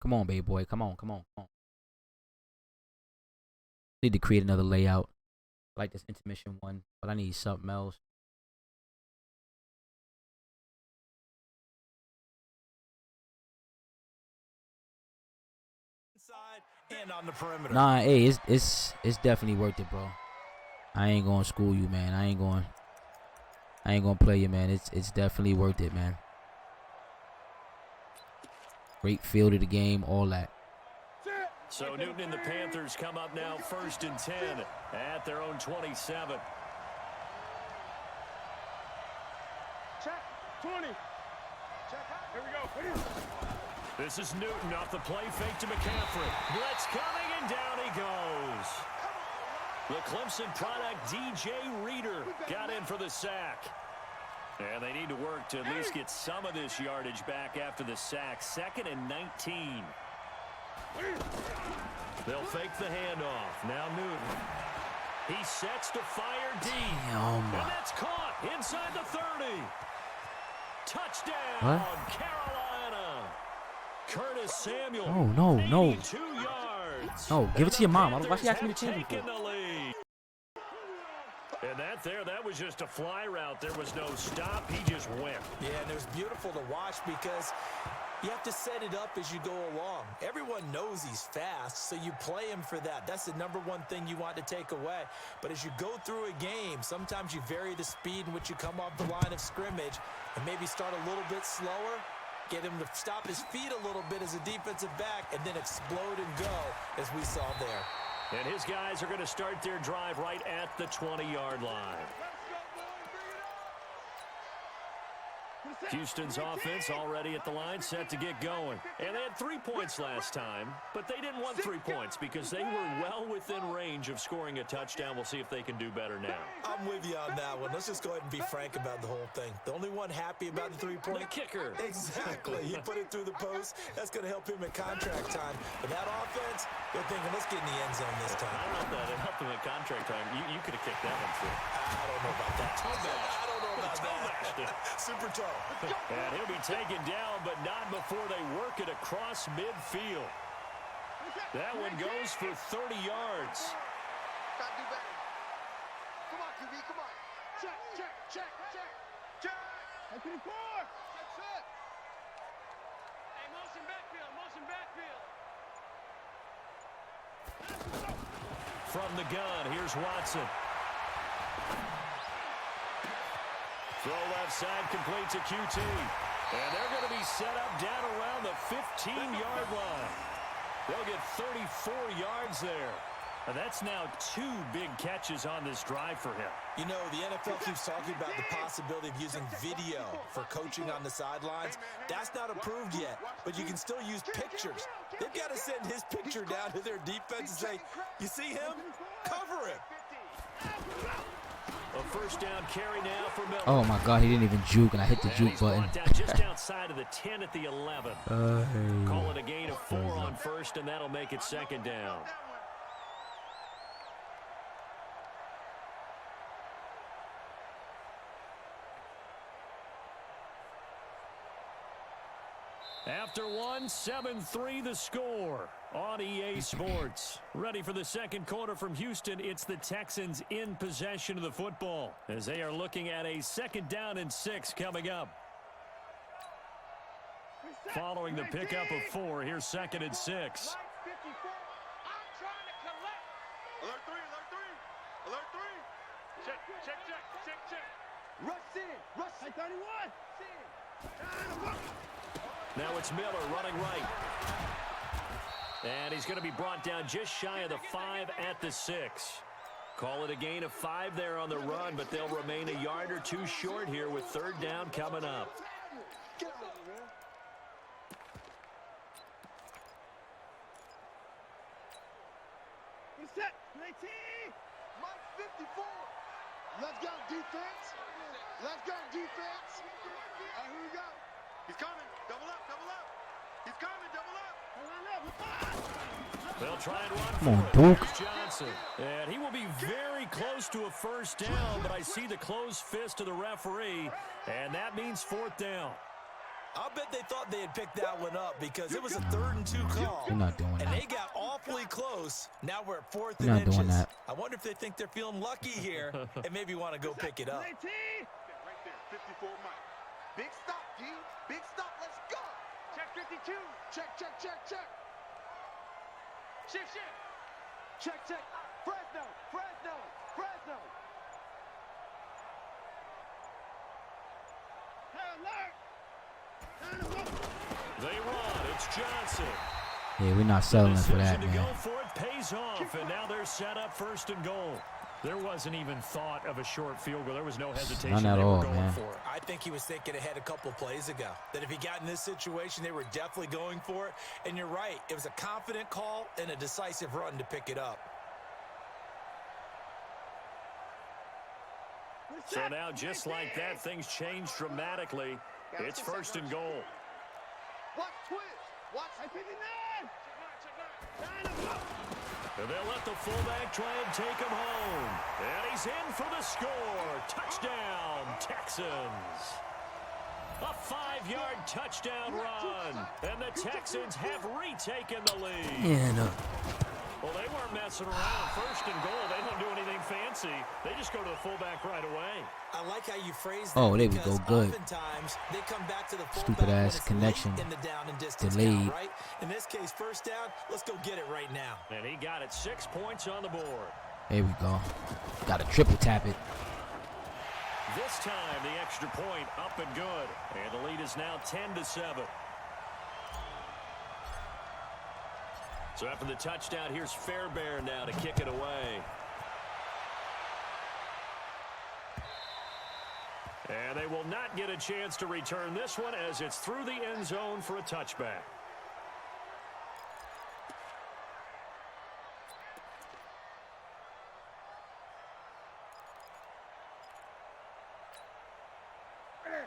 Come on, baby boy. Come on. Need to create another layout. I like this intermission one, but I need something else. Inside and on the perimeter. Nah, hey, it's definitely worth it, bro. I ain't gonna school you, man. I ain't gonna play you, man. It's definitely worth it, man. Great feel to the game, all that. So Newton and the Panthers come up now 1st and 10 at their own 27. Check. 20. Check out. Here we go. This is Newton off the play fake to McCaffrey. Blitz coming, and down he goes. The Clemson product, DJ Reader, got in for the sack. And they need to work to at least get some of this yardage back after the sack. 2nd and 19. They'll fake the handoff. Now Newton. He sets to fire deep. Damn. And that's caught inside the 30. Touchdown, What? Carolina. Curtis Samuel. Oh, no. 82 yards. No, give it to your mom. Why she asking me to change Taken it? the lead. And that was just a fly route. There was no stop. He just went. Yeah, and it was beautiful to watch because you have to set it up as you go along. Everyone knows he's fast, so you play him for that. That's the #1 thing you want to take away. But as you go through a game, sometimes you vary the speed in which you come off the line of scrimmage and maybe start a little bit slower, get him to stop his feet a little bit as a defensive back, and then explode and go, as we saw there. And his guys are going to start their drive right at the 20-yard line. Houston's offense already at the line, set to get going. And they had 3 points last time, but they didn't want 3 points because they were well within range of scoring a touchdown. We'll see if they can do better now. I'm with you on that one. Let's just go ahead and be frank about the whole thing. The only one happy about the 3-point? The kicker. Exactly. He put it through the post. That's going to help him at contract time. But that offense, they're thinking, let's get in the end zone this time. I don't know if that helped him at contract time. You could have kicked that one through. I don't know about that. I don't know about that. Super toe. And he'll be taken down, but not before they work it across midfield. That one goes for 30 yards. Gotta do better. Come on, QB, come on. Check. That's pretty poor. That's it. Hey, motion backfield. From the gun, here's Watson. Throw left side, complete to QT. And they're going to be set up down around the 15-yard line. They'll get 34 yards there. And that's now 2 big catches on this drive for him. You know, the NFL keeps talking about the possibility of using video for coaching on the sidelines. That's not approved yet, but you can still use pictures. They've got to send his picture down to their defense and say, you see him? Cover him. A first down carry now for Miller. Oh my God, he didn't even juke, and I hit the juke button. Down just outside of the 10 at the 11. Call it a gain of 4 on first, and that'll make it 2nd down. After 1, 7-3 the score on EA Sports. Ready for the second quarter from Houston. It's the Texans in possession of the football as they are looking at a 2nd down and 6 coming up. Following the pickup of 4, here's 2nd and 6. Alert 3. Check. Rush in. Hey, 31. Now it's Miller running right. And he's going to be brought down just shy of the 5 at the 6. Call it a gain of 5 there on the run, but they'll remain a yard or 2 short here with 3rd down coming up. Set. 19. Mike 54. Let's go, defense. All right, here we go. He's coming. Double up. He's coming. Double up. They'll try and run Come on, for it. Duke. Here's Johnson. And he will be very close to a first down, but I see the closed fist of the referee, and that means 4th down. I'll bet they thought they had picked that one up because it was a 3rd and 2 call. You're not doing and that. they got awfully close. Now we're at 4th You're and not doing inches. that. I wonder if they think they're feeling lucky here and maybe want to go pick it up. 19. Right there. 54 Mike. Big stop, D. Big stop. Let's go. Check 52. Check. Shift. Check. Fresno. Hey, alert. They run. It's Johnson. Yeah, we're not selling it for that, Decision to man. go for it pays off, and now they're set up 1st and goal. There wasn't even thought of a short field goal. There was no hesitation. None at all, man. For it. I think he was thinking ahead a couple plays ago. That if he got in this situation, they were definitely going for it. And you're right. It was a confident call and a decisive run to pick it up. So now, just like that, things change dramatically. It's first and goal. Watch twist. Watch. And they'll let the fullback try and take him home. And he's in for the score. Touchdown, Texans. A 5-yard touchdown run. And the Texans have retaken the lead. Yeah, Well, they weren't messing around. First and goal, they don't do anything fancy. They just go to the fullback right away. I like how you phrase that. Oh, there we go. Good. Oftentimes, they come back to the Stupid ass connection. in the down and distance Delayed. count, right? In this case, first down. Let's go get it right now. And he got it. 6 points on the board. There we go. Got to triple tap it. This time, the extra point up and good. And the lead is now 10-7. So after the touchdown, here's Fairbairn now to kick it away. And they will not get a chance to return this one as it's through the end zone for a touchback.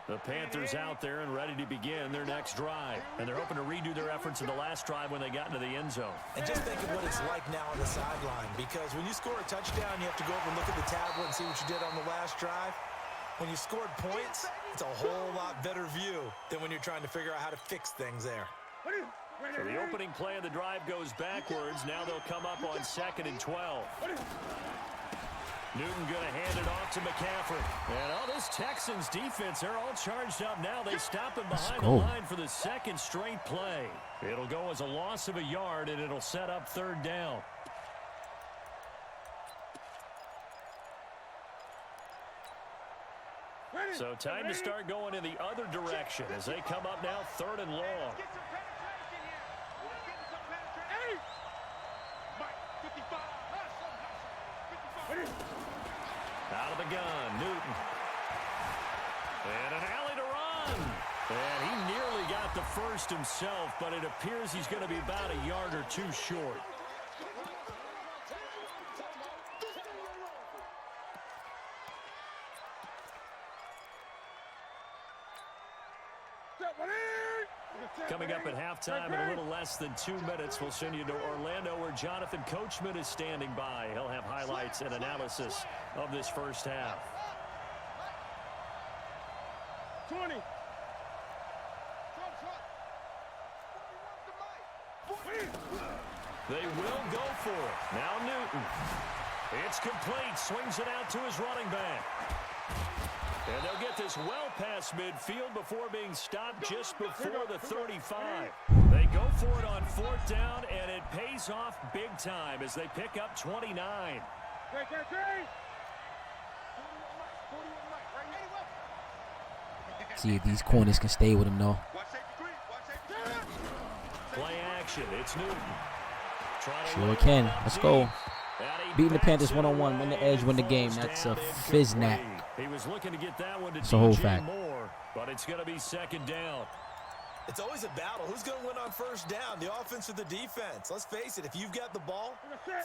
The Panthers out there and ready to begin their next drive. And they're hoping to redo their efforts in the last drive when they got into the end zone. And just think of what it's like now on the sideline. Because when you score a touchdown, you have to go over and look at the tablet and see what you did on the last drive. When you scored points, it's a whole lot better view than when you're trying to figure out how to fix things there. So the opening play of the drive goes backwards. Now they'll come up on 2nd and 12. Newton going to hand it off to McCaffrey. And all this Texans defense, they're all charged up now. They stop him behind the line for the second straight play. It'll go as a loss of a yard, and it'll set up 3rd down. So time to start going in the other direction as they come up now 3rd and long. Out of the gun, Newton. And an alley to run. And he nearly got the first himself, but it appears he's going to be about a yard or two short. Coming up at halftime in a little less than 2 minutes, we'll send you to Orlando where Jonathan Coachman is standing by. He'll have highlights and analysis of this first half. 20. They will go for it. Now Newton. It's complete. Swings it out to his running back. And they'll get this well past midfield before being stopped just before the 35. They go for it on 4th down, and it pays off big time as they pick up 29. See if these corners can stay with him, though. Play action. It's Newton. Sure can. Let's go. Beating the Panthers one-on-one, win the edge, win the game. That's a fizznack. He was looking to get that one to it's a whole DJ fact. Moore, but it's going to be 2nd down. It's always a battle. Who's going to win on 1st down, the offense or the defense? Let's face it, if you've got the ball,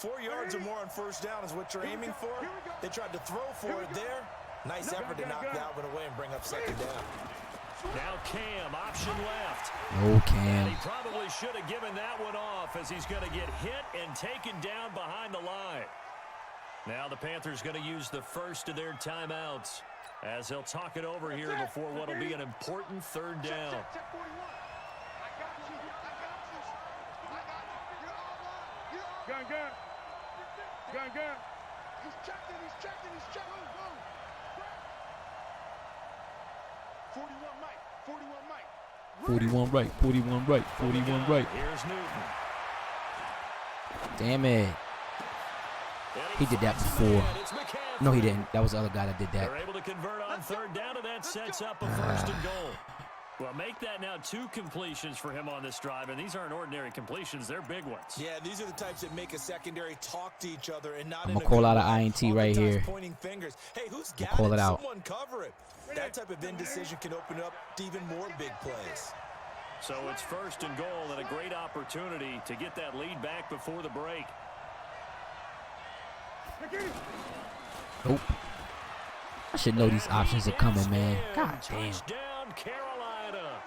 4 yards or more on 1st down is what you're aiming for. They tried to throw for it there. Nice effort to knock that one away and bring up 2nd down. Now Cam, option left. No Cam. And he probably should have given that one off as he's going to get hit and taken down behind the line. Now the Panthers going to use the first of their timeouts as they'll talk it over here before what will be an important 3rd down. Gun. He's checking. 41 right, 41 right, 41 right. Here's Newton. Damn it. He did that before. No, he didn't. That was the other guy that did that. They're able to convert on 3rd down, and that sets up a 1st and goal. Well, make that now 2 completions for him on this drive, and these aren't ordinary completions. They're big ones. Yeah, these are the types that make a secondary talk to each other and not I'm in going a to call good out way. an INT right here. Pointing fingers. Hey, who's got call it out. Someone cover it. That type of indecision can open up to even more big plays. So it's 1st and goal and a great opportunity to get that lead back before the break. Nope. I should know these options are coming, man. God damn. Touchdown, Carolina.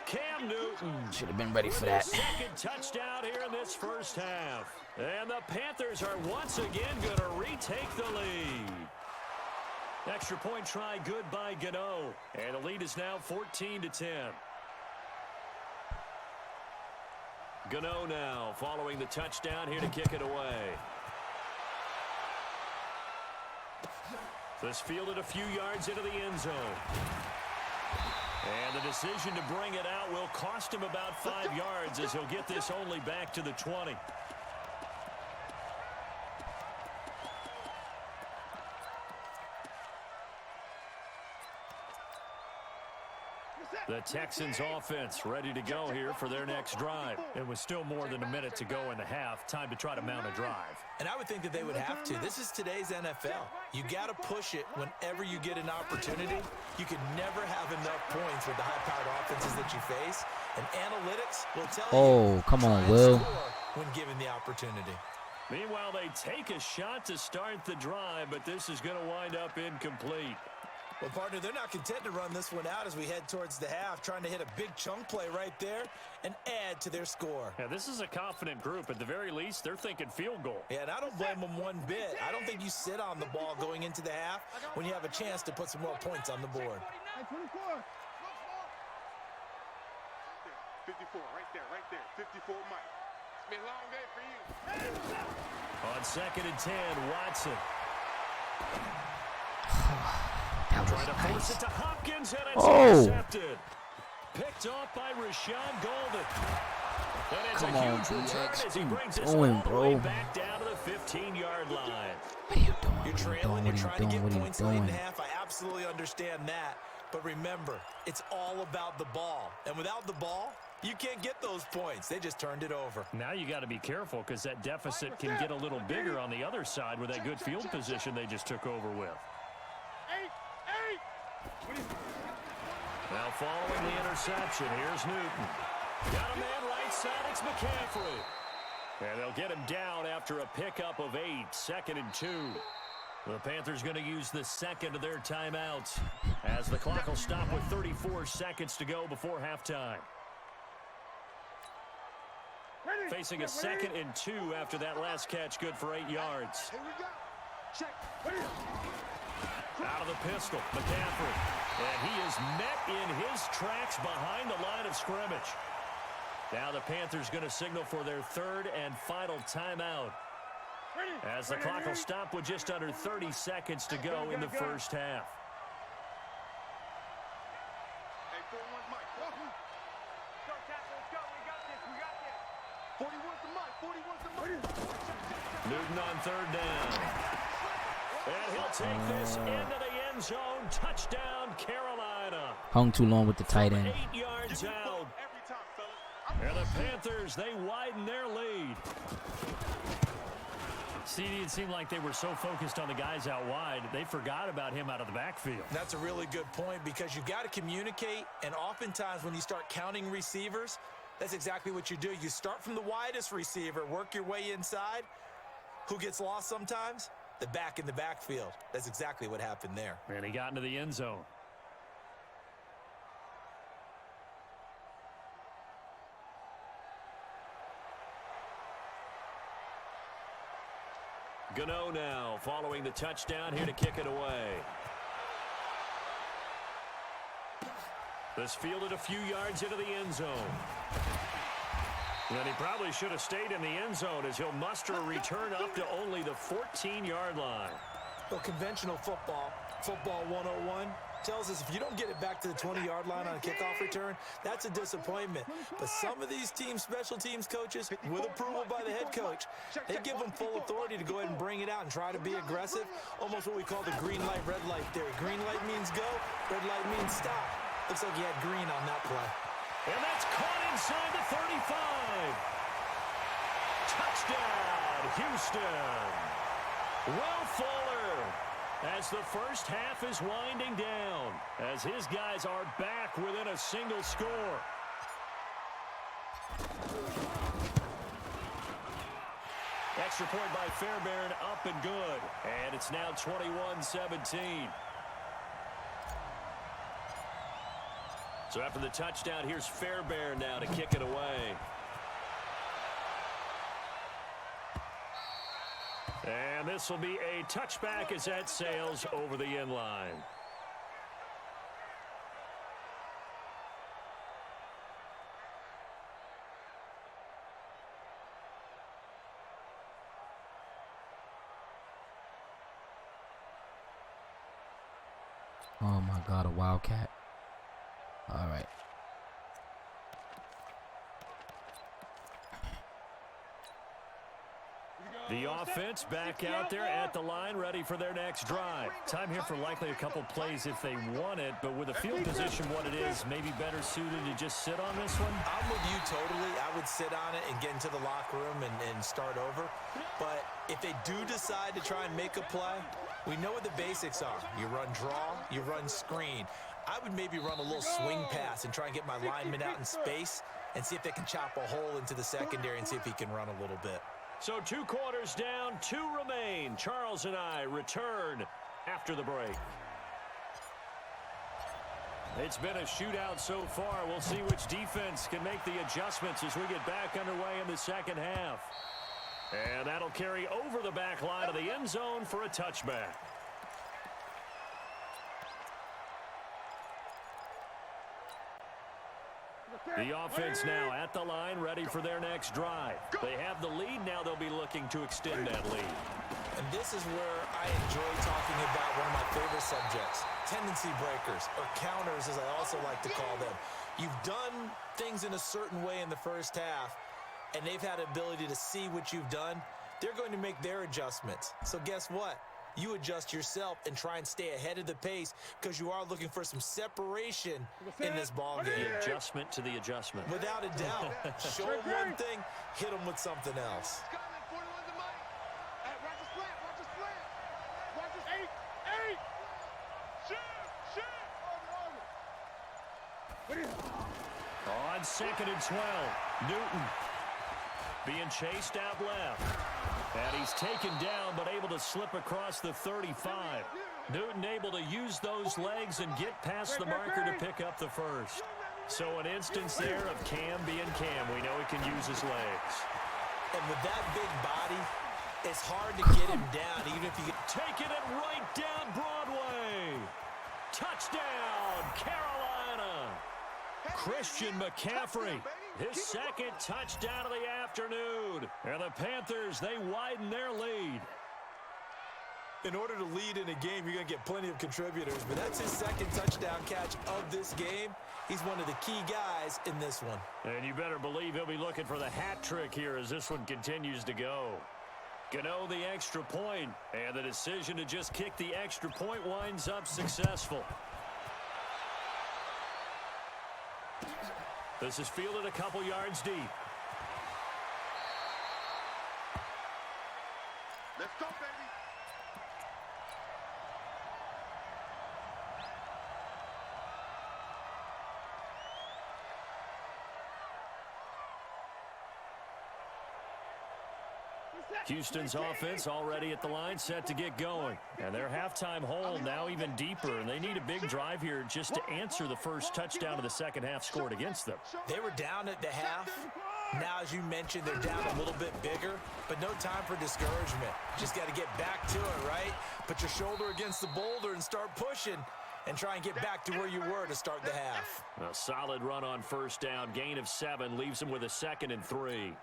Cam Newton Should have been ready for that. Second touchdown here in this first half. And the Panthers are once again going to retake the lead. Extra point try good by Gano. And the lead is now 14-10. Gano now following the touchdown here to kick it away. This fielded a few yards into the end zone. And the decision to bring it out will cost him about 5 yards as he'll get this only back to the 20. The Texans offense ready to go here for their next drive. It was still more than a minute to go in the half. Time to try to mount a drive. And I would think that they would have to. This is today's NFL. You got to push it whenever you get an opportunity. You can never have enough points with the high-powered offenses that you face. And analytics will tell you. Oh, come on, Will. When given the opportunity. Meanwhile, they take a shot to start the drive, but this is going to wind up incomplete. Well, partner, they're not content to run this one out as we head towards the half, trying to hit a big chunk play right there and add to their score. Yeah, this is a confident group. At the very least, they're thinking field goal. Yeah, and I don't blame them one bit. I don't think you sit on the ball going into the half when you have a chance to put some more points on the board. 54, right there. 54, Mike. It's been a long day for you. On 2nd and 10, Watson. That was Force it nice. to Hopkins, and it's intercepted. Picked off by Rashawn Golden. And it's Come a on, huge return DX. as he brings us What are you all the doing, way bro? back down to the 15-yard line. What are you doing? You're What are you trailing, doing? you're What are trying you to doing? get What are you points late in doing? half. I absolutely understand that. But remember, it's all about the ball. And without the ball, you can't get those points. They just turned it over. Now you got to be careful because that deficit can get a little bigger on the other side with that good field position they just took over with. Now following the interception, here's Newton. Got a man right side, it's McCaffrey. And they'll get him down after a pickup of 8, 2nd and 2. The Panthers going to use the second of their timeouts as the clock will stop with 34 seconds to go before halftime. Facing a 2nd and 2 after that last catch, good for 8 yards. Here we go. Check. Out of the pistol, McCaffrey. And he is met in his tracks behind the line of scrimmage. Now the Panthers going to signal for their 3rd and final timeout. As the clock will stop with just under 30 seconds to go in the first half. Hey, 41's Mike. Go, Castle, let's go. We got this. 41's the Mike. Newton on 3rd down. And he'll take this into the end zone. Touchdown, Carolina. Hung too long with the tight end. 8 yards out. Every time, fellas. And the Panthers, they widen their lead. See, it seemed like they were so focused on the guys out wide, they forgot about him out of the backfield. That's a really good point because you got to communicate, and oftentimes when you start counting receivers, that's exactly what you do. You start from the widest receiver, work your way inside. Who gets lost sometimes? The back in the backfield. That's exactly what happened there. And he got into the end zone. Gano now following the touchdown here to kick it away. This fielded a few yards into the end zone. And he probably should have stayed in the end zone as he'll muster a return up to only the 14-yard line. Well, conventional football 101, tells us if you don't get it back to the 20-yard line on a kickoff return, that's a disappointment. But some of these team special teams coaches, with approval by the head coach, they give them full authority to go ahead and bring it out and try to be aggressive, almost what we call the green light, red light theory. Green light means go, red light means stop. Looks like he had green on that play. And that's caught inside the 35. Touchdown, Houston. Will Fuller, as the first half is winding down, as his guys are back within a single score. Extra point by Fairbairn, up and good. And it's now 21-17. So after the touchdown, here's Fairbairn now to kick it away. And this will be a touchback as that sails over the end line. Oh my God, a Wildcat. All right. The offense back out there at the line, ready for their next drive. Time here for likely a couple plays if they want it, but with the field position what it is, maybe better suited to just sit on this one? I'm with you totally. I would sit on it and get into the locker room and start over. But if they do decide to try and make a play, we know what the basics are. You run draw, you run screen. I would maybe run a little swing pass and try and get my lineman out in space and see if they can chop a hole into the secondary and see if he can run a little bit. So 2 quarters down, 2 remain. Charles and I return after the break. It's been a shootout so far. We'll see which defense can make the adjustments as we get back underway in the second half. And that'll carry over the back line of the end zone for a touchback. The offense now at the line, ready for their next drive. They have the lead. Now they'll be looking to extend that lead. And this is where I enjoy talking about one of my favorite subjects, tendency breakers, or counters as I also like to call them. You've done things in a certain way in the first half, and they've had the ability to see what you've done. They're going to make their adjustments. So guess what? You adjust yourself and try and stay ahead of the pace because you are looking for some separation in this ball game. The adjustment to the adjustment. Without a doubt. Show them one thing, hit them with something else. On 2nd and 12, Newton being chased out left. And he's taken down, but able to slip across the 35. Newton able to use those legs and get past the marker to pick up the first. So an instance there of Cam being Cam. We know he can use his legs. And with that big body, it's hard to get him down, even if you get... Taking it right down Broadway. Touchdown, Carolina. Christian McCaffrey, his second touchdown of the afternoon. And the Panthers, they widen their lead. In order to lead in a game, you're going to get plenty of contributors, but that's his second touchdown catch of this game. He's one of the key guys in this one. And you better believe he'll be looking for the hat trick here as this one continues to go. Gano the extra point, and the decision to just kick the extra point winds up successful. This is fielded a couple yards deep. Let's go, baby. Houston's offense already at the line, set to get going. And their halftime hole now even deeper, and they need a big drive here just to answer the first touchdown of the second half scored against them. They were down at the half. Now, as you mentioned, they're down a little bit bigger, but no time for discouragement. Just got to get back to it, right? Put your shoulder against the boulder and start pushing and try and get back to where you were to start the half. A solid run on first down, gain of 7, leaves them with a 2nd and 3.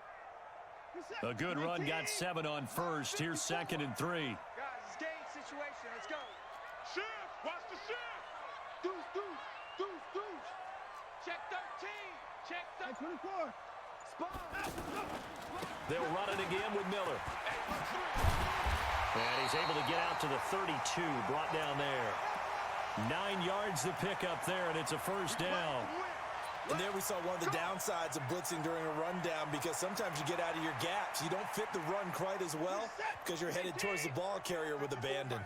A good run, got 7 on first. Here's 2nd and 3. Guys, it's game situation. Let's go. Shift. Watch the shift. Deuce, deuce, deuce, deuce. Check 13. Check 24. Spot. They'll run it again with Miller. And he's able to get out to the 32, brought down there. 9 yards to pick up there, and it's a first down. And there we saw one of the downsides of blitzing during a rundown, because sometimes you get out of your gaps. You don't fit the run quite as well because you're headed towards the ball carrier with abandon.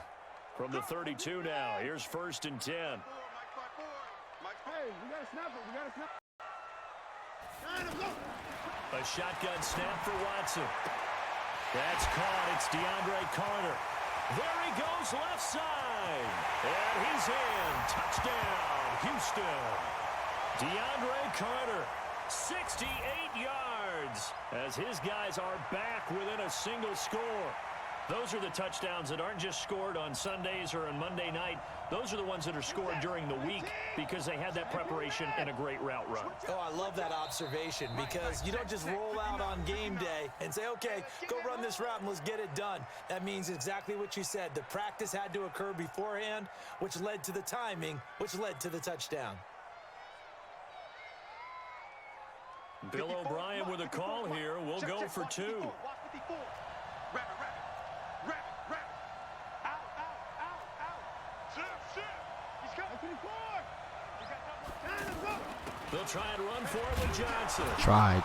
From the 32 now, here's 1st and 10. Hey, we got to snap it. We got to snap it. A shotgun snap for Watson. That's caught. It's DeAndre Carter. There he goes left side. And he's in. Touchdown, Houston. DeAndre Carter, 68 yards, as his guys are back within a single score. Those are the touchdowns that aren't just scored on Sundays or on Monday night. Those are the ones that are scored during the week because they had that preparation and a great route run. Oh, I love that observation, because you don't just roll out on game day and say, okay, go run this route and let's get it done. That means exactly what you said. The practice had to occur beforehand, which led to the timing, which led to the touchdown. Bill O'Brien with a call here. We'll go for 2. They'll try and run for it with Johnson. Try.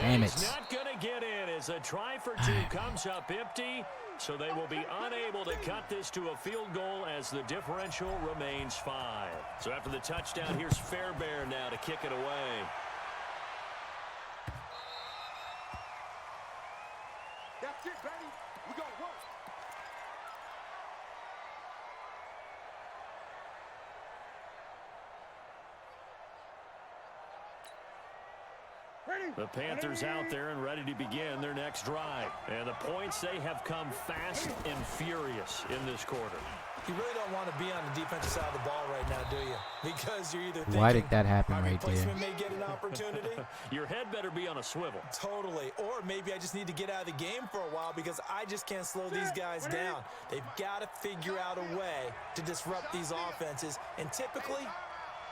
Damn it. He's not going to get in as a try for 2 comes up empty. So they will be unable to cut this to a field goal as the differential remains 5. So after the touchdown, here's Fairbairn now to kick it away. That's it, baby. We got to work. The Panthers out there and ready to begin their next drive. And the points, they have come fast and furious in this quarter. You really don't want to be on the defensive side of the ball right now, do you? Because you're either thinking, Why did that happen my right there? replacement may get an opportunity. Your head better be on a swivel. Totally. Or maybe I just need to get out of the game for a while because I just can't slow these guys down. They've got to figure out a way to disrupt these offenses. And typically,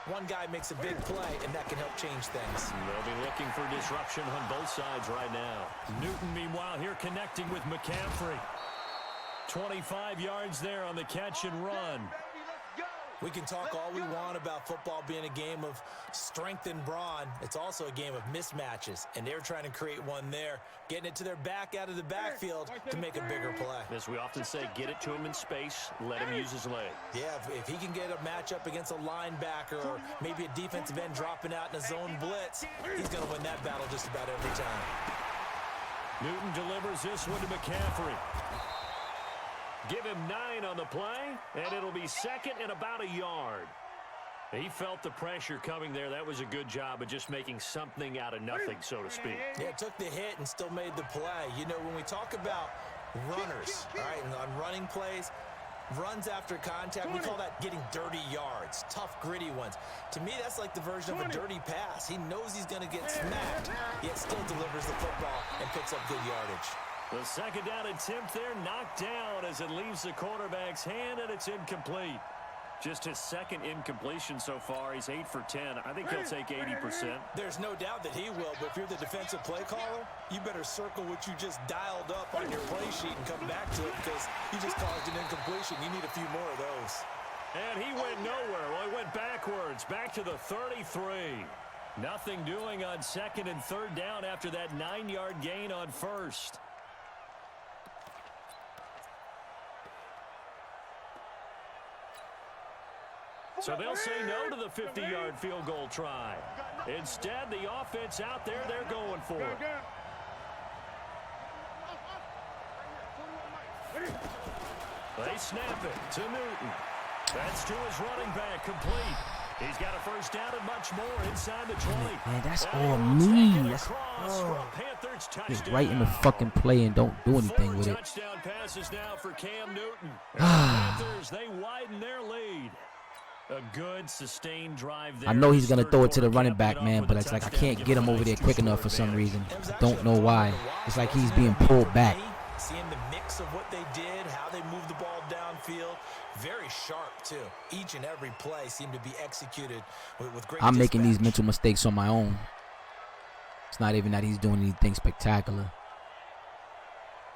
one guy makes a big play, and that can help change things. They'll be looking for disruption on both sides right now. Newton, meanwhile, here connecting with McCaffrey. 25 yards there on the catch and run. We can talk all we want about football being a game of strength and brawn. It's also a game of mismatches, and they're trying to create one there, getting it to their back out of the backfield to make a bigger play. As we often say, get it to him in space, let him use his leg. Yeah, if he can get a matchup against a linebacker or maybe a defensive end dropping out in a zone blitz, he's going to win that battle just about every time. Newton delivers this one to McCaffrey. Give him 9 on the play, and it'll be second and about a yard. He felt the pressure coming there. That was a good job of just making something out of nothing, so to speak. Yeah, took the hit and still made the play. You know, when we talk about runners, all right, and on running plays, runs after contact, we call that getting dirty yards, tough, gritty ones. To me, that's like the version of a dirty pass. He knows he's going to get smacked, yet still delivers the football and picks up good yardage. The second down attempt there knocked down as it leaves the quarterback's hand, and it's incomplete. Just his second incompletion so far. He's 8 for 10. I think he'll take 80%. There's no doubt that he will, but if you're the defensive play caller, you better circle what you just dialed up on your play sheet and come back to it because you just caused an incompletion. You need a few more of those. And he went nowhere. Well, he went backwards, back to the 33. Nothing doing on second and third down after that 9-yard gain on first. So they'll say no to the 50-yard field goal try. Instead, the offense out there, they're going for it. They snap it to Newton. That's to his running back, complete. He's got a first down and much more inside the 20. Man, that's all me. That's Get right in the fucking play and don't do anything with it. Touchdown passes now for Cam Newton. Panthers, they widen their lead. A good sustained drive there. I know he's gonna throw it to the running back, man, but it's like I can't get him over there quick enough for some reason. I don't know why. It's like he's being pulled back. Seeing the mix of what they did, how they moved the ball downfield, very sharp too. Each and every play seemed to be executed with great I'm making these dispatch. mental mistakes on my own. It's not even that he's doing anything spectacular.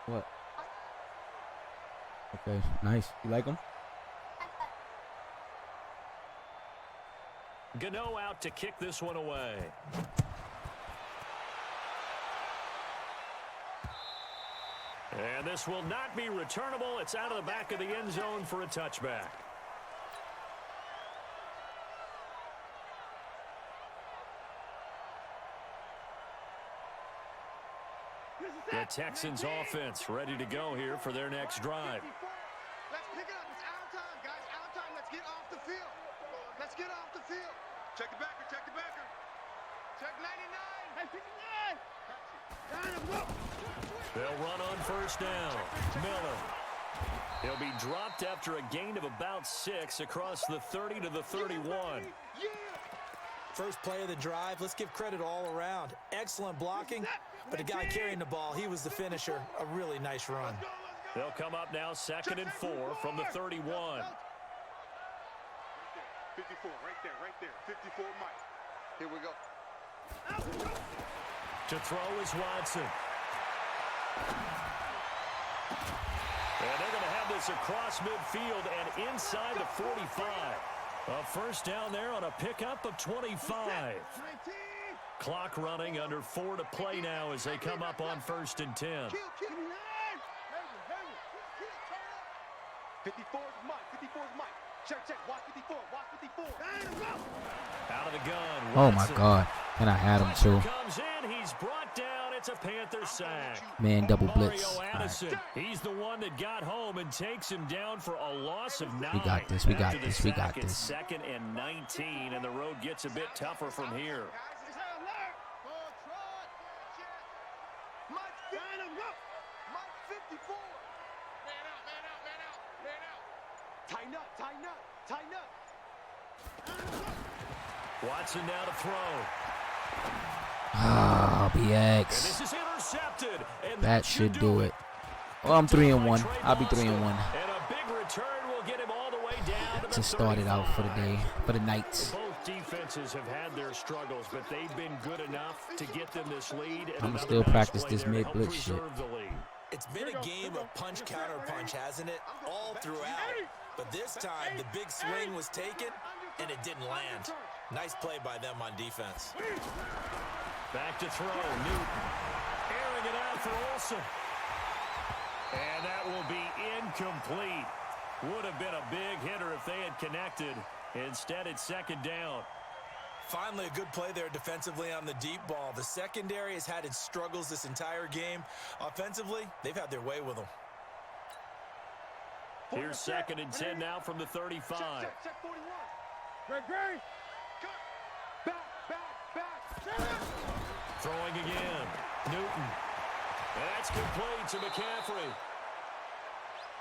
What? Okay, nice. You like him? Gano out to kick this one away. And this will not be returnable. It's out of the back of the end zone for a touchback. The Texans offense ready to go here for their next drive. Let's pick it up. It's out of time, guys. Out of time. Let's get off the field. Let's get off the field. Check the backer. Check the backer. Check 99. They'll run on first down. Miller. He'll be dropped after a gain of about 6 across the 30 to the 31. First play of the drive, let's give credit all around. Excellent blocking, but the guy carrying the ball, he was the finisher. A really nice run. They'll come up now 2nd and 4 from the 31. 54, right there. 54, Mike. Here we go. To throw is Watson. And they're going to have this across midfield and inside the 45. A first down there on a pickup of 25. Clock running, under 4 to play now as they come up on 1st and 10. 54 is Mike. Check. Watch 54. Out of the gun. Oh my Watson. God. And I had him too. Comes in, he's brought down. It's a Panther sack. Man, double blitz. Mario All right. Addison, he's the one that got home and takes him down for a loss of 9. We got this. We got After the this. We got sack, it's this. 2nd and 19, and the road gets a bit tougher from here. Mike 54. Man out. Tighten up. Watson now to throw. Ah, And BX. this is intercepted. And That should do it. Well, I'm 3-1. I'll be 3-1. And a big return will get him all the way down to the To start it out for the 35. day, for the night. Both defenses have had their struggles, but they've been good enough to get them this lead. And I'ma another still nice practice play this there to help mid-blitz shit. preserve the lead. It's been a game of punch, counter punch, hasn't it? All throughout. But this time, the big swing was taken, and it didn't land. Nice play by them on defense. Back to throw. Newton airing it out for Olsen. And that will be incomplete. Would have been a big hitter if they had connected. Instead, it's 2nd down. Finally, a good play there defensively on the deep ball. The secondary has had its struggles this entire game. Offensively, they've had their way with them. Here's 2nd and 10 now from the 35. Check 41. Great. Back. Throwing again. Newton. That's complete to McCaffrey.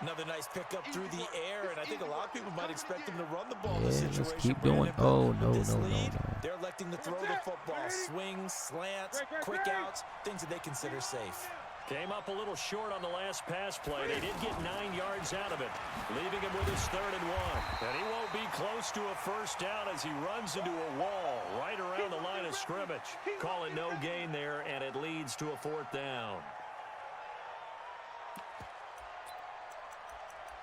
Another nice pickup through the air, and I think a lot of people might expect him to run the ball in this Yeah, situation. just keep Brandon, doing. but Oh, with no, this no, no, lead, no. They're electing to throw the football. Swings, slants, quick outs, things that they consider safe. Came up a little short on the last pass play. They did get 9 yards out of it, leaving him with his 3rd and 1. And he won't be close to a first down as he runs into a wall right around the line of scrimmage. Call it no gain there, and it leads to a 4th down.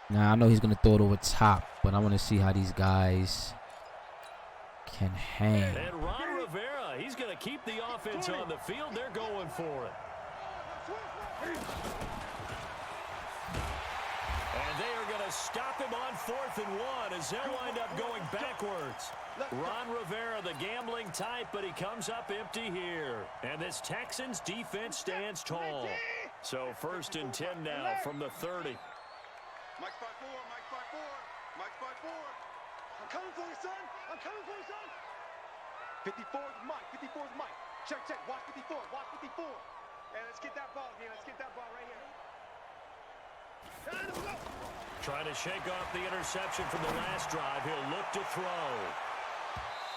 Now, I know he's going to throw it over top, but I want to see how these guys can hang. And Ron Rivera, he's going to keep the offense on the field. They're going for it. And they are going to stop him on 4th and 1 as they'll wind up going backwards. Ron Rivera, the gambling type, but he comes up empty here. And this Texans defense stands tall. So 1st and 10 now from the 30. Mike 5-4. Mike 5-4. I'm coming for you, son. 54 is Mike. Check. Watch 54. And let's get that ball again. Let's get that ball right here. Trying to shake off the interception from the last drive. He'll look to throw.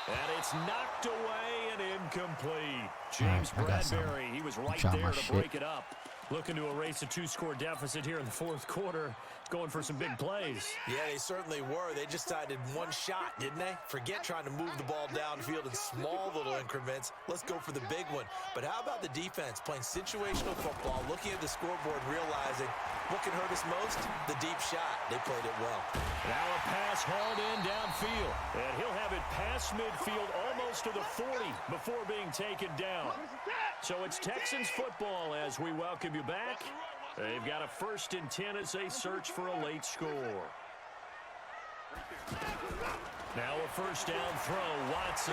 And it's knocked away and incomplete. James I got something. Bradbury, he was right Try my there to shit. break it up. Looking to erase a 2-score deficit here in the fourth quarter. Going for some big plays. Yeah, they certainly were. They just decided one shot, didn't they? Forget trying to move the ball downfield in small little increments. Let's go for the big one. But how about the defense playing situational football, looking at the scoreboard, realizing what can hurt us most? The deep shot. They played it well. Now a pass hauled in downfield. And he'll have it past midfield almost to the 40 before being taken down. So it's Texans football as we welcome you back. They've got a 1st and 10 as they search for a late score. Now a 1st down throw, Watson.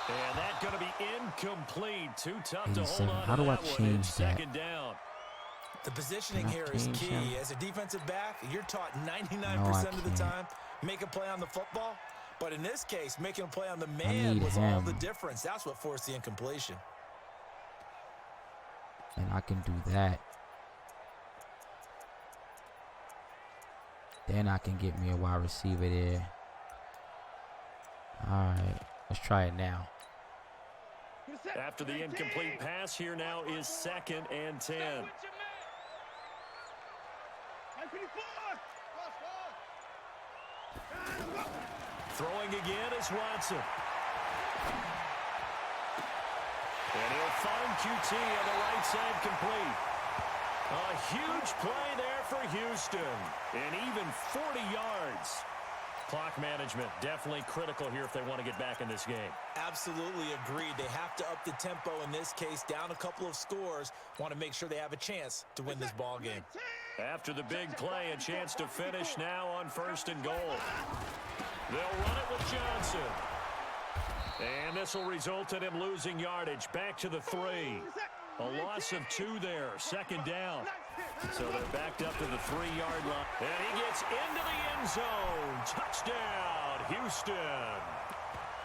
And that's going to be incomplete. Too tough to hold on. How do I change that? 2nd down. The positioning here is key. As a defensive back, you're taught 99% of the time, make a play on the football. But in this case, making a play on the man was all the difference. That's what forced the incompletion. And I can do that. Then I can get me a wide receiver there. Alright, let's try it now. After the incomplete pass, here now is 2nd and 10. Throwing again is Watson. And he'll find QT on the right side complete. A huge play there for Houston. And even 40 yards. Clock management definitely critical here if they want to get back in this game. Absolutely agreed. They have to up the tempo in this case, down a couple of scores. Want to make sure they have a chance to win this ball game. After the big play, a chance to finish now on 1st and goal. They'll run it with Johnson. And this will result in him losing yardage. Back to the 3. A loss of 2 there. 2nd down. So they're backed up to the 3-yard line. And he gets into the end zone. Touchdown, Houston.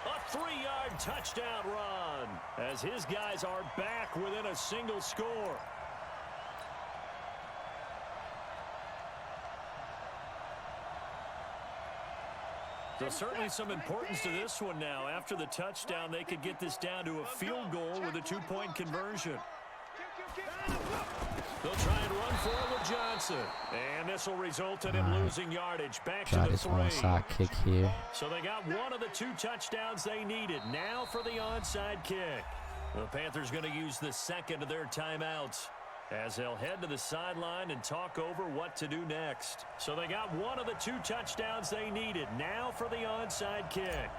A 3-yard touchdown run as his guys are back within a single score. So certainly some importance to this one now. After the touchdown, they could get this down to a field goal with a 2-point conversion. They'll try and run for it with Johnson. And this will result in him losing yardage. Back to the 3. Onside kick here. So they got one of the 2 touchdowns they needed. Now for the onside kick. The Panthers going to use the 2nd of their timeouts as they'll head to the sideline and talk over what to do next. So they got one of the 2 touchdowns they needed. Now for the onside kick.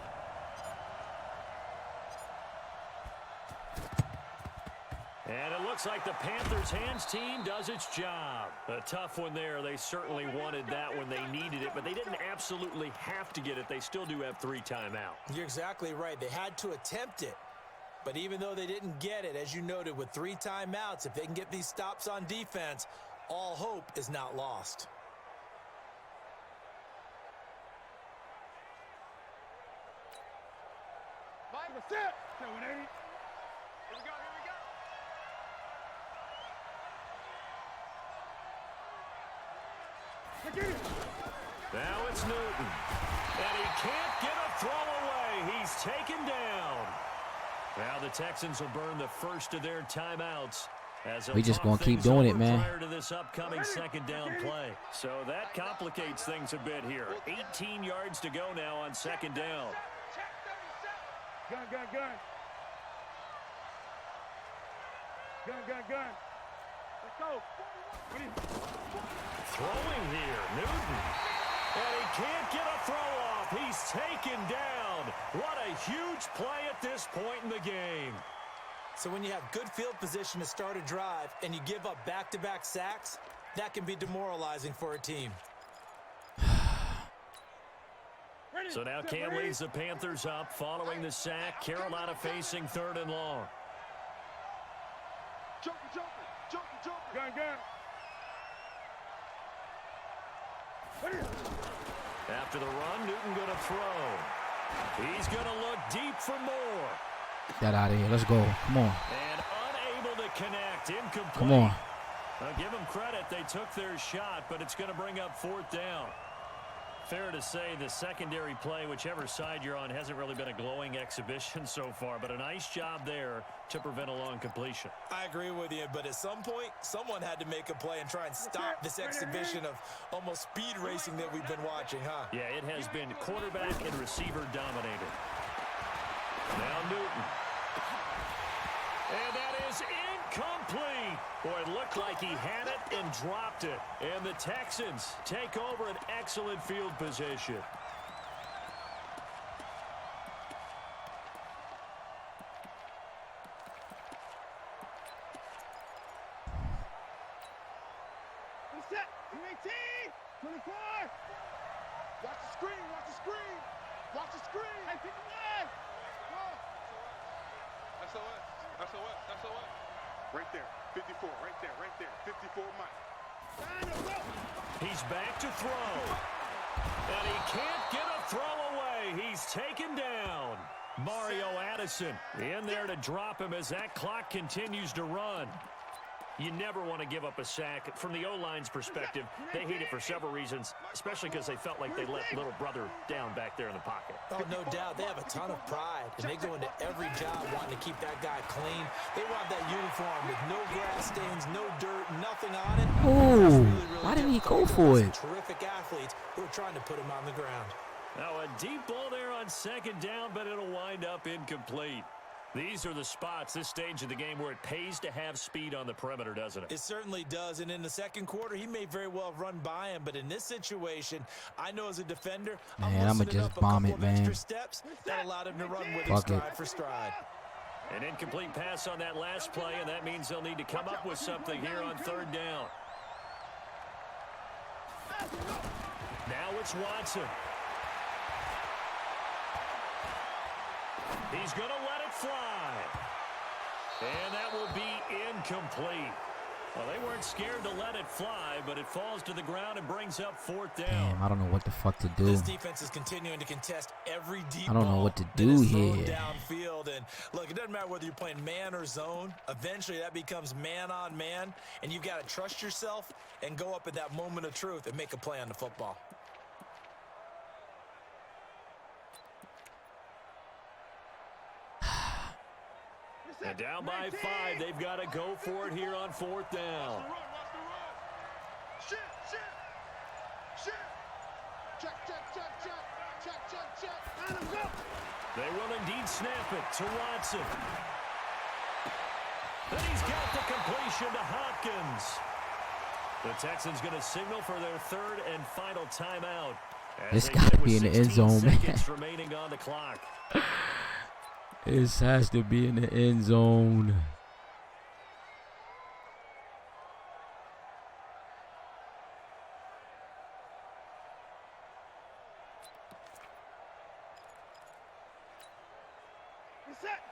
And it looks like the Panthers' hands team does its job. A tough one there. They certainly wanted that when they needed it, but they didn't absolutely have to get it. They still do have 3 timeouts. You're exactly right. They had to attempt it. But even though they didn't get it, as you noted, with 3 timeouts, if they can get these stops on defense, all hope is not lost. Now it's Newton. And he can't get a throw away. He's taken down. Now the Texans will burn the 1st of their timeouts. We just going to keep doing it, man. Prior to this upcoming 2nd down play. So that complicates things a bit here. 18 yards to go now on 2nd down. Gun. Let's go. Throwing here, Newton. And he can't get a throw off. He's taken down. What a huge play at this point in the game. So when you have good field position to start a drive and you give up back-to-back sacks, that can be demoralizing for a team. So now Cam leads the Panthers up following the sack. Carolina facing 3rd and long. Jumper. Gun. After the run, Newton going to throw. He's going to look deep for more. Get out of here. Let's go. Come on. And unable to connect. Incomplete. Come on. I'll give them credit. They took their shot, but it's going to bring up 4th down. Fair to say the secondary play, whichever side you're on, hasn't really been a glowing exhibition so far, but a nice job there to prevent a long completion. I agree with you, but at some point, someone had to make a play and try and stop this exhibition of almost speed racing that we've been watching, huh? Yeah, it has been quarterback and receiver dominated. Now Newton. And that is incomplete. Boy, it looked like he had it and dropped it. And the Texans take over an excellent field position. Set. 18. 24. Watch the screen. Watch the screen. Watch the screen. Hey, pick the leg. SOS. SOS. SOS. Right there. 54. Right there. Right there. 54 Mike. He's back to throw. And he can't get a throw away. He's taken down. Mario Addison in there to drop him as that clock continues to run. You never want to give up a sack. From the O-line's perspective, they hate it for several reasons, especially because they felt like they let little brother down back there in the pocket. Oh, no doubt. They have a ton of pride, and they go into every job wanting to keep that guy clean. They want that uniform with no grass stains, no dirt, nothing on it. Oh, why didn't he go for it? Terrific athletes who are trying to put him on the ground. Now a deep ball there on second down, but it'll wind up incomplete. These are the spots, this stage of the game, where it pays to have speed on the perimeter, doesn't it? It certainly does, and in the second quarter, he may very well run by him, but in this situation, I know as a defender, man, I'm going to just bomb it, man. Steps that allowed him to run with him stride for stride. An incomplete pass on that last play, and that means they'll need to come up with something here on third down. Now it's Watson. He's going to let it fly. And that will be incomplete. Well, they weren't scared to let it fly, but it falls to the ground and brings up fourth down. Damn, I don't know what the fuck to do. This defense is continuing to contest every deep I don't know what to do here. Downfield, and look, it doesn't matter whether you're playing man or zone. Eventually, that becomes man on man, and you've got to trust yourself and go up at that moment of truth and make a play on the football. And down by 5, they've got to go for it here on fourth down. They will indeed snap it to Watson. And he's got the completion to Hopkins. The Texans going to signal for their third and final timeout. This got to be in the end zone, man. Remaining on the clock. This has to be in the end zone.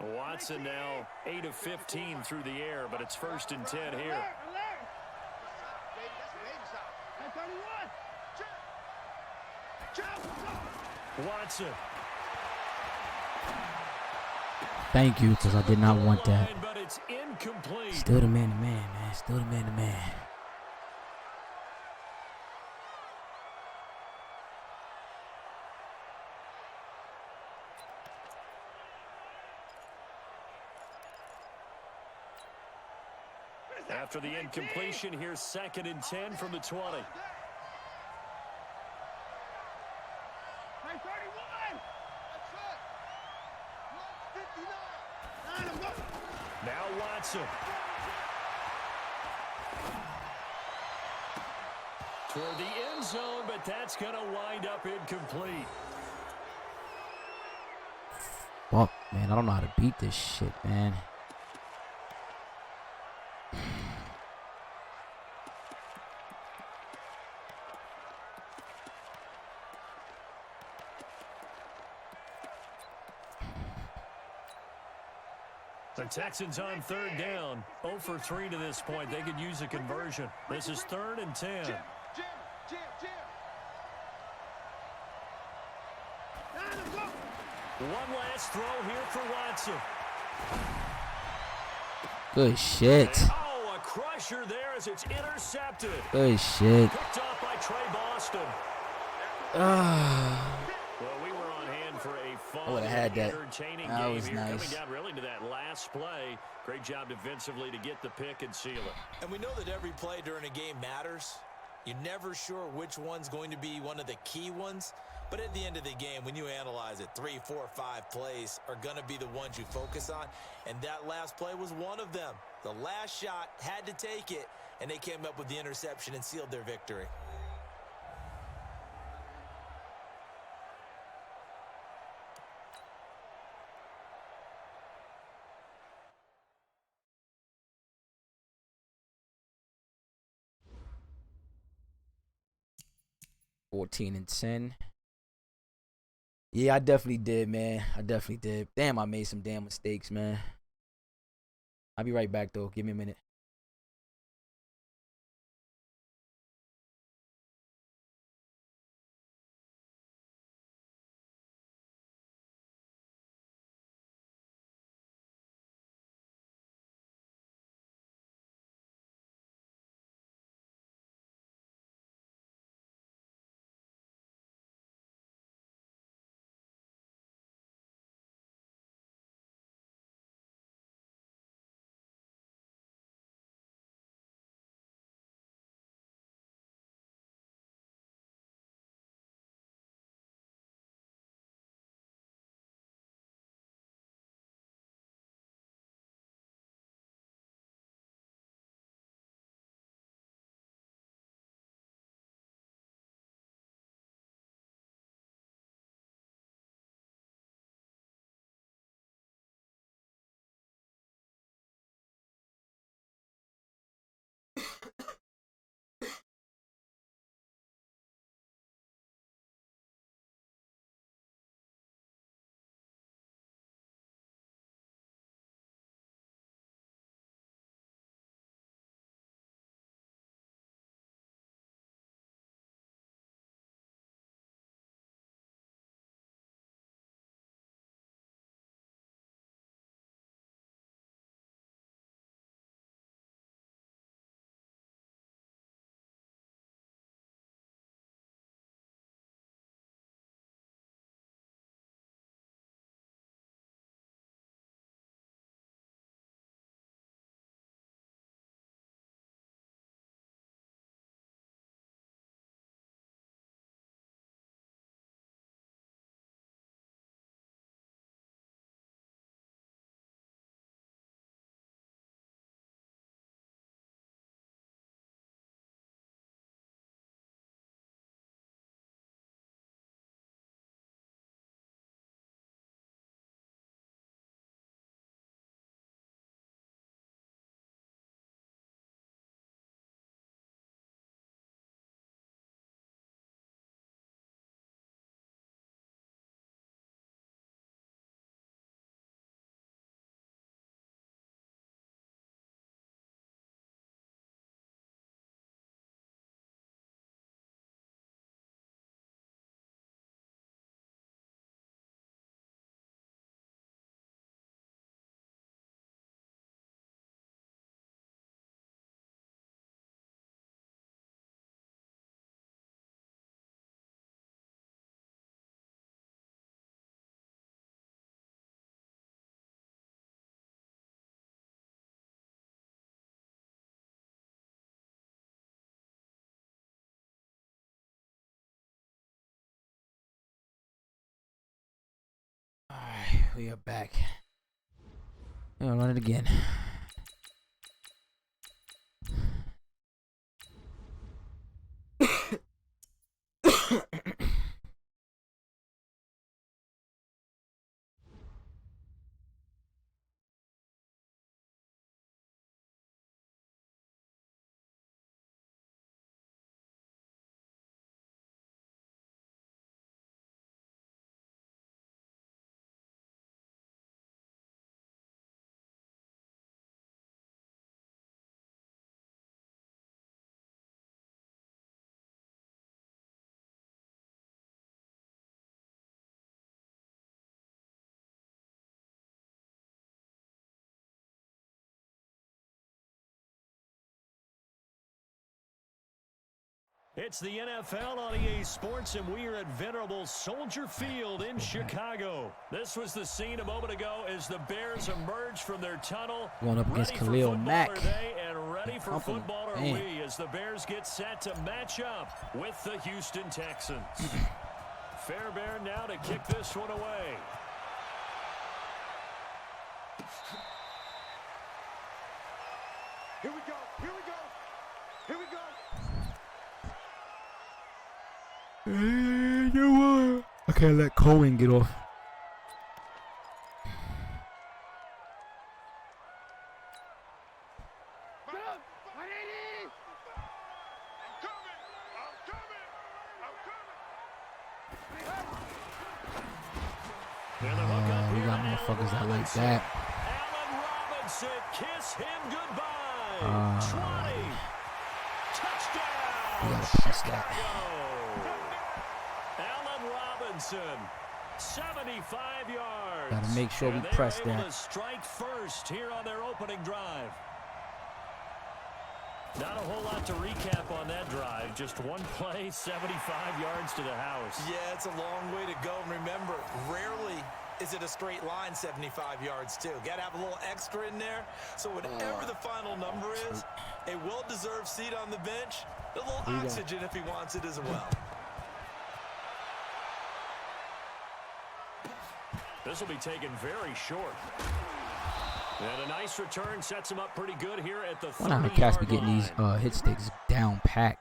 Watson now 8 of 15 through the air, but it's 1st and 10 here. Watson. Thank you, because I did not want that. But it's incomplete. Still the man, man. Still the man. After the incompletion, here's 2nd and 10 from the 20. Now Watson. Toward the end zone, but that's going to wind up incomplete. Fuck, man. I don't know how to beat this shit, man. The Texans on third down, 0 for 3 to this point. They could use a conversion. This is 3rd and 10. One last throw here for Watson. Good shit. Oh, a crusher there as it's intercepted. Good shit. Picked off by Trey Boston. Well, we were on hand for a fun I would have had that. entertaining That game was here. nice. Coming down really to that last play. Great job defensively to get the pick and seal it. And we know that every play during a game matters. You're never sure which one's going to be one of the key ones. But at the end of the game, when you analyze it, 3, 4, 5 plays are going to be the ones you focus on. And that last play was one of them. The last shot had to take it, and they came up with the interception and sealed their victory. $14-10. Yeah, I definitely did, man. I definitely did. Damn, I made some damn mistakes, man. I'll be right back, though. Give me a minute. Alright, we are back. I'm gonna run it again. It's the NFL on EA Sports, and we are at venerable Soldier Field in Chicago. This was the scene a moment ago as the Bears emerged from their tunnel. Going up against Khalil Mack. And ready for football are we as the Bears get set to match up with the Houston Texans. Fairbairn now to kick this one away. Here we go. Here we go. Here we go. I can't let Cohen get off. We got motherfuckers that like that. Allen Robinson, kiss him goodbye. 20. Touchdown. We gotta pass that. Allen Robinson, 75 yards. Gotta make sure we press able that. to strike first here on their opening drive. Not a whole lot to recap on that drive. Just one play, 75 yards to the house. Yeah, it's a long way to go. And remember, rarely is it a straight line 75 yards, too. Got to have a little extra in there. So whatever the final number is, a well-deserved seat on the bench, a little oxygen if he wants it as well. This will be taken very short. And a nice return sets him up pretty good here at the 30-yard line. Why not Cats be getting these hit sticks down packed?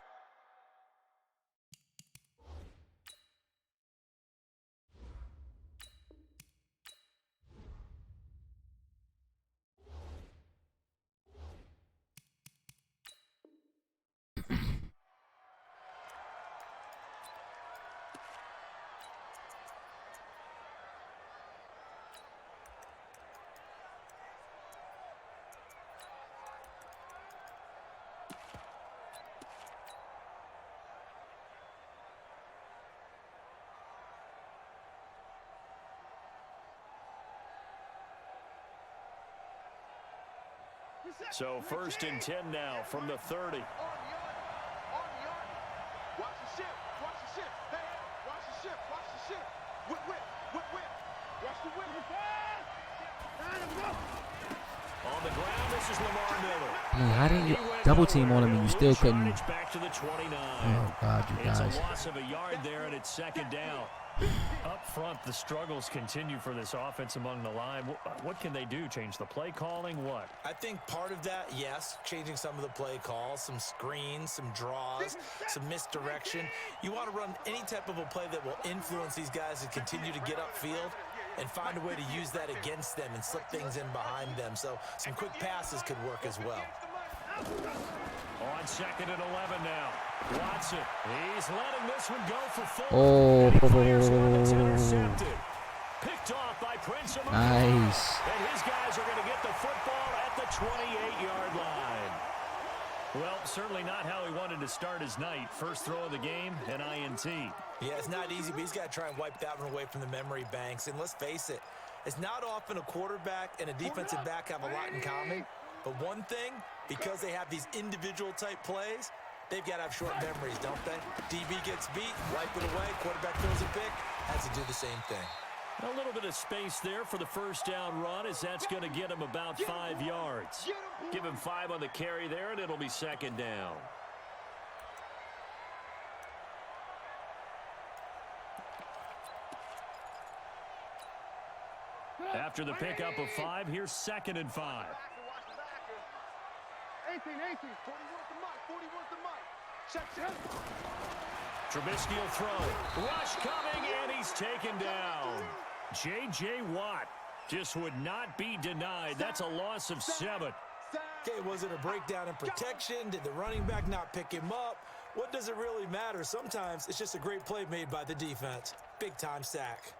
So 1st and 10 now from the 30. On the yard. Watch the ship. Watch the ship. Hey, watch the ship. Watch the ship. Whip. Watch the whip. On the ground, this is Lamar Miller. Man, how didn't you double team on him and you still couldn't? It's back to the 29. Oh, God, you guys. It's a loss of a yard there, and it's 2nd down. Up front, the struggles continue for this offense among the line. What can they do? Change the play calling? What? I think part of that, yes, changing some of the play calls, some screens, some draws, some misdirection. You want to run any type of a play that will influence these guys to continue to get upfield and find a way to use that against them and slip things in behind them. So some quick passes could work as well. On 2nd and 11 now. Watson, he's letting this one go for full. Oh, It's intercepted. Picked off by Prince of nice. And his guys are going to get the football at the 28-yard line. Well, certainly not how he wanted to start his night. First throw of the game, an INT. Yeah, it's not easy, but he's got to try and wipe that one away from the memory banks. And let's face it, it's not often a quarterback and a defensive back have a lot in common. But one thing, because they have these individual type plays, they've got to have short memories, don't they? DB gets beat, wipe it away, quarterback throws a pick, has to do the same thing. A little bit of space there for the first down run, as that's going to get him about 5 yards. Give him 5 on the carry there, and it'll be 2nd down. After the pickup of 5, here's 2nd and 5. 18. 40 worth the mic. Check. Trubisky will throw. Rush coming, and he's taken down. J.J. Watt just would not be denied. That's a loss of 7. Okay, was it a breakdown in protection? Did the running back not pick him up? What does it really matter? Sometimes it's just a great play made by the defense. Big-time sack.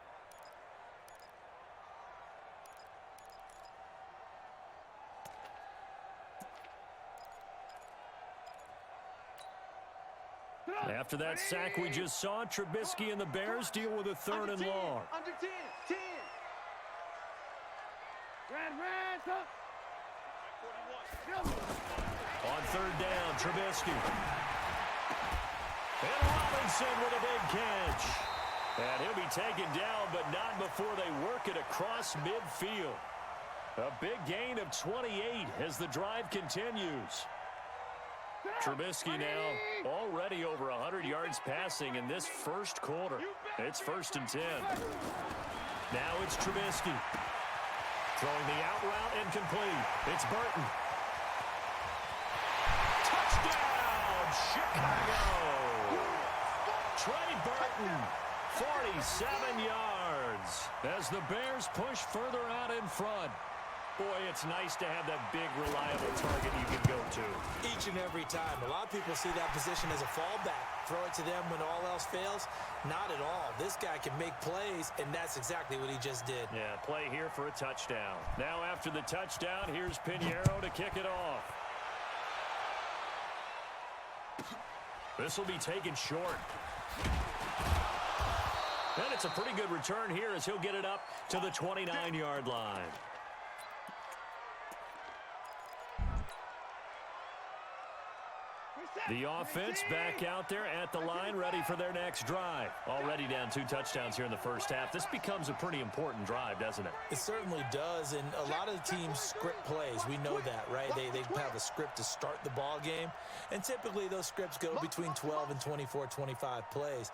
After that sack we just saw, Trubisky and the Bears deal with a 3rd and long. Under 10. Red, up. On 3rd down, Trubisky. And Robinson with a big catch. And he'll be taken down, but not before they work it across midfield. A big gain of 28 as the drive continues. Trubisky now already over 100 yards passing in this first quarter. It's 1st and 10. Now it's Trubisky. Throwing the out route incomplete. It's Burton. Touchdown, Chicago. Trey Burton, 47 yards as the Bears push further out in front. Boy, it's nice to have that big, reliable target you can go to. Each and every time. A lot of people see that position as a fallback. Throw it to them when all else fails. Not at all. This guy can make plays, and that's exactly what he just did. Yeah, play here for a touchdown. Now after the touchdown, here's Pinheiro to kick it off. This will be taken short. And it's a pretty good return here as he'll get it up to the 29-yard line. The offense back out there at the line, ready for their next drive. Already down 2 touchdowns here in the first half. This becomes a pretty important drive, doesn't it? It certainly does, and a lot of teams script plays. We know that, right? They have a script to start the ball game, and typically those scripts go between 12 and 24, 25 plays.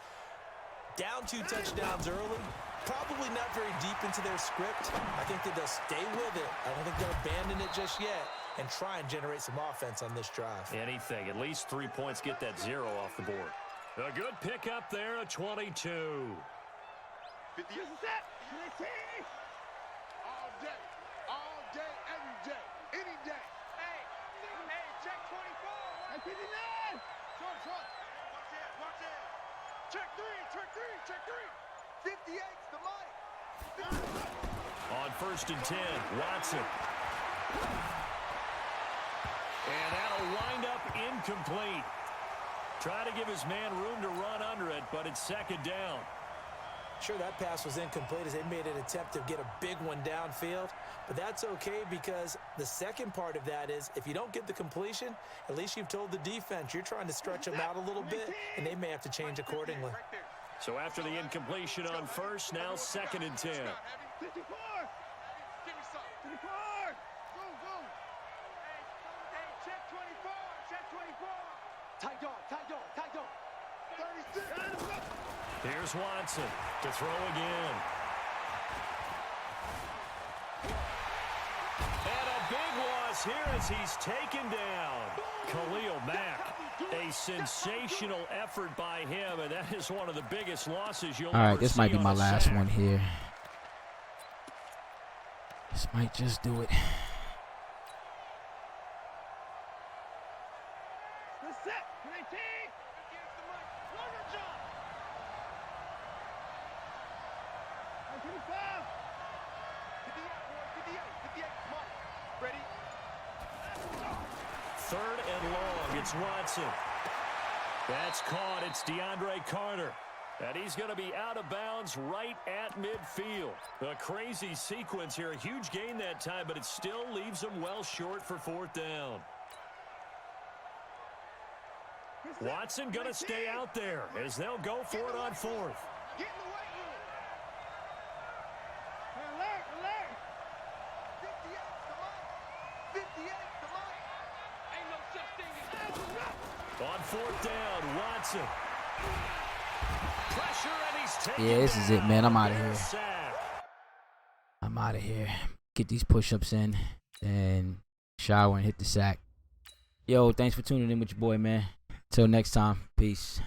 Down 2 touchdowns early, probably not very deep into their script. I think that they'll stay with it. I don't think they'll abandon it just yet and try and generate some offense on this drive. Anything. At least 3 points, get that 0 off the board. A good pick up there, a 22. 50 set. All day, every day, any day. Hey, check 24. Hey, 59. Short. Watch it. Check 3. 58's the mic. On 1st and 10, Watson. And that'll wind up incomplete. Try to give his man room to run under it, but it's 2nd down. Sure, that pass was incomplete as they made an attempt to get a big one downfield, but that's okay because the second part of that is if you don't get the completion, at least you've told the defense you're trying to stretch them out a little bit, and they may have to change accordingly. So after the incompletion on 1st, now 2nd and 10. 54. Give me some. 54. Go. Hey, check 24. Tight dog. 36. Here's Watson to throw again. And a big loss here as he's taken down. Khalil Mack, a sensational effort by him, and that is one of the biggest losses you'll ever see. All right, this might be my last sack. one here. This might just do it. Third and long, it's Watson. That's caught, it's DeAndre Carter. And he's going to be out of bounds right at midfield. A crazy sequence here, a huge gain that time, but it still leaves him well short for 4th down. Watson going to stay out there as they'll go for it on 4th. Get in the weight room. Alert. 58's the mic. 58's the mic. Ain't no such thing as On 4th down, Watson. Pressure, and he's taken Yeah, this is it, man. I'm out of here. sack. I'm out of here. Get these push-ups in and shower and hit the sack. Yo, thanks for tuning in with your boy, man. Till next time. Peace.